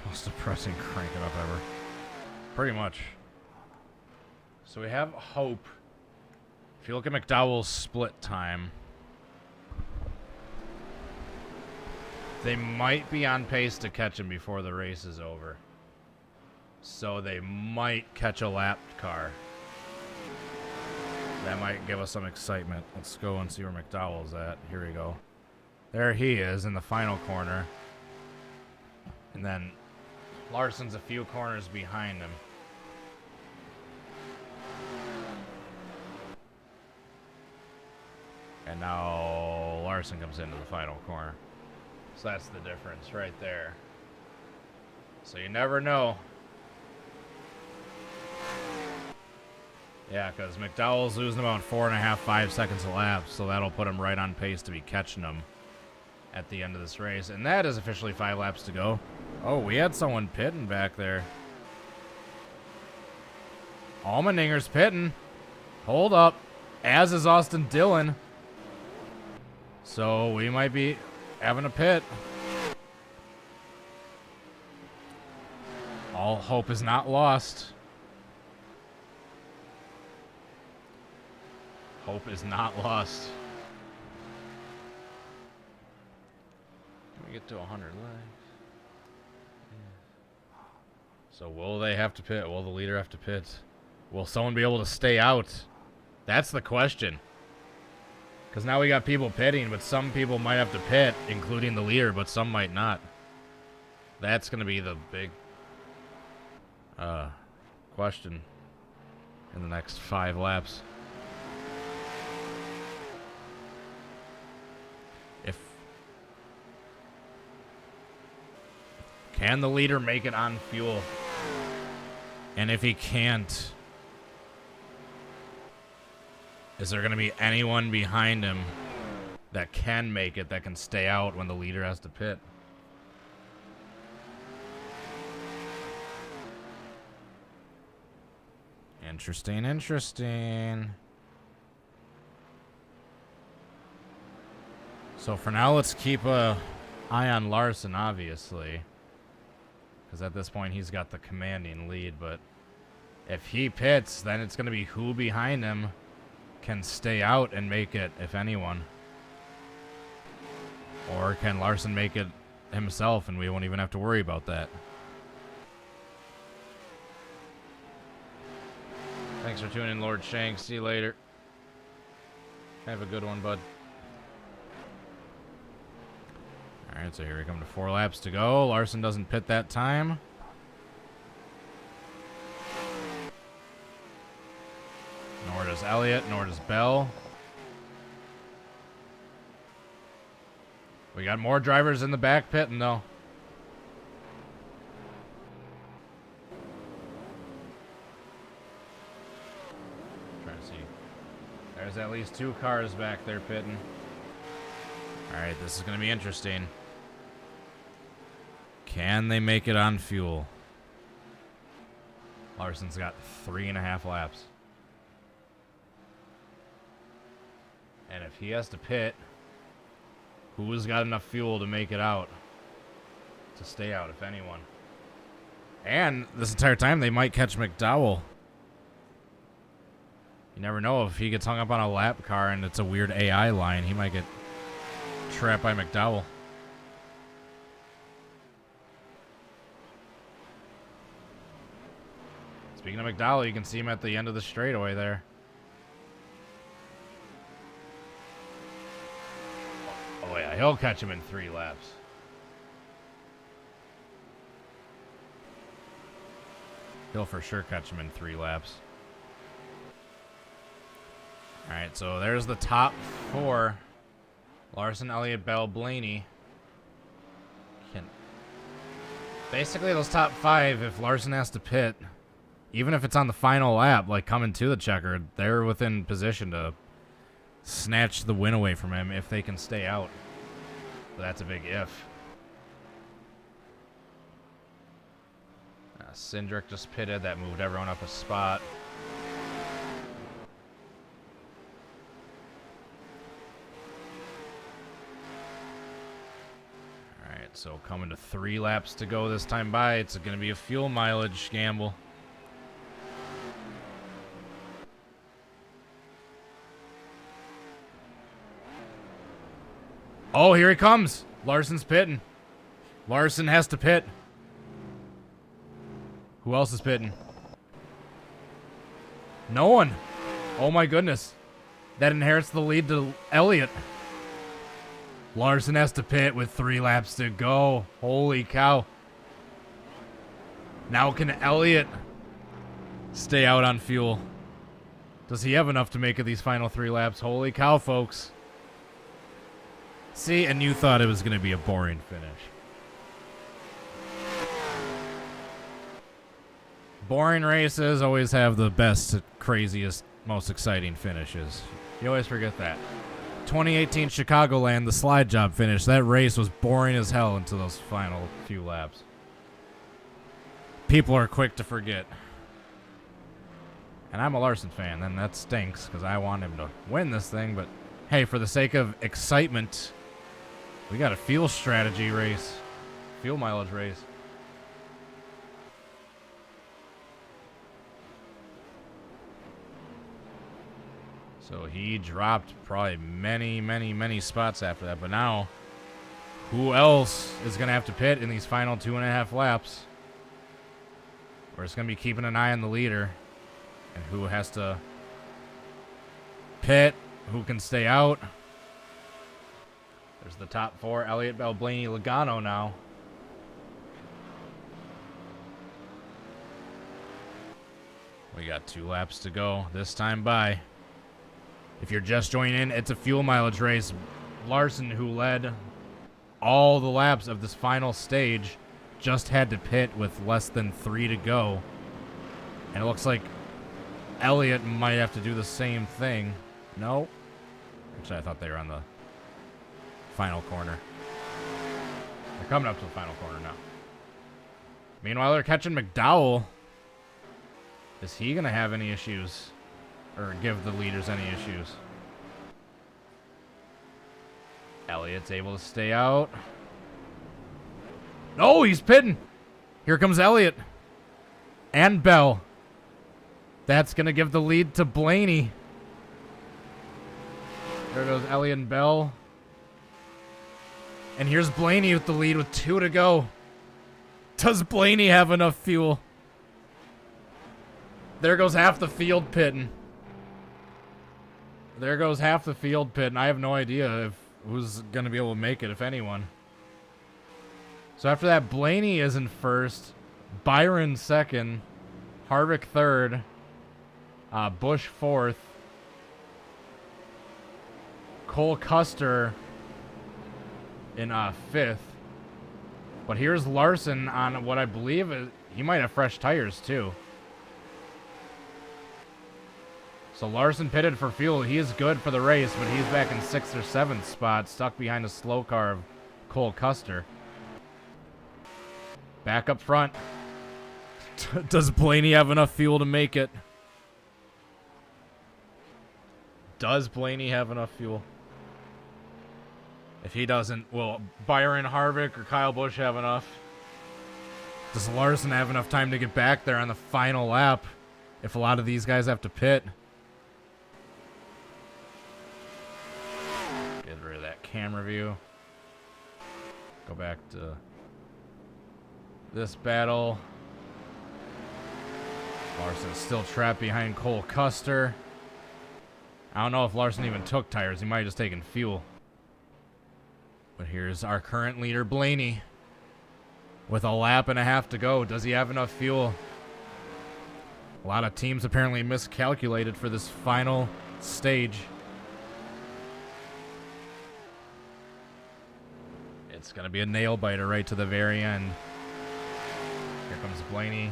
[SPEAKER 1] Most depressing crank it up ever. Pretty much. So we have hope. If you look at McDowell's split time, they might be on pace to catch him before the race is over. So they might catch a lapped car. That might give us some excitement. Let's go and see where McDowell's at. Here we go. There he is in the final corner. And then Larson's a few corners behind him. And now Larson comes into the final corner. So that's the difference right there. So you never know. Yeah, because McDowell's losing about 4.5, 5 seconds a lap, so that'll put him right on pace to be catching him at the end of this race. And that is officially 5 laps to go. Oh, we had someone pitting back there. Allmendinger's pitting. Hold up. As is Austin Dillon. So we might be having a pit. All hope is not lost. Hope is not lost. Can we get to 100 laps? Yeah. So will they have to pit? Will the leader have to pit? Will someone be able to stay out? That's the question. Because now we got people pitting, but some people might have to pit, including the leader, but some might not. That's going to be the big question in the next 5 laps. Can the leader make it on fuel? And if he can't, is there going to be anyone behind him that can make it, that can stay out when the leader has to pit? Interesting, interesting. So for now, let's keep an eye on Larson, obviously. Because at this point, he's got the commanding lead. But if he pits, then it's going to be who behind him can stay out and make it, if anyone. Or can Larson make it himself, and we won't even have to worry about that. Thanks for tuning in, Lord Shanks. See you later. Have a good one, bud. Alright, so here we come to 4 laps to go. Larson doesn't pit that time. Nor does Elliott, nor does Bell. We got more drivers in the back pitting, though. Trying to see. There's at least 2 cars back there pitting. Alright, this is going to be interesting. Can they make it on fuel? Larson's got 3.5 laps. And if he has to pit, who's got enough fuel to make it out? To stay out, if anyone. And this entire time, they might catch McDowell. You never know. If he gets hung up on a lap car and it's a weird AI line, he might get trapped by McDowell. Speaking of McDowell, you can see him at the end of the straightaway there. Oh yeah, he'll catch him in 3 laps. He'll for sure catch him in 3 laps. Alright, so there's the top 4. Larson, Elliott, Bell, Blaney. Basically, those top 5, if Larson has to pit, even if it's on the final lap, like coming to the checker, they're within position to snatch the win away from him if they can stay out. But that's a big if. Cindric just pitted. That moved everyone up a spot. Alright, so coming to 3 laps to go this time by. It's going to be a fuel mileage gamble. Oh, here he comes. Larson's pitting. Larson has to pit. Who else is pitting? No one. Oh my goodness. That inherits the lead to Elliott. Larson has to pit with 3 laps to go. Holy cow. Now can Elliott stay out on fuel? Does he have enough to make it these final 3 laps? Holy cow, folks. See, and you thought it was going to be a boring finish. Boring races always have the best, craziest, most exciting finishes. You always forget that. 2018 Chicagoland, the slide job finish. That race was boring as hell until those final few laps. People are quick to forget. And I'm a Larson fan, and that stinks because I want him to win this thing. But hey, for the sake of excitement, we got a fuel strategy race. Fuel mileage race. So he dropped probably many spots after that. But now, who else is going to have to pit in these final 2.5 laps? We're just going to be keeping an eye on the leader. And who has to pit, who can stay out. There's the top 4, Elliott, Bell, Blaney, Logano now. We got 2 laps to go this time by. If you're just joining in, it's a fuel mileage race. Larson, who led all the laps of this final stage, just had to pit with less than 3 to go. And it looks like Elliott might have to do the same thing. No. Actually, I thought they were on the final corner. They're coming up to the final corner now. Meanwhile, they're catching McDowell. Is he going to have any issues? Or give the leaders any issues? Elliott's able to stay out. No, he's pitting. Here comes Elliott. And Bell. That's going to give the lead to Blaney. There goes Elliott and Bell. And here's Blaney with the lead with 2 to go. Does Blaney have enough fuel? There goes half the field pitting. There goes half the field pitting. I have no idea if who's going to be able to make it, if anyone. So after that, Blaney is in first. Byron second. Harvick third. Bush fourth. Cole Custer in fifth. But here's Larson on what I believe is, he might have fresh tires too. So Larson pitted for fuel. He is good for the race, but he's back in 6th or 7th spot, stuck behind a slow car of Cole Custer. Back up front. Does Blaney have enough fuel to make it? Does Blaney have enough fuel? If he doesn't, will Byron Harvick or Kyle Busch have enough? Does Larson have enough time to get back there on the final lap if a lot of these guys have to pit? Get rid of that camera view. Go back to this battle. Larson's still trapped behind Cole Custer. I don't know if Larson even took tires. He might have just taken fuel. But here's our current leader, Blaney. With a lap and a half to go. Does he have enough fuel? A lot of teams apparently miscalculated for this final stage. It's going to be a nail biter right to the very end. Here comes Blaney.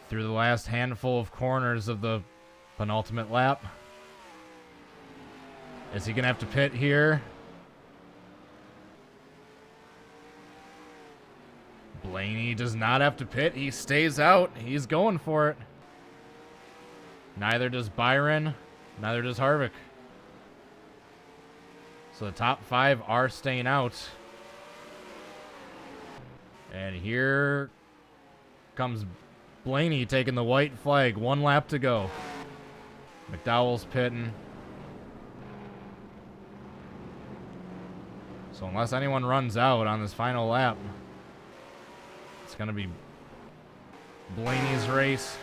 [SPEAKER 1] Through the last handful of corners of the penultimate lap. Is he going to have to pit here? Blaney does not have to pit. He stays out. He's going for it. Neither does Byron. Neither does Harvick. So the top 5 are staying out. And here comes Blaney taking the white flag. 1 lap to go. McDowell's pitting. So unless anyone runs out on this final lap, it's going to be Blaney's race.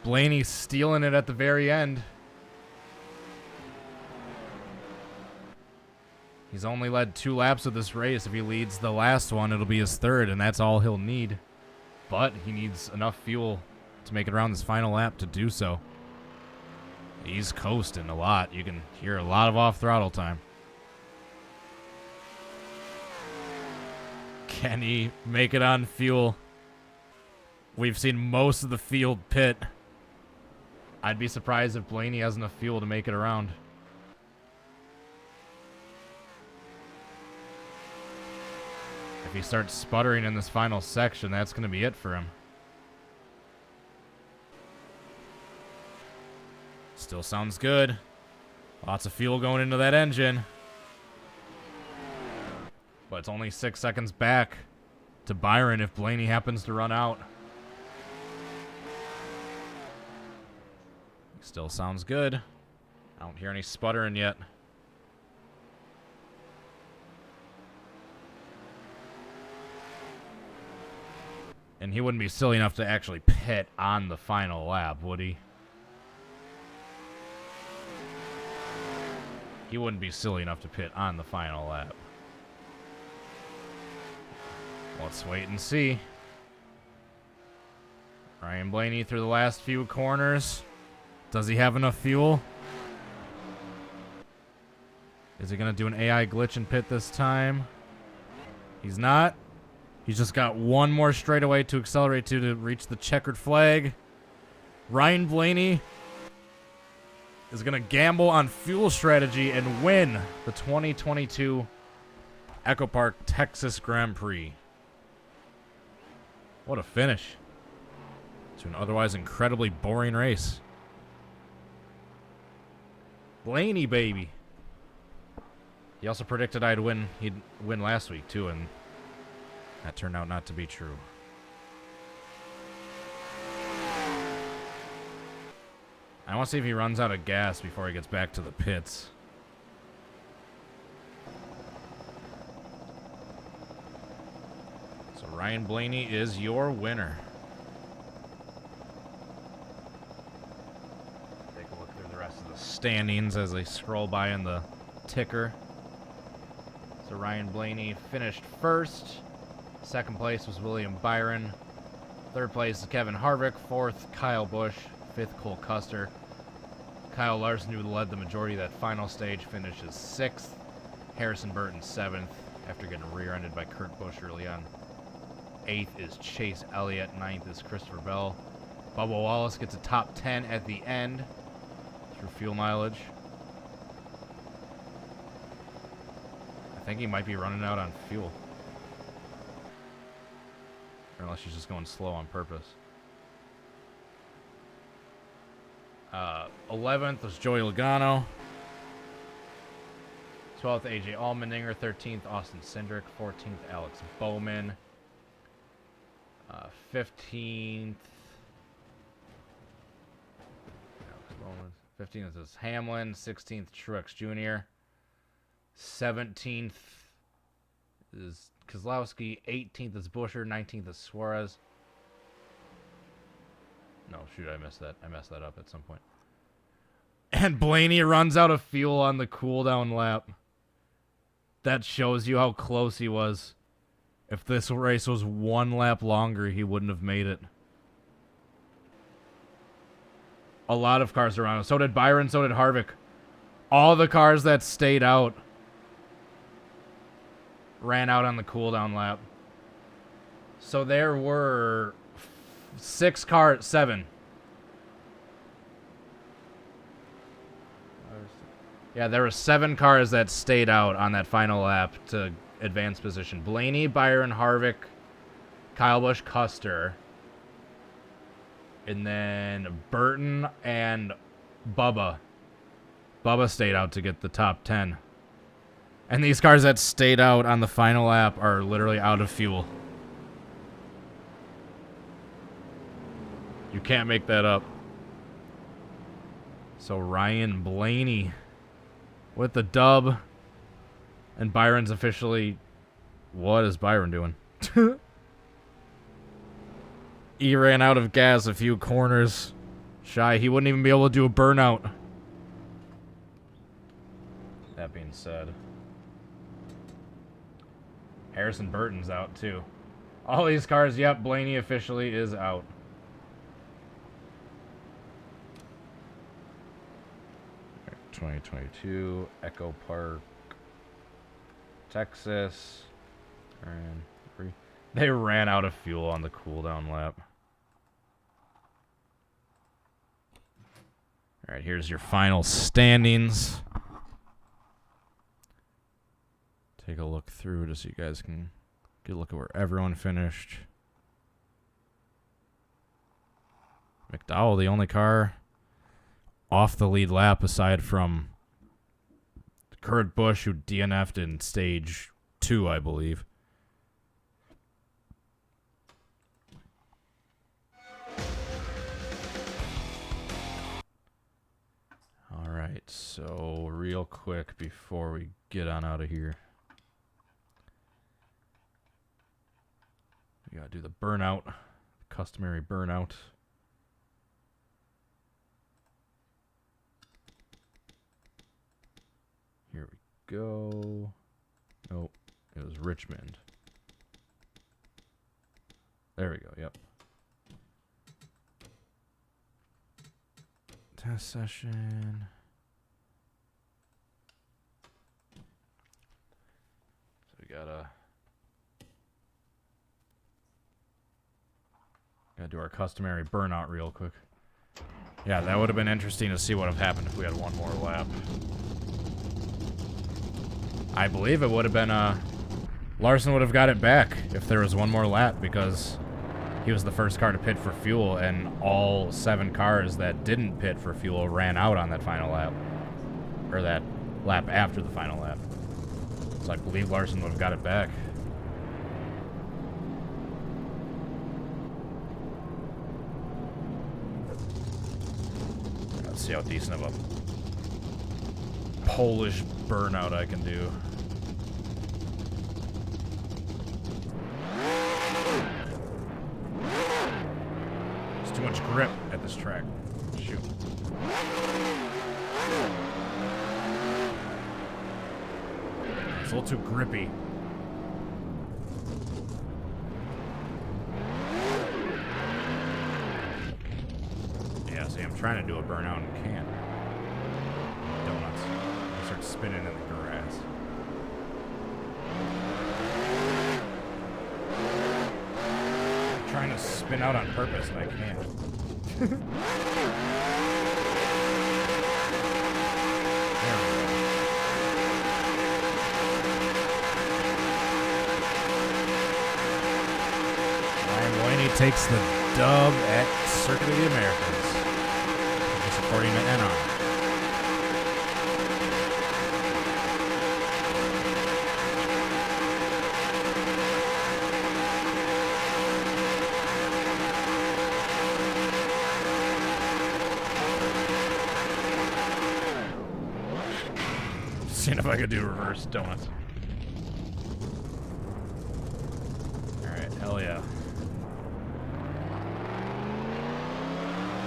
[SPEAKER 1] Blaney stealing it at the very end. He's only led 2 laps of this race. If he leads the last one, it'll be his 3rd, and that's all he'll need. But he needs enough fuel to make it around this final lap to do so. He's coasting a lot. You can hear a lot of off-throttle time. Can he make it on fuel? We've seen most of the field pit. I'd be surprised if Blaney has enough fuel to make it around. If he starts sputtering in this final section, that's going to be it for him. Still sounds good. Lots of fuel going into that engine. But it's only 6 seconds back to Byron if Blaney happens to run out. Still sounds good. I don't hear any sputtering yet. And he wouldn't be silly enough to actually pit on the final lap, would he? He wouldn't be silly enough to pit on the final lap. Let's wait and see. Ryan Blaney through the last few corners. Does he have enough fuel? Is he going to do an AI glitch and pit this time? He's not. He's just got 1 more straightaway to accelerate to reach the checkered flag. Ryan Blaney is going to gamble on fuel strategy and win the 2022 EchoPark Texas Grand Prix. What a finish to an otherwise incredibly boring race. Blaney, baby. He also predicted he'd win last week, too, and that turned out not to be true. I want to see if he runs out of gas before he gets back to the pits. So Ryan Blaney is your winner. Take a look through the rest of the standings as they scroll by in the ticker. So Ryan Blaney finished first. Second place was William Byron. Third place is Kevin Harvick. Fourth, Kyle Busch. Fifth, Cole Custer. Kyle Larson, who led the majority of that final stage, finishes 6th. Harrison Burton 7th after getting rear-ended by Kurt Busch early on. 8th is Chase Elliott. 9th is Christopher Bell. Bubba Wallace gets a top 10 at the end through fuel mileage. I think he might be running out on fuel. Or unless she's just going slow on purpose. 11th was Joey Logano. 12th, AJ Allmendinger. 13th, Austin Cindric. 14th, Alex Bowman. 15th. 15th is Hamlin. 16th, Truex Jr. 17th is Keselowski. 18th is Buescher. 19th is Suarez. No, shoot, I messed that up at some point. And Blaney runs out of fuel on the cooldown lap. That shows you how close he was. If this race was 1 lap longer, he wouldn't have made it. A lot of cars around him. So did Byron, so did Harvick. All the cars that stayed out ran out on the cooldown lap. So there were 7. Yeah, there were 7 cars that stayed out on that final lap to advance position. Blaney, Byron, Harvick, Kyle Busch, Custer. And then Burton and Bubba. Bubba stayed out to get the top 10. And these cars that stayed out on the final lap are literally out of fuel. You can't make that up. So Ryan Blaney with the dub. And Byron's officially... What is Byron doing? He ran out of gas a few corners shy. He wouldn't even be able to do a burnout. That being said... Harrison Burton's out, too. All these cars, yep, Blaney officially is out. Right, 2022, EchoPark, Texas. They ran out of fuel on the cooldown lap. Alright, here's your final standings. Take a look through just so you guys can get a look at where everyone finished. McDowell, the only car off the lead lap aside from Kurt Busch, who DNF'd in stage 2, I believe. Alright, so real quick before we get on out of here. We gotta do the burnout, customary burnout. Here we go. Nope, it was Richmond. There we go, yep. Test session. So we gotta do our customary burnout real quick. Yeah, that would have been interesting to see what would have happened if we had one more lap. I believe it would have been, Larson would have got it back if there was one more lap because he was the first car to pit for fuel and all 7 cars that didn't pit for fuel ran out on that final lap. Or that lap after the final lap. So I believe Larson would have got it back. Let's see how decent of a Polish burnout I can do. There's too much grip at this track. Shoot. It's a little too grippy. Yeah, see, I'm trying to do a burnout and can't. Donuts. I start spinning in the grass. I'm trying to spin out on purpose and I can't. There we go. Ryan Blaney takes the dub at Circuit of the Americas. According to NR. Seeing if I could do reverse donuts. Alright, hell yeah.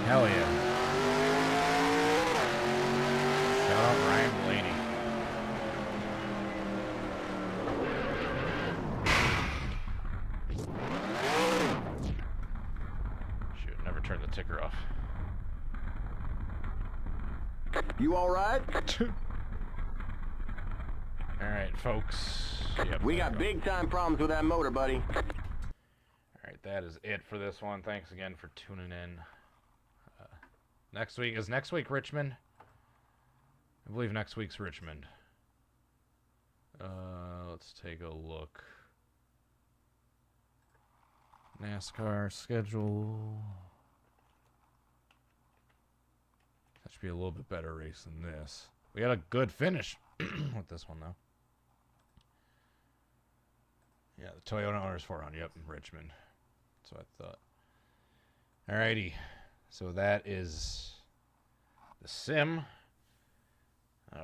[SPEAKER 1] Hell yeah. Shout out Ryan Blaney. Shoot, never turned the ticker off.
[SPEAKER 5] You all right?
[SPEAKER 1] Alright, folks. Yep,
[SPEAKER 5] We got big time problems with that motor, buddy.
[SPEAKER 1] Alright, that is it for this one. Thanks again for tuning in. Next week, is next week Richmond? I believe next week's Richmond. Let's take a look. NASCAR schedule. That should be a little bit better race than this. We got a good finish with this one, though. Yeah, the Toyota Owners 400. Yep, in Richmond. That's what I thought. Alrighty. So that is the sim.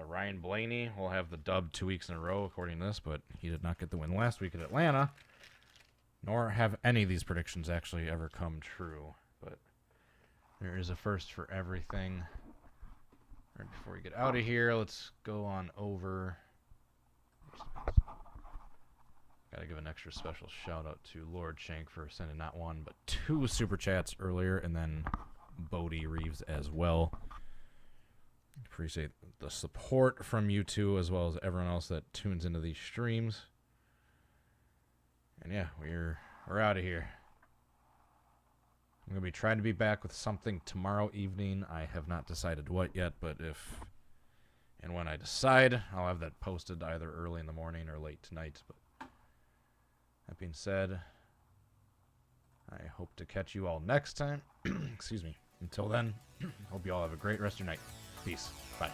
[SPEAKER 1] Ryan Blaney will have the dub 2 weeks in a row, according to this, but he did not get the win last week at Atlanta. Nor have any of these predictions actually ever come true. But there is a first for everything. Right before we get out of here, let's go on over. Gotta give an extra special shout out to Lord Shank for sending not one, but 2 super chats earlier, and then Bodie Reeves as well. Appreciate the support from you two, as well as everyone else that tunes into these streams. And yeah, we're out of here. I'm gonna be trying to be back with something tomorrow evening. I have not decided what yet, but if and when I decide, I'll have that posted either early in the morning or late tonight. But that being said, I hope to catch you all next time. Excuse me. Until then, hope you all have a great rest of your night. Peace. Bye.